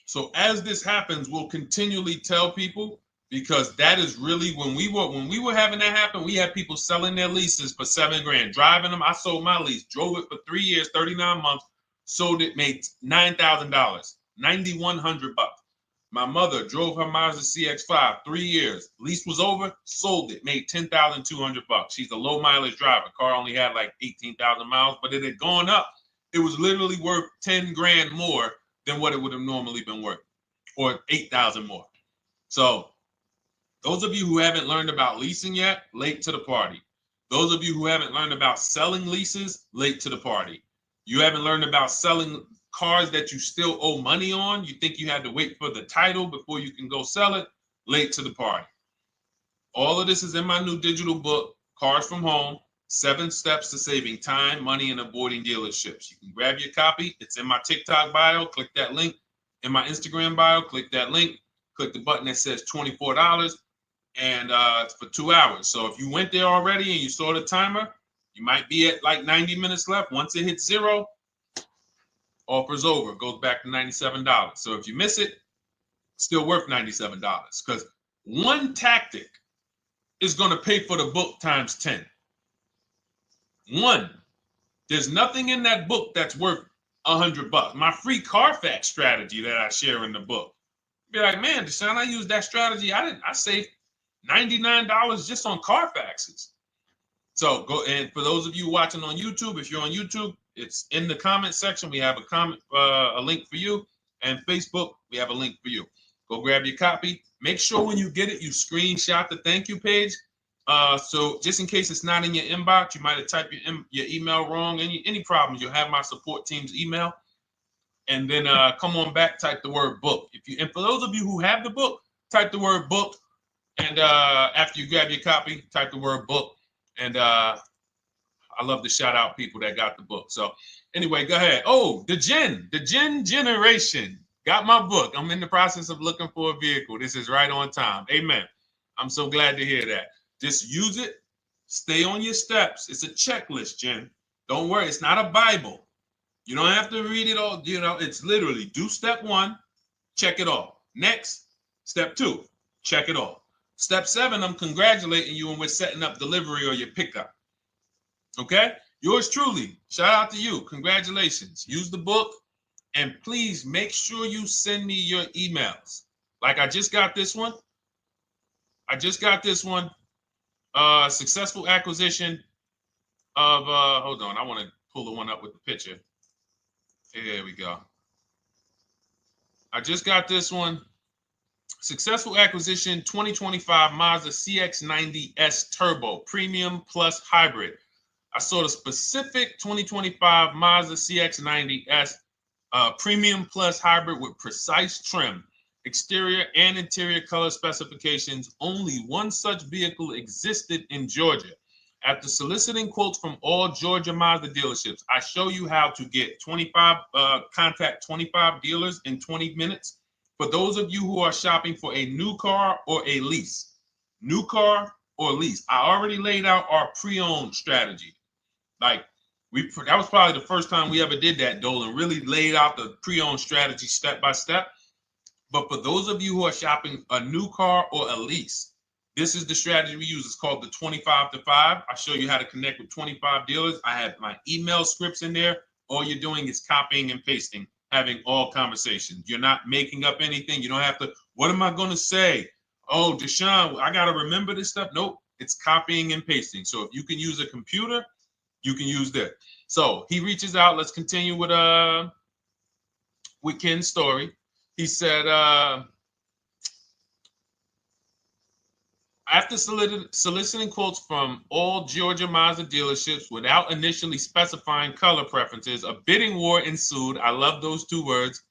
So as this happens, we'll continually tell people, because that is really when we were having that happen, we had people selling their leases for $7,000, driving them. I sold my lease, drove it for 3 years, 39 months, sold it, made $9,000, $9,100. My mother drove her Mazda CX-5, 3 years. Lease was over, sold it, made $10,200. She's a low mileage driver. Car only had like 18,000 miles, but it had gone up. It was literally worth $10,000 more than what it would have normally been worth, or 8,000 more. So those of you who haven't learned about leasing yet, late to the party. Those of you who haven't learned about selling leases, late to the party. You haven't learned about selling cars that you still owe money on. You think you had to wait for the title before you can go sell it, late to the party. All of this is in my new digital book, Cars from Home, 7 Steps to Saving Time, Money, and Avoiding Dealerships. You can grab your copy. It's in my TikTok bio. Click that link. in my Instagram bio. Click that link. Click the button that says $24, and it's for 2 hours. So if you went there already and you saw the timer, you might be at like 90 minutes left. Once it hits 0, offer's over. It goes back to $97. So if you miss it, still worth $97, because one tactic is going to pay for the book times 10. One. There's nothing in that book that's worth $100. My free Carfax strategy that I share in the book. Be like, man, Deshone, I used that strategy. I saved $99 just on Carfaxes. So go, and for those of you watching on YouTube, if you're on YouTube, it's in the comment section. We have a link for you, and Facebook, we have a link for you. Go grab your copy. Make sure when you get it, you screenshot the thank you page. So just in case it's not in your inbox, you might have typed your email wrong. Any problems, you'll have my support team's email. And then come on back, type the word book. And for those of you who have the book, type the word book. And after you grab your copy, type the word book. And I love to shout out people that got the book. So anyway, go ahead. Oh, the Gen Generation got my book. I'm in the process of looking for a vehicle. This is right on time. Amen. I'm so glad to hear that. Just use it. Stay on your steps. It's a checklist, Jen. Don't worry. It's not a Bible. You don't have to read it all. You know, it's literally do step 1, check it off. Next, step 2, check it off. Step 7, I'm congratulating you and we're setting up delivery or your pickup. Okay? Yours truly. Shout out to you. Congratulations. Use the book, and please make sure you send me your emails. Like I just got this one. Successful acquisition of, hold on, I want to pull the one up with the picture. Here we go. I just got this one. Successful acquisition 2025 Mazda CX-90S Turbo Premium Plus Hybrid. I saw the specific 2025 Mazda CX-90S Premium Plus Hybrid with precise trim, exterior and interior color specifications. Only one such vehicle existed in Georgia. After soliciting quotes from all Georgia Mazda dealerships, I show you how to get contact 25 dealers in 20 minutes. For those of you who are shopping for a new car or a lease, new car or lease, I already laid out our pre-owned strategy. Like that was probably the first time we ever did that, Dolan, really laid out the pre-owned strategy step by step. But for those of you who are shopping a new car or a lease, this is the strategy we use. It's called the 25 to 5. I show you how to connect with 25 dealers. I have my email scripts in there. All you're doing is copying and pasting, having all conversations. You're not making up anything. You don't have to, what am I going to say? Oh, Deshone, I got to remember this stuff. Nope, it's copying and pasting. So if you can use a computer, you can use that. So he reaches out. Let's continue with Ken's story. He said, after soliciting quotes from all Georgia Mazda dealerships without initially specifying color preferences, a bidding war ensued. I love those 2 words.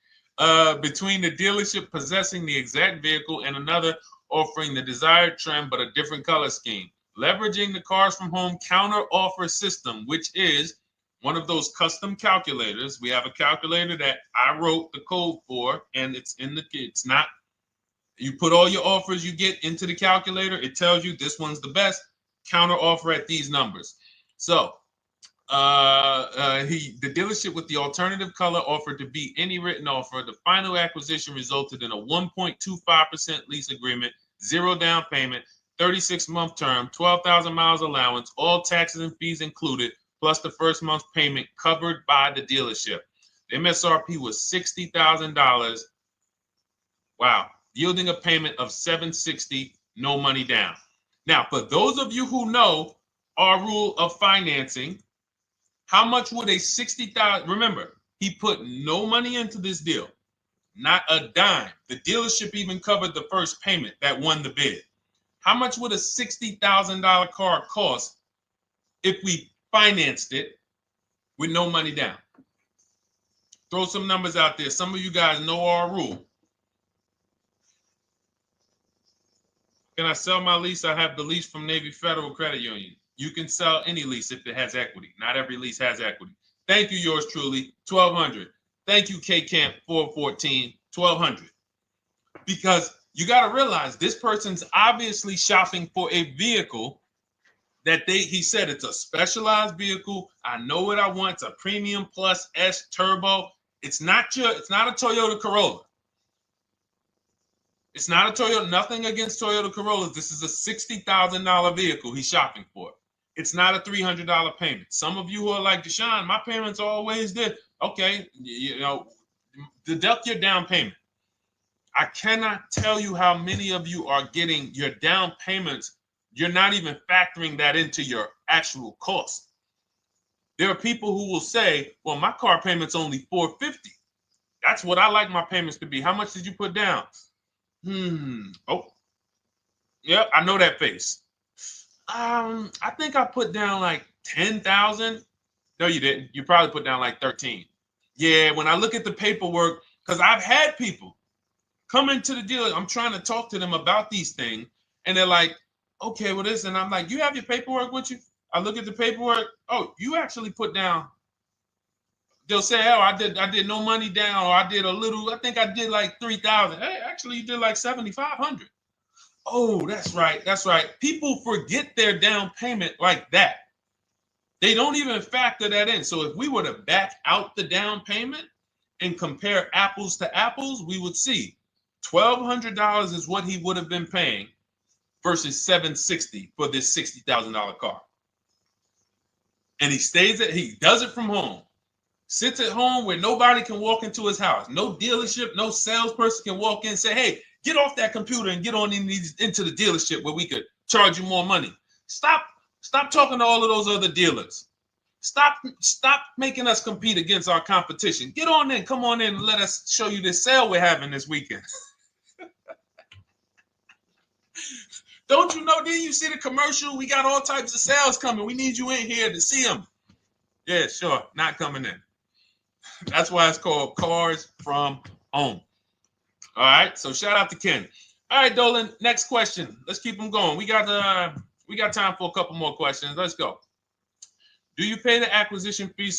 Between the dealership possessing the exact vehicle and another offering the desired trim but a different color scheme. Leveraging the Cars from Home counter offer system, which is one of those custom calculators. We have a calculator that I wrote the code for, and it's not. You put all your offers you get into the calculator. It tells you this one's the best. Counter offer at these numbers. So the dealership with the alternative color offered to beat any written offer. The final acquisition resulted in a 1.25% lease agreement, 0 down payment, 36-month term, 12,000 miles allowance, all taxes and fees included, plus the first month's payment covered by the dealership. The MSRP was $60,000. Wow. Yielding a payment of $760, no money down. Now, for those of you who know our rule of financing, how much would a $60,000? Remember, he put no money into this deal, not a dime. The dealership even covered the first payment that won the bid. How much would a $60,000 car cost if we financed it with no money down? Throw some numbers out there. Some of you guys know our rule. Can I sell my lease? I have the lease from Navy Federal Credit Union. You can sell any lease if it has equity. Not every lease has equity. Thank you, yours truly, 1200. Thank you, K Camp 414, $1,200. Because you got to realize this person's obviously shopping for a vehicle that he said it's a specialized vehicle. I know what I want. It's a premium plus S turbo. It's not a Toyota Corolla. It's not a Toyota, nothing against Toyota Corollas. This is a $60,000 vehicle he's shopping for. It's not a $300 payment. Some of you who are like, Deshone, my payments are always there. Okay, deduct your down payment. I cannot tell you how many of you are getting your down payments. You're not even factoring that into your actual cost. There are people who will say, well, my car payment's only $450. That's what I like my payments to be. How much did you put down? Oh, yeah, I know that face. I think I put down like 10,000. No, you didn't. You probably put down like 13. Yeah, when I look at the paperwork, because I've had people come into the dealer, I'm trying to talk to them about these things, and they're like, okay, well, this, and I'm like, you have your paperwork with you? I look at the paperwork. Oh, you actually put down. They'll say, oh, I did no money down, or I did a little. I think I did like 3,000. Hey, actually, you did like 7,500. Oh, that's right. That's right. People forget their down payment like that. They don't even factor that in. So if we were to back out the down payment and compare apples to apples, we would see $1,200 is what he would have been paying versus $760 for this $60,000 car. And he does it from home. Sits at home where nobody can walk into his house. No dealership, no salesperson can walk in and say, hey, get off that computer and get on into the dealership where we could charge you more money. Stop talking to all of those other dealers. Stop making us compete against our competition. Get on in, come on in and let us show you this sale we're having this weekend. Don't you know, didn't you see the commercial? We got all types of sales coming. We need you in here to see them. Yeah, sure, not coming in. That's why it's called Cars from Home. All right, so shout out to Ken. All right, Dolan, next question. Let's keep them going. We got time for a couple more questions. Let's go. Do you pay the acquisition fee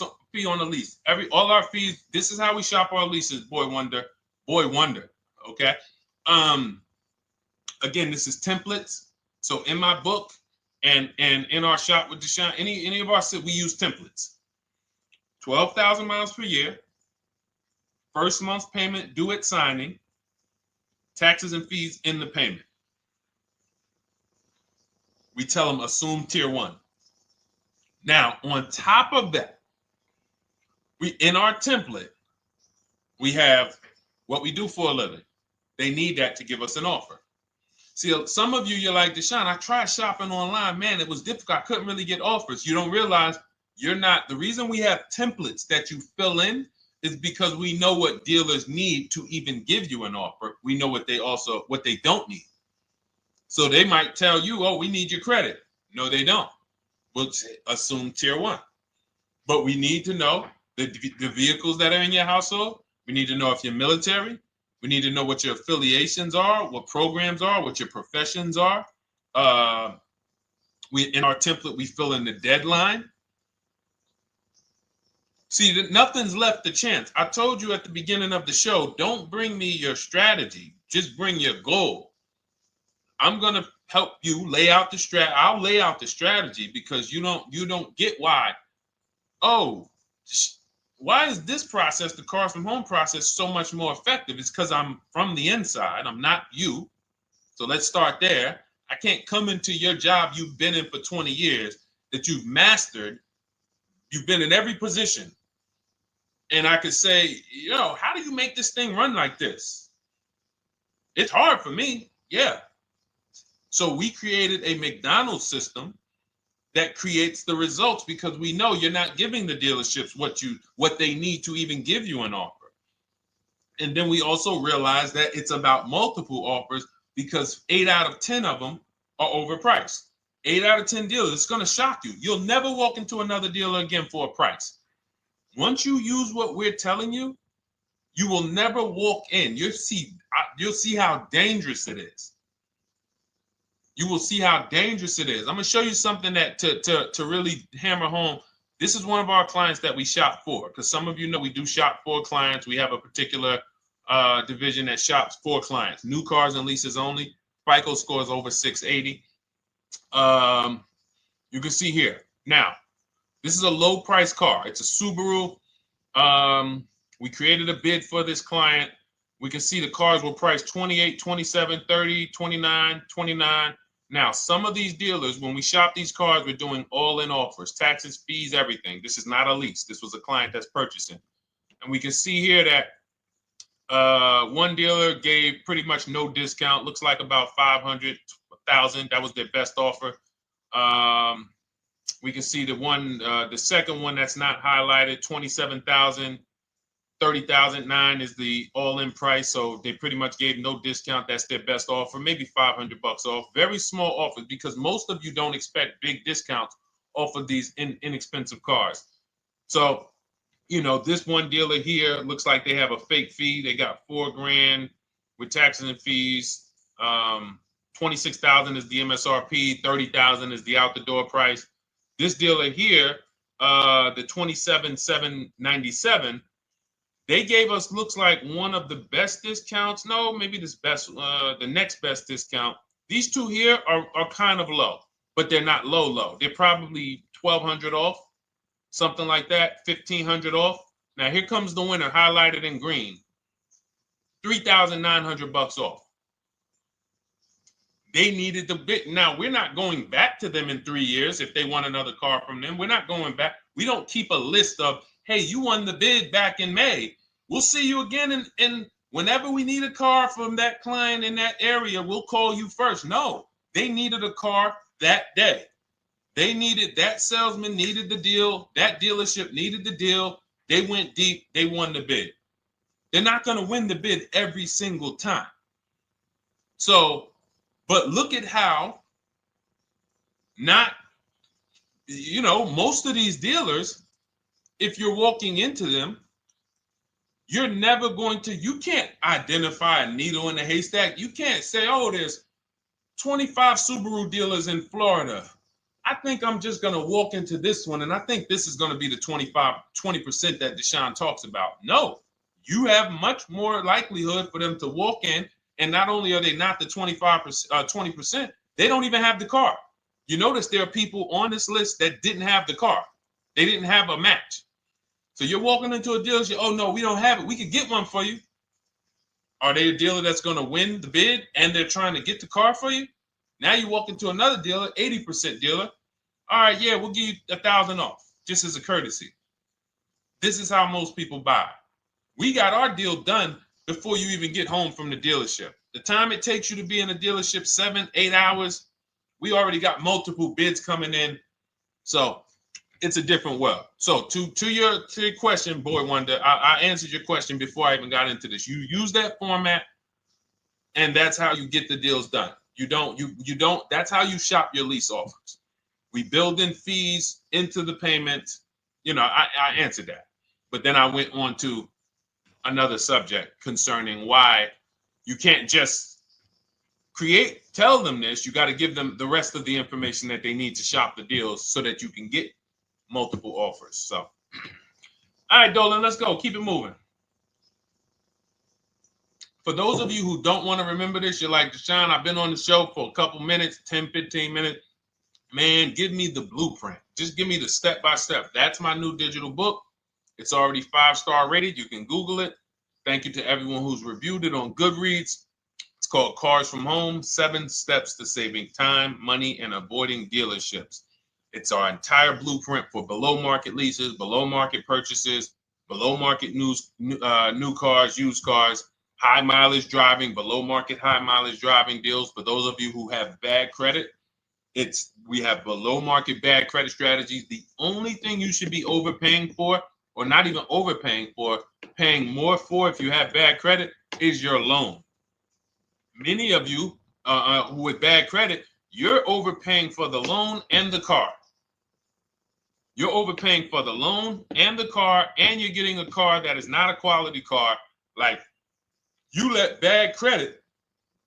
on the lease? All our fees, this is how we shop our leases, Boy Wonder. Okay. Again, this is templates. So in my book and in our shop with Deshone, any of our we use templates. 12,000 miles per year, first month's payment due at signing, taxes and fees in the payment. We tell them assume tier 1. Now, on top of that, in our template, we have what we do for a living. They need that to give us an offer. See, some of you, you're like, Deshone, I tried shopping online. Man, it was difficult. I couldn't really get offers. You don't realize you're not. The reason we have templates that you fill in is because we know what dealers need to even give you an offer. We know what they don't need. So they might tell you, oh, we need your credit. No, they don't. We'll assume tier 1. But we need to know the vehicles that are in your household. We need to know if you're military. We need to know what your affiliations are, what programs are, what your professions are. In our template, we fill in the deadline. See, nothing's left to chance. I told you at the beginning of the show, don't bring me your strategy. Just bring your goal. I'm going to help you lay out the strat. I'll lay out the strategy because you don't get why. Oh, why is this process, the Cars from Home process, so much more effective? It's because I'm from the inside. I'm not you. So let's start there. I can't come into your job you've been in for 20 years that you've mastered. You've been in every position. And I could say, how do you make this thing run like this? It's hard for me. Yeah. So we created a McDonald's system that creates the results because we know you're not giving the dealerships what they need to even give you an offer. And then we also realize that it's about multiple offers because 8 out of 10 of them are overpriced. 8 out of 10 dealers, it's going to shock you. You'll never walk into another dealer again for a price. Once you use what we're telling you, you will never walk in. You'll see how dangerous it is. You will see how dangerous it is. I'm going to show you something that to really hammer home. This is one of our clients that we shop for because some of you know we do shop for clients. We have a particular division that shops for clients. New cars and leases only. FICO scores over 680. You can see here. Now, this is a low price car. It's a Subaru. We created a bid for this client. We can see the cars were priced 28, 27, 30, 29, 29. Now, some of these dealers, when we shop these cars, we're doing all-in offers, taxes, fees, everything. This is not a lease. This was a client that's purchasing. And we can see here that one dealer gave pretty much no discount. Looks like about 500, 1,000. That was their best offer. We can see the second one that's not highlighted, 27,000. 30,009 is the all-in price, so they pretty much gave no discount. That's their best offer, maybe $500 off. Very small offers because most of you don't expect big discounts off of these inexpensive cars. So, you know, this one dealer here looks like they have a fake fee. They got $4,000 with taxes and fees. 26,000 is the MSRP. 30,000 is the out-the-door price. This dealer here, the 27,797. They gave us, looks like, one of the best discounts. No, maybe the next best discount. These two here are kind of low, but they're not low. They're probably 1,200 off, something like that, 1,500 off. Now here comes the winner, highlighted in green, 3,900 bucks off. They needed the bid. Now we're not going back to them in 3 years if they want another car from them. We're not going back. We don't keep a list of, hey, you won the bid back in May. We'll see you again. And whenever we need a car from that client in that area, we'll call you first. No, they needed a car that day. They needed, that salesman needed the deal. That dealership needed the deal. They went deep. They won the bid. They're not going to win the bid every single time. So, but look at how most of these dealers, if you're walking into them, you're never going to, you can't identify a needle in a haystack. You can't say, oh, there's 25 Subaru dealers in Florida. I think I'm just going to walk into this one, and I think this is going to be the 20% that Deshone talks about. No, you have much more likelihood for them to walk in, and not only are they not the 20%, they don't even have the car. You notice there are people on this list that didn't have the car. They didn't have a match. So you're walking into a dealership, oh no, we don't have it. We could get one for you. Are they a dealer that's going to win the bid and they're trying to get the car for you? Now you walk into another dealer, 80% dealer. All right, yeah, we'll give you 1,000 off, just as a courtesy. This is how most people buy. We got our deal done before you even get home from the dealership. The time it takes you to be in a dealership, 7-8 hours, we already got multiple bids coming in. So it's a different world. So to your question, Boy Wonder, I answered your question before I even got into this. You use that format, and that's how you get the deals done. You don't, that's how you shop your lease offers. We build in fees into the payments. I answered that. But then I went on to another subject concerning why you can't just tell them this. You got to give them the rest of the information that they need to shop the deals so that you can get multiple offers. So, all right, Dolan, let's go. Keep it moving. For those of you who don't want to remember this, you're like, Deshone, I've been on the show for a couple minutes, 10, 15 minutes. Man, give me the blueprint. Just give me the step-by-step. That's my new digital book. It's already 5-star rated. You can Google it. Thank you to everyone who's reviewed it on Goodreads. It's called Cars from Home, 7 Steps to Saving Time, Money, and Avoiding Dealerships. It's our entire blueprint for below market leases, below market purchases, below market new cars, used cars, high mileage driving, below market high mileage driving deals. For those of you who have bad credit, we have below market bad credit strategies. The only thing you should be overpaying for, or not even overpaying for, paying more for if you have bad credit, is your loan. Many of you who with bad credit, you're overpaying for the loan and the car. You're overpaying for the loan and the car, and you're getting a car that is not a quality car. Like, you let bad credit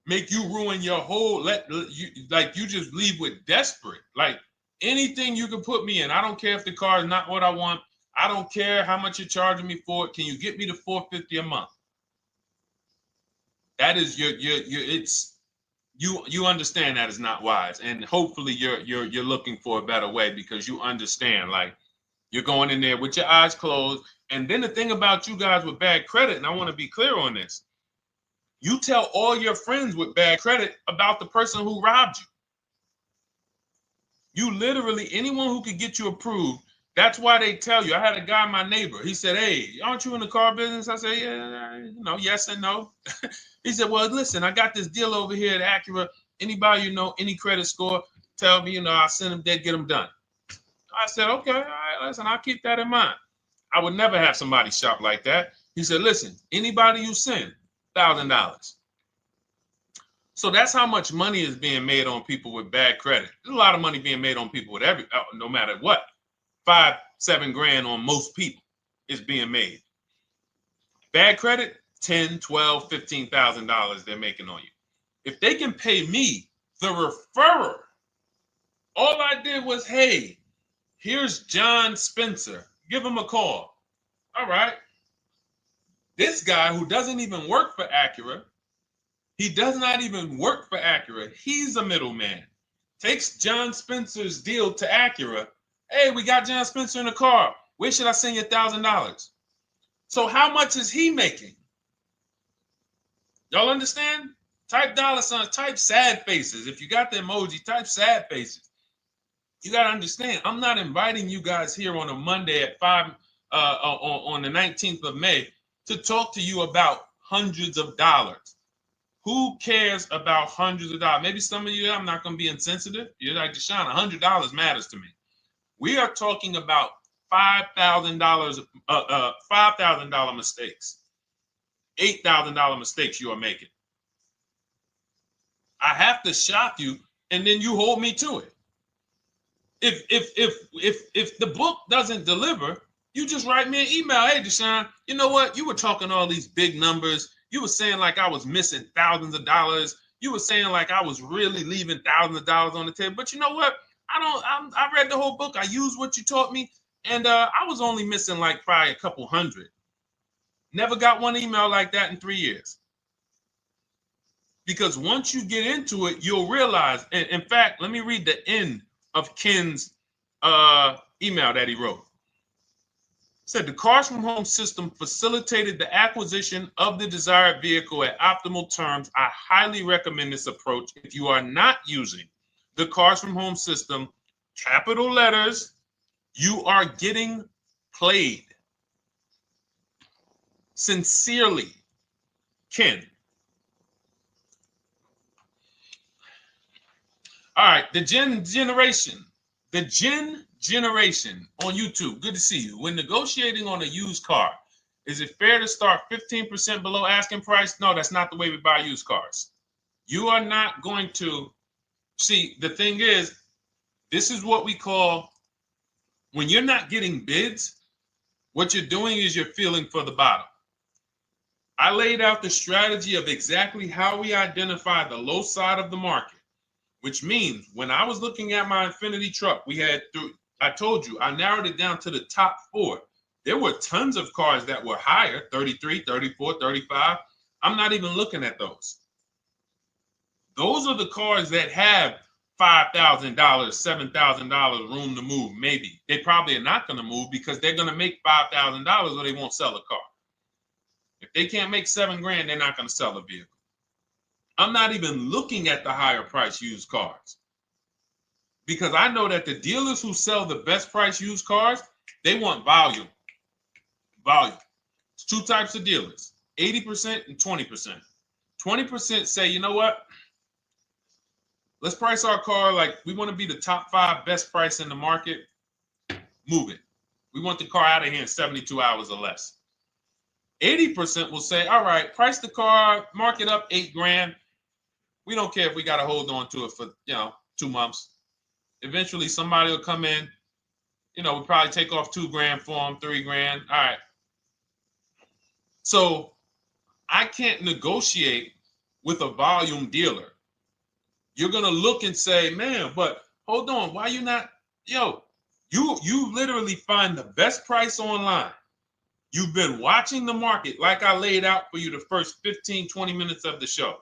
make you ruin your whole, you just leave with desperate. Like, anything you can put me in. I don't care if the car is not what I want. I don't care how much you're charging me for it. Can you get me to $450 a month? That is you understand that is not wise, and hopefully you're looking for a better way, because you understand, like, you're going in there with your eyes closed. And then the thing about you guys with bad credit, and I want to be clear on this, you tell all your friends with bad credit about the person who robbed you. You literally, anyone who could get you approved, that's why they tell you. I had a guy, my neighbor, he said, "Hey, aren't you in the car business?" I said, "Yeah, yes and no." He said, "Well, listen, I got this deal over here at Acura. Anybody any credit score, tell me, I'll send them there, get them done." I said, "Okay, all right, listen, I'll keep that in mind." I would never have somebody shop like that. He said, "Listen, anybody you send, $1,000. So that's how much money is being made on people with bad credit. There's a lot of money being made on people with no matter what. 5-7 grand on most people is being made. Bad credit, $10, $12, $15,000 they're making on you. If they can pay me, the referrer, all I did was, hey, here's John Spencer. Give him a call. All right. This guy who doesn't even work for Acura, he does not even work for Acura. He's a middleman. Takes John Spencer's deal to Acura. Hey, we got John Spencer in the car. Where should I send you $1,000? So how much is he making? Y'all understand? Type dollar signs, type sad faces. If you got the emoji, type sad faces. You got to understand, I'm not inviting you guys here on a Monday at 5 on the 19th of May to talk to you about hundreds of dollars. Who cares about hundreds of dollars? Maybe some of you, I'm not going to be insensitive. You're like, Deshone, $100 matters to me. We are talking about $5,000, $5,000 mistakes, $8,000 mistakes you are making. I have to shock you, and then you hold me to it. If the book doesn't deliver, you just write me an email. Hey, Deshone, you know what? You were talking all these big numbers. You were saying like I was missing thousands of dollars. You were saying like I was really leaving thousands of dollars on the table. But you know what? I read the whole book. I used what you taught me, and I was only missing like probably a couple hundred. Never got one email like that in 3 years. Because once you get into it, you'll realize. And in fact, let me read the end of Ken's email that he wrote. Said the Cars from Home system facilitated the acquisition of the desired vehicle at optimal terms. I highly recommend this approach. If you are not using the Cars from Home system, capital letters, you are getting played. Sincerely, Ken. All right, the Gen Generation on YouTube. Good to see you. When negotiating on a used car, is it fair to start 15% below asking price? No, that's not the way we buy used cars. You are not going to see. The thing is, this is what we call, when you're not getting bids, what you're doing is you're feeling for the bottom. I laid out the strategy of exactly how we identify the low side of the market, which means when I was looking at my Infiniti truck, I told you, I narrowed it down to the top 4. There were tons of cars that were higher, 33, 34, 35. I'm not even looking at those. Those are the cars that have $5,000, $7,000 room to move, maybe. They probably are not going to move because they're going to make $5,000 or they won't sell a car. If they can't make $7 grand, they're not going to sell a vehicle. I'm not even looking at the higher price used cars, because I know that the dealers who sell the best price used cars, they want volume. Volume. It's 2 types of dealers, 80% and 20%. 20% say, you know what? Let's price our car like we want to be the top 5 best price in the market. Move it. We want the car out of here in 72 hours or less. 80% will say, all right, price the car, mark it up 8 grand. We don't care if we got to hold on to it for, 2 months. Eventually, somebody will come in. We'll probably take off 2 grand for them, 3 grand. All right. So I can't negotiate with a volume dealer. You're going to look and say, man, but hold on. Why you not? You literally find the best price online. You've been watching the market like I laid out for you the first 15, 20 minutes of the show.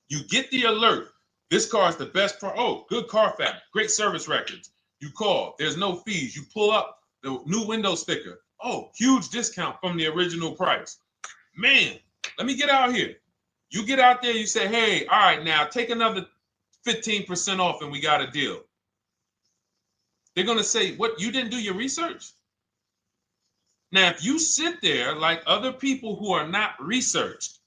You get the alert. This car is the best car. Oh, good Carfax, great service records. You call. There's no fees. You pull up the new window sticker. Oh, huge discount from the original price. Man, let me get out here. You get out there, you say, hey, all right, now take another 15% off and we got a deal. They're going to say, what, you didn't do your research? Now, if you sit there like other people who are not researched,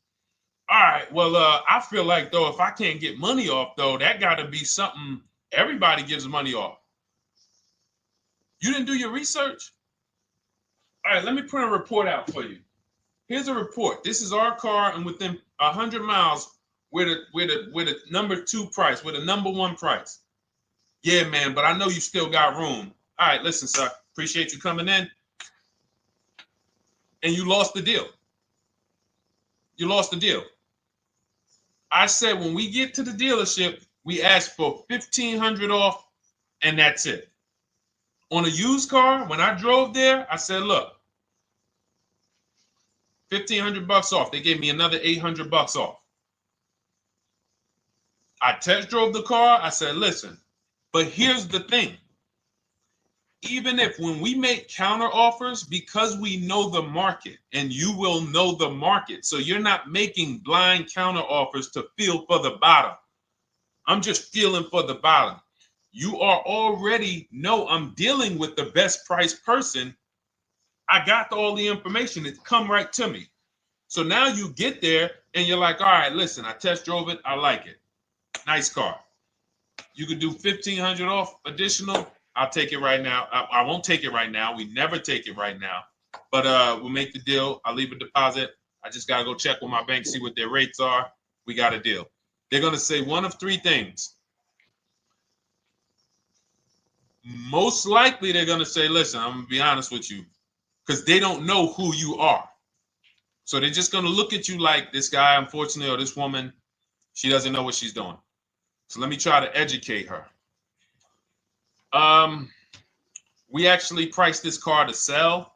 all right, well, I feel like, though, if I can't get money off, though, that got to be something everybody gives money off. You didn't do your research? All right, let me print a report out for you. Here's a report. This is our car, and within 100 miles, we're the number 2 price, we're the number 1 price. Yeah, man, but I know you still got room. All right, listen, sir, appreciate you coming in. And you lost the deal. You lost the deal. I said when we get to the dealership, we ask for $1,500 off, and that's it. On a used car, when I drove there, I said, look, $1,500 off. They gave me another $800 off. I test drove the car. I said, listen, but here's the thing. Even if when we make counter offers, because we know the market, and you will know the market, so you're not making blind counter offers to feel for the bottom. I'm just feeling for the bottom. You are already know I'm dealing with the best price person. I got all the information. It come right to me. So now you get there and you're like, all right, listen, I test drove it. I like it. Nice car. You could do $1,500 off additional. I'll take it right now. I won't take it right now. We never take it right now. But we'll make the deal. I'll leave a deposit. I just got to go check with my bank, see what their rates are. We got a deal. They're going to say one of 3 things. Most likely they're going to say, listen, I'm going to be honest with you, because they don't know who you are. So they're just going to look at you like this guy, unfortunately, or this woman, she doesn't know what she's doing. So let me try to educate her. We actually priced this car to sell.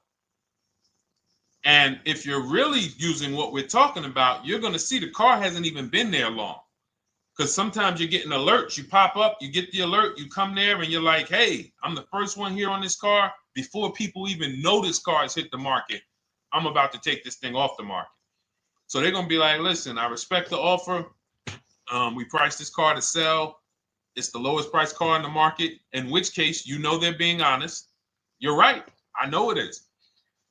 And if you're really using what we're talking about, you're going to see the car hasn't even been there long. Because sometimes you're getting alerts. You pop up, you get the alert, you come there, and you're like, hey, I'm the first one here on this car. Before people even know this car has hit the market, I'm about to take this thing off the market. So they're going to be like, listen, I respect the offer. We priced this car to sell. It's the lowest price car in the market, in which case, you know, they're being honest. You're right. I know it is.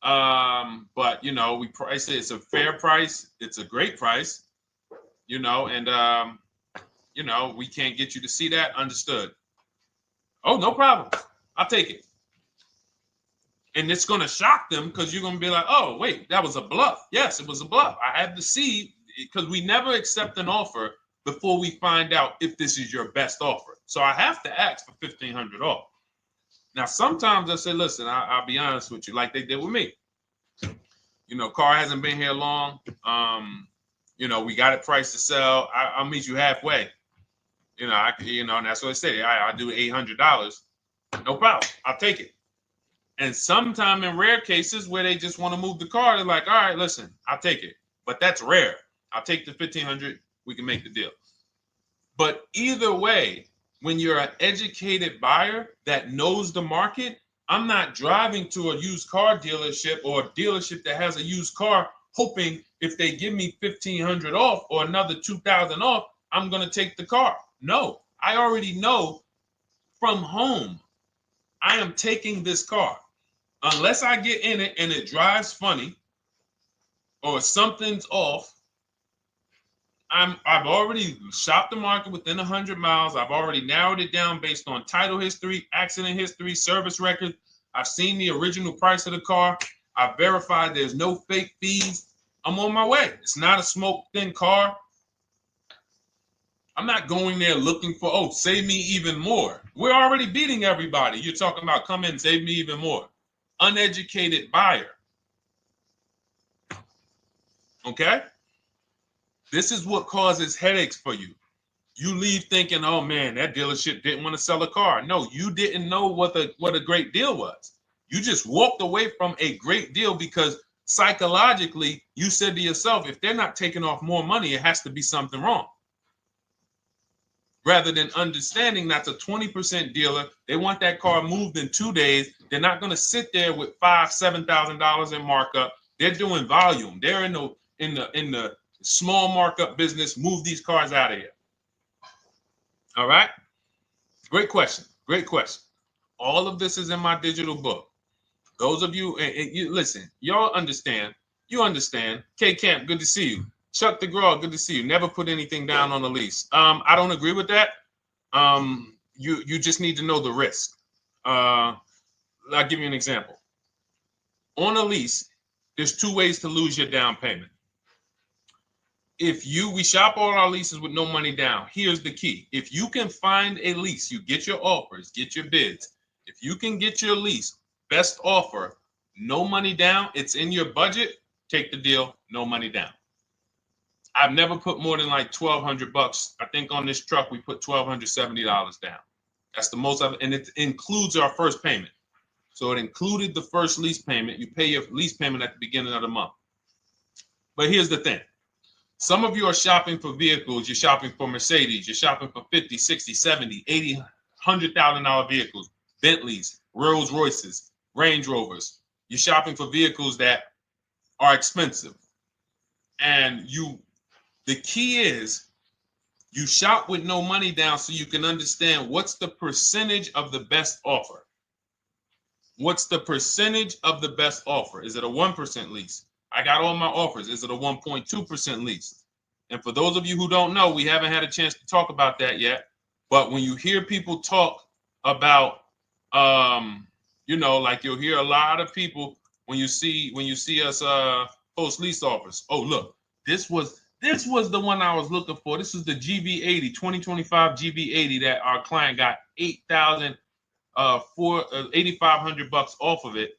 But, you know, we price it. It's a fair price. It's a great price, you know, and, you know, we can't get you to see that. Understood. Oh, no problem. I'll take it. And it's going to shock them because you're going to be like, oh, wait, that was a bluff. Yes, it was a bluff. I had to see, because we never accept an offer before we find out if this is your best offer. So I have to ask for $1,500 off. Now, sometimes I say, listen, I'll be honest with you, like they did with me. You know, car hasn't been here long. You know, we got it priced to sell. I'll meet you halfway. You know, and that's what I say. I do $800. No problem. I'll take it. And sometimes in rare cases where they just want to move the car, they're like, all right, listen, I'll take it. But that's rare. I'll take the $1,500. We can make the deal. But either way, when you're an educated buyer that knows the market, I'm not driving to a used car dealership or a dealership that has a used car hoping if they give me $1,500 off or another $2,000 off, I'm going to take the car. No, I already know from home, I am taking this car. Unless I get in it and it drives funny or something's off, I've already shopped the market within 100 miles. I've already narrowed it down based on title history, accident history, service record. I've seen the original price of the car. I've verified there's no fake fees. I'm on my way. It's not a smoke thin car. I'm not going there looking for, oh, save me even more. We're already beating everybody. You're talking about come in, save me even more. Uneducated buyer. Okay? This is what causes headaches for you. You leave thinking, oh man, that dealership didn't want to sell a car. No, you didn't know what a great deal was. You just walked away from a great deal because psychologically you said to yourself, if they're not taking off more money, it has to be something wrong. Rather than understanding that's a 20% dealer, they want that car moved in 2 days. They're not going to sit there with $5,000-$7,000 in markup. They're doing volume. They're in the small markup business. Move these cars out of here. All right. Great question. Great question. All of this is in my digital book. Those of you, and you listen, y'all understand. You understand. K Camp, good to see you. Chuck DeGraw, good to see you. Never put anything down on a lease. I don't agree with that. You just need to know the risk. I'll give you an example. On a lease, there's 2 ways to lose your down payment. We shop all our leases with no money down. Here's the key. If you can find a lease, you get your offers, get your bids. If you can get your lease, best offer, no money down, it's in your budget, take the deal, no money down. I've never put more than like $1,200. I think on this truck, we put $1,270 down. That's the most of it. And it includes our first payment. So it included the first lease payment. You pay your lease payment at the beginning of the month. But here's the thing. Some of you are shopping for vehicles. You're shopping for Mercedes. You're shopping for 50, 60, 70, 80, $100,000 vehicles, Bentleys, Rolls Royces, Range Rovers. You're shopping for vehicles that are expensive. And the key is you shop with no money down so you can understand what's the percentage of the best offer. What's the percentage of the best offer? Is it a 1% lease? I got all my offers. Is it a 1.2% lease? And for those of you who don't know, we haven't had a chance to talk about that yet. But when you hear people talk about, like you'll hear a lot of people when you see us post lease offers. Oh, look, this was the one I was looking for. This is the GV80, 2025 GV80 that our client got $8,500 off of it,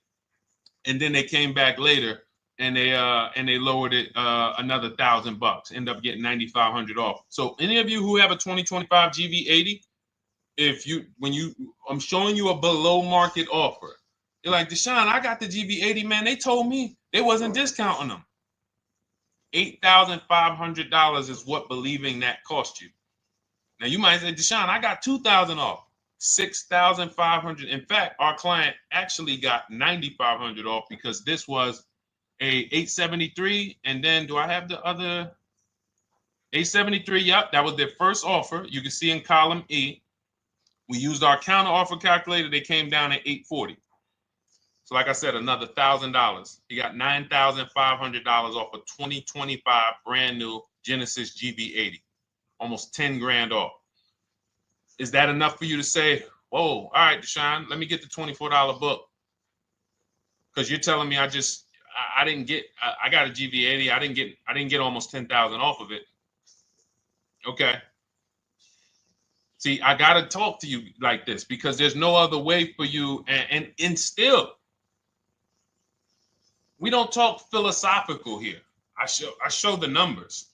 and then they came back later and they lowered it another $1,000. End up getting $9,500 off. So any of you who have a 2025 GV80, I'm showing you a below market offer. You're like, Deshone, I got the GV80, man. They told me they wasn't discounting them. $8,500 is what believing that cost you. Now you might say, Deshone, I got $2,000 off. $6,500. In fact, our client actually got $9,500 off because this was a 873. And then do I have the other 873? Yep, that was their first offer. You can see in column E. We used our counter offer calculator. They came down at 840. So like I said, another $1,000. He got $9,500 off a 2025 brand new Genesis GV80, almost 10 grand off. Is that enough for you to say, whoa, all right, Deshone, let me get the $24 book? Because you're telling me I got a GV80. I didn't get almost 10,000 off of it. Okay. See, I got to talk to you like this because there's no other way for you. And still, we don't talk philosophical here. I show the numbers.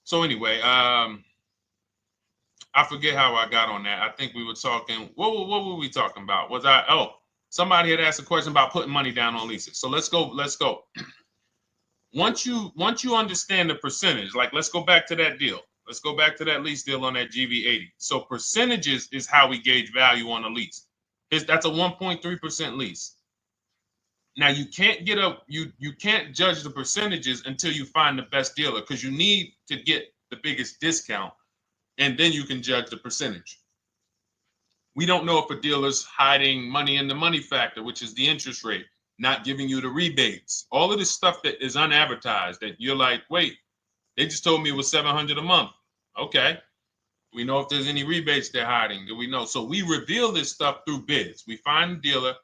So anyway, I forget how I got on that. I think we were talking. What were we talking about? Somebody had asked a question about putting money down on leases. So let's go. Once you understand the percentage, like let's go back to that deal. Let's go back to that lease deal on that GV80. So percentages is how we gauge value on a lease. That's a 1.3% lease. Now you can't you can't judge the percentages until you find the best dealer because you need to get the biggest discount, and then you can judge the percentage. We don't know if a dealer's hiding money in the money factor, which is the interest rate, not giving you the rebates, all of this stuff that is unadvertised that you're like, wait, they just told me it was $700 a month. Okay. We know if there's any rebates they're hiding. Do we know? So we reveal this stuff through bids. We find the dealer,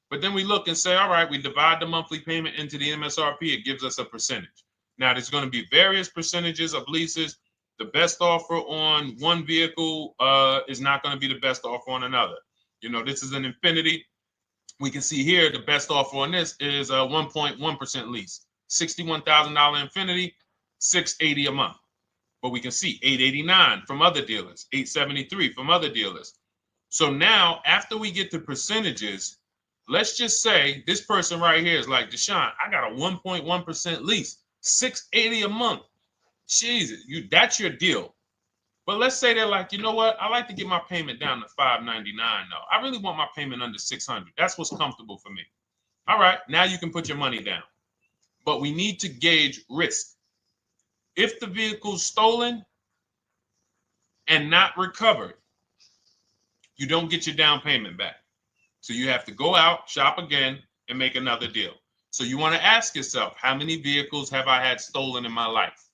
but then we look and say, all right, we divide the monthly payment into the MSRP. It gives us a percentage. Now, there's going to be various percentages of leases. The best offer on one vehicle is not going to be the best offer on another. This is an Infiniti. We can see here the best offer on this is a 1.1% lease. $61,000 Infiniti, $680 a month. But we can see $889 from other dealers, $873 from other dealers. So now, after we get the percentages, let's just say this person right here is like, Deshone, I got a 1.1% lease, $680 a month. Jesus, that's your deal. But let's say they're like, you know what? I like to get my payment down to $599 though. I really want my payment under $600. That's what's comfortable for me. All right, now you can put your money down. But we need to gauge risk. If the vehicle's stolen and not recovered, you don't get your down payment back. So you have to go out, shop again, and make another deal. So you want to ask yourself, how many vehicles have I had stolen in my life?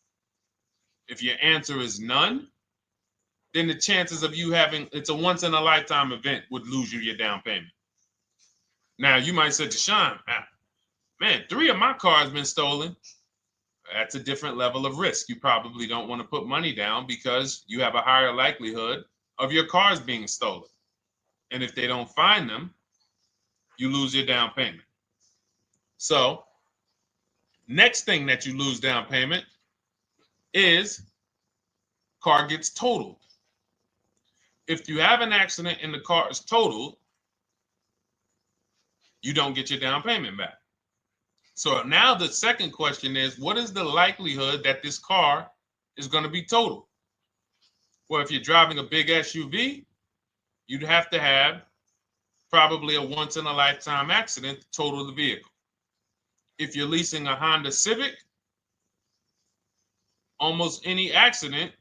If your answer is none, then the chances of you having, it's a once in a lifetime event, would lose you your down payment. Now you might say, Deshone, man, 3 of my cars been stolen. That's a different level of risk. You probably don't want to put money down because you have a higher likelihood of your cars being stolen. And if they don't find them, you lose your down payment. So next thing that you lose down payment is car gets totaled. If you have an accident and the car is totaled, you don't get your down payment back. So now the second question is, what is the likelihood that this car is going to be totaled? Well, if you're driving a big SUV, you'd have to have probably a once in a lifetime accident to total the vehicle. If you're leasing a Honda Civic, almost any accident,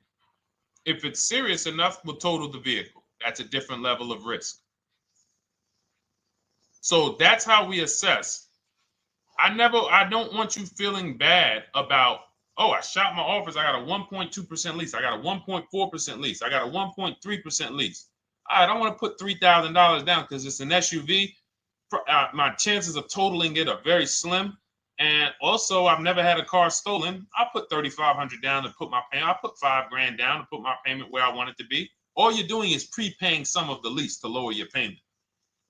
if it's serious enough, will total the vehicle. That's a different level of risk. So that's how we assess. I don't want you feeling bad about, oh, I shot my office, I got a 1.2% lease, I got a 1.4% lease, I got a 1.3% lease. I don't want to put $3,000 down because it's an SUV. My chances of totaling it are very slim. And also, I've never had a car stolen. I put $3,500 down to put my payment. I put $5,000 down to put my payment where I want it to be. All you're doing is prepaying some of the lease to lower your payment.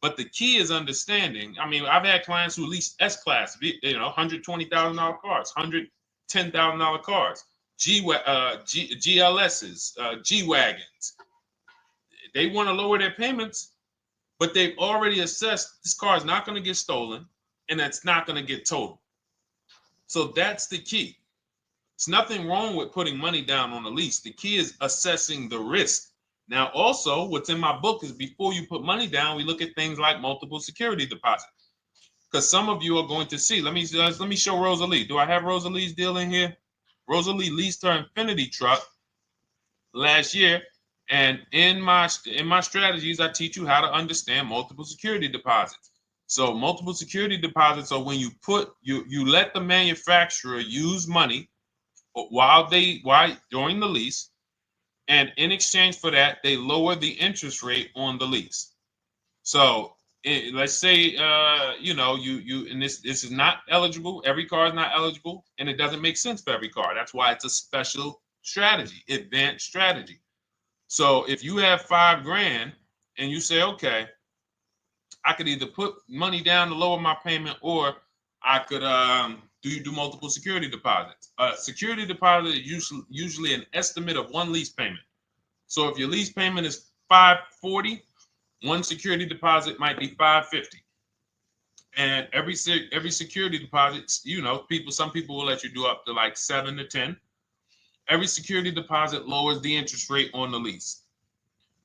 But the key is understanding. I mean, I've had clients who lease S-Class, $120,000 cars, $110,000 cars, GLSs, G-Wagons. They want to lower their payments, but they've already assessed this car is not going to get stolen and it's not going to get totaled. So that's the key. It's nothing wrong with putting money down on a lease. The key is assessing the risk. Now, also, what's in my book is before you put money down, we look at things like multiple security deposit. Because some of you are going to see, let me show Rosalie. Do I have Rosalie's deal in here? Rosalie leased her Infinity truck last year. And in my strategies, I teach you how to understand multiple security deposits. So multiple security deposits are when you let the manufacturer use money during the lease, and in exchange for that, they lower the interest rate on the lease. So let's say and this is not eligible. Every car is not eligible, and it doesn't make sense for every car. That's why it's a special strategy, advanced strategy. So if you have $5,000 and you say, okay, I could either put money down to lower my payment, or I could do multiple security deposits. Security deposit is usually an estimate of one lease payment. So if your lease payment is $540, one security deposit might be $550. And every security deposit, some people will let you do up to like 7 to 10. Every security deposit lowers the interest rate on the lease.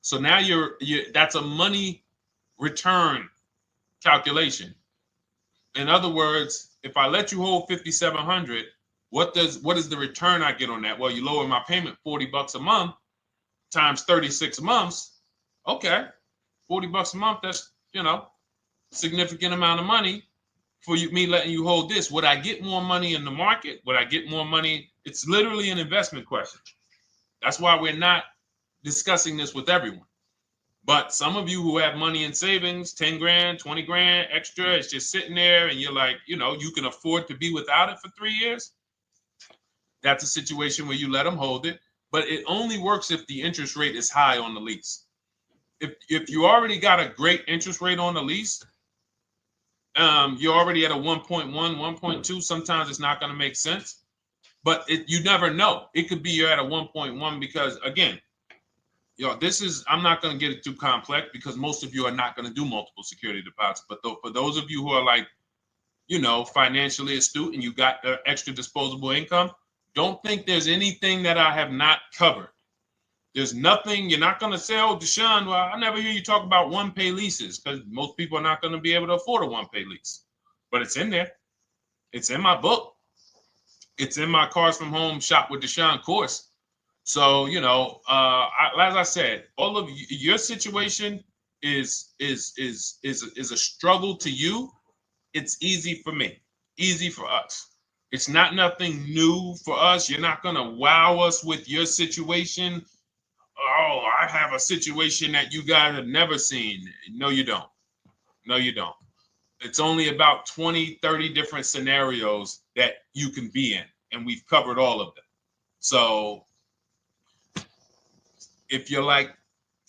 So now that's a money return calculation. In other words, if I let you hold $5,700, what is the return I get on that? Well, you lower my payment $40 a month times 36 months. Okay, $40 a month. That's significant amount of money for me letting you hold this. Would I get more money in the market? Would I get more money? It's literally an investment question. That's why we're not discussing this with everyone. But some of you who have money in savings, 10 grand, 20 grand extra, it's just sitting there and you're like, you can afford to be without it for 3 years. That's a situation where you let them hold it, but it only works if the interest rate is high on the lease. If you already got a great interest rate on the lease, you're already at a 1.1, 1.2. Sometimes it's not going to make sense, but you never know. It could be you're at a 1.1 because, again, this is, I'm not going to get it too complex because most of you are not going to do multiple security deposits. But for those of you who are like, financially astute and you got extra disposable income, don't think there's anything that I have not covered. There's nothing. You're not going to say, oh, Deshone, well, I never hear you talk about one-pay leases, because most people are not going to be able to afford a one-pay lease. But it's in there. It's in my book. It's in my Cars from Home Shop with Deshone course. So, as I said, all of your situation is a struggle to you. It's easy for me, easy for us. It's not nothing new for us. You're not going to wow us with your situation. Oh, I have a situation that you guys have never seen. No, you don't. No, you don't. It's only about 20, 30 different scenarios that you can be in, and we've covered all of them. So if you're like,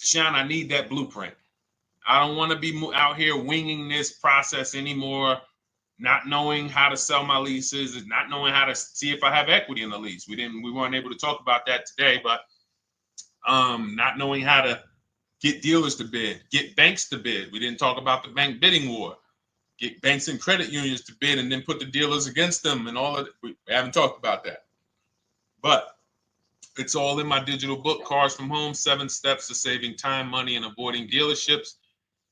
Deshone, I need that blueprint. I don't want to be out here winging this process anymore, not knowing how to sell my leases and not knowing how to see if I have equity in the lease. We weren't able to talk about that today, but not knowing how to get dealers to bid, get banks to bid. We didn't talk about the bank bidding war. Get banks and credit unions to bid and then put the dealers against them and all of it. We haven't talked about that. But it's all in my digital book, Cars from Home, 7 Steps to Saving Time, Money, and Avoiding Dealerships.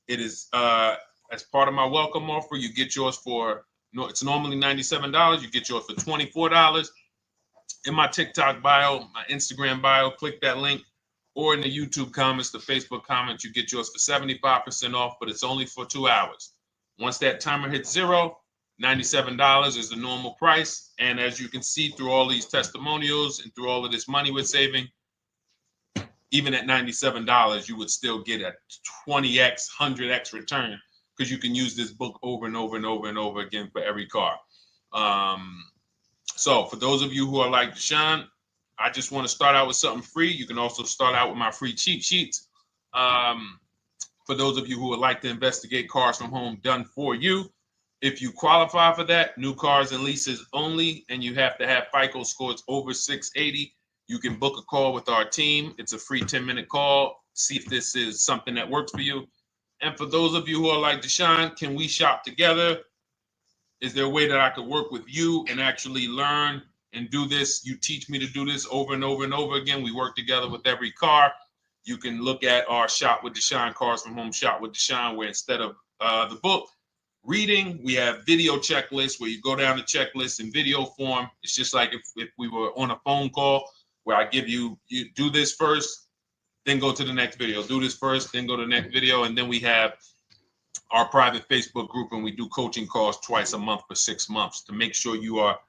It is as part of my welcome offer. You get yours it's normally $97. You get yours for $24. In my TikTok bio, my Instagram bio, click that link, or in the YouTube comments, the Facebook comments, you get yours for 75% off, but it's only for 2 hours. Once that timer hits 0, $97 is the normal price. And as you can see through all these testimonials and through all of this money we're saving, even at $97, you would still get a 20x, 100x return, because you can use this book over and over and over and over again for every car. So for those of you who are like, Deshone, I just want to start out with something free. You can also start out with my free cheat sheets. For those of you who would like to investigate Cars from Home done for you, if you qualify for that, new cars and leases only, and you have to have FICO scores over 680, you can book a call with our team. It's a free 10-minute call. See if this is something that works for you. And for those of you who are like, Deshone, can we shop together? Is there a way that I could work with you and actually learn and do this? You teach me to do this over and over and over again. We work together with every car. You can look at our Shop with Deshone, Cars from Home Shop with Deshone, where instead of the book reading, we have video checklists where you go down the checklist in video form. It's just like if we were on a phone call, where I give you do this first, then go to the next video. Do this first, then go to the next video. And then we have our private Facebook group, and we do coaching calls twice a month for 6 months to make sure you are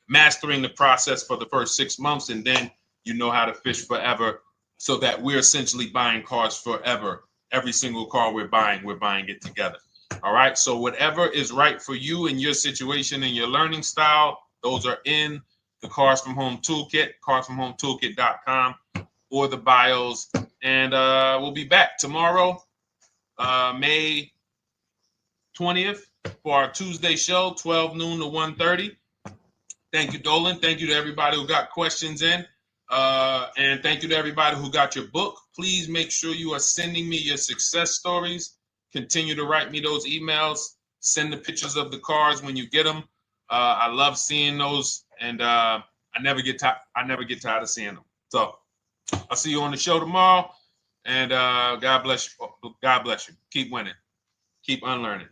mastering the process for the first 6 months, and then you know how to fish forever, so that we're essentially buying cars forever. Every single car we're buying it together. All right. So whatever is right for you and your situation and your learning style, those are in the Cars from Home Toolkit, carsfromhometoolkit.com, or the bios. And we'll be back tomorrow, May 20th, for our Tuesday show, 12 noon to 1:30. Thank you, Dolan. Thank you to everybody who got questions in. And thank you to everybody who got your book. Please make sure you are sending me your success stories. Continue to write me those emails. Send the pictures of the cars when you get them. I love seeing those, and I never get tired of seeing them. So I'll see you on the show tomorrow, and God bless you. God bless you. Keep winning. Keep unlearning.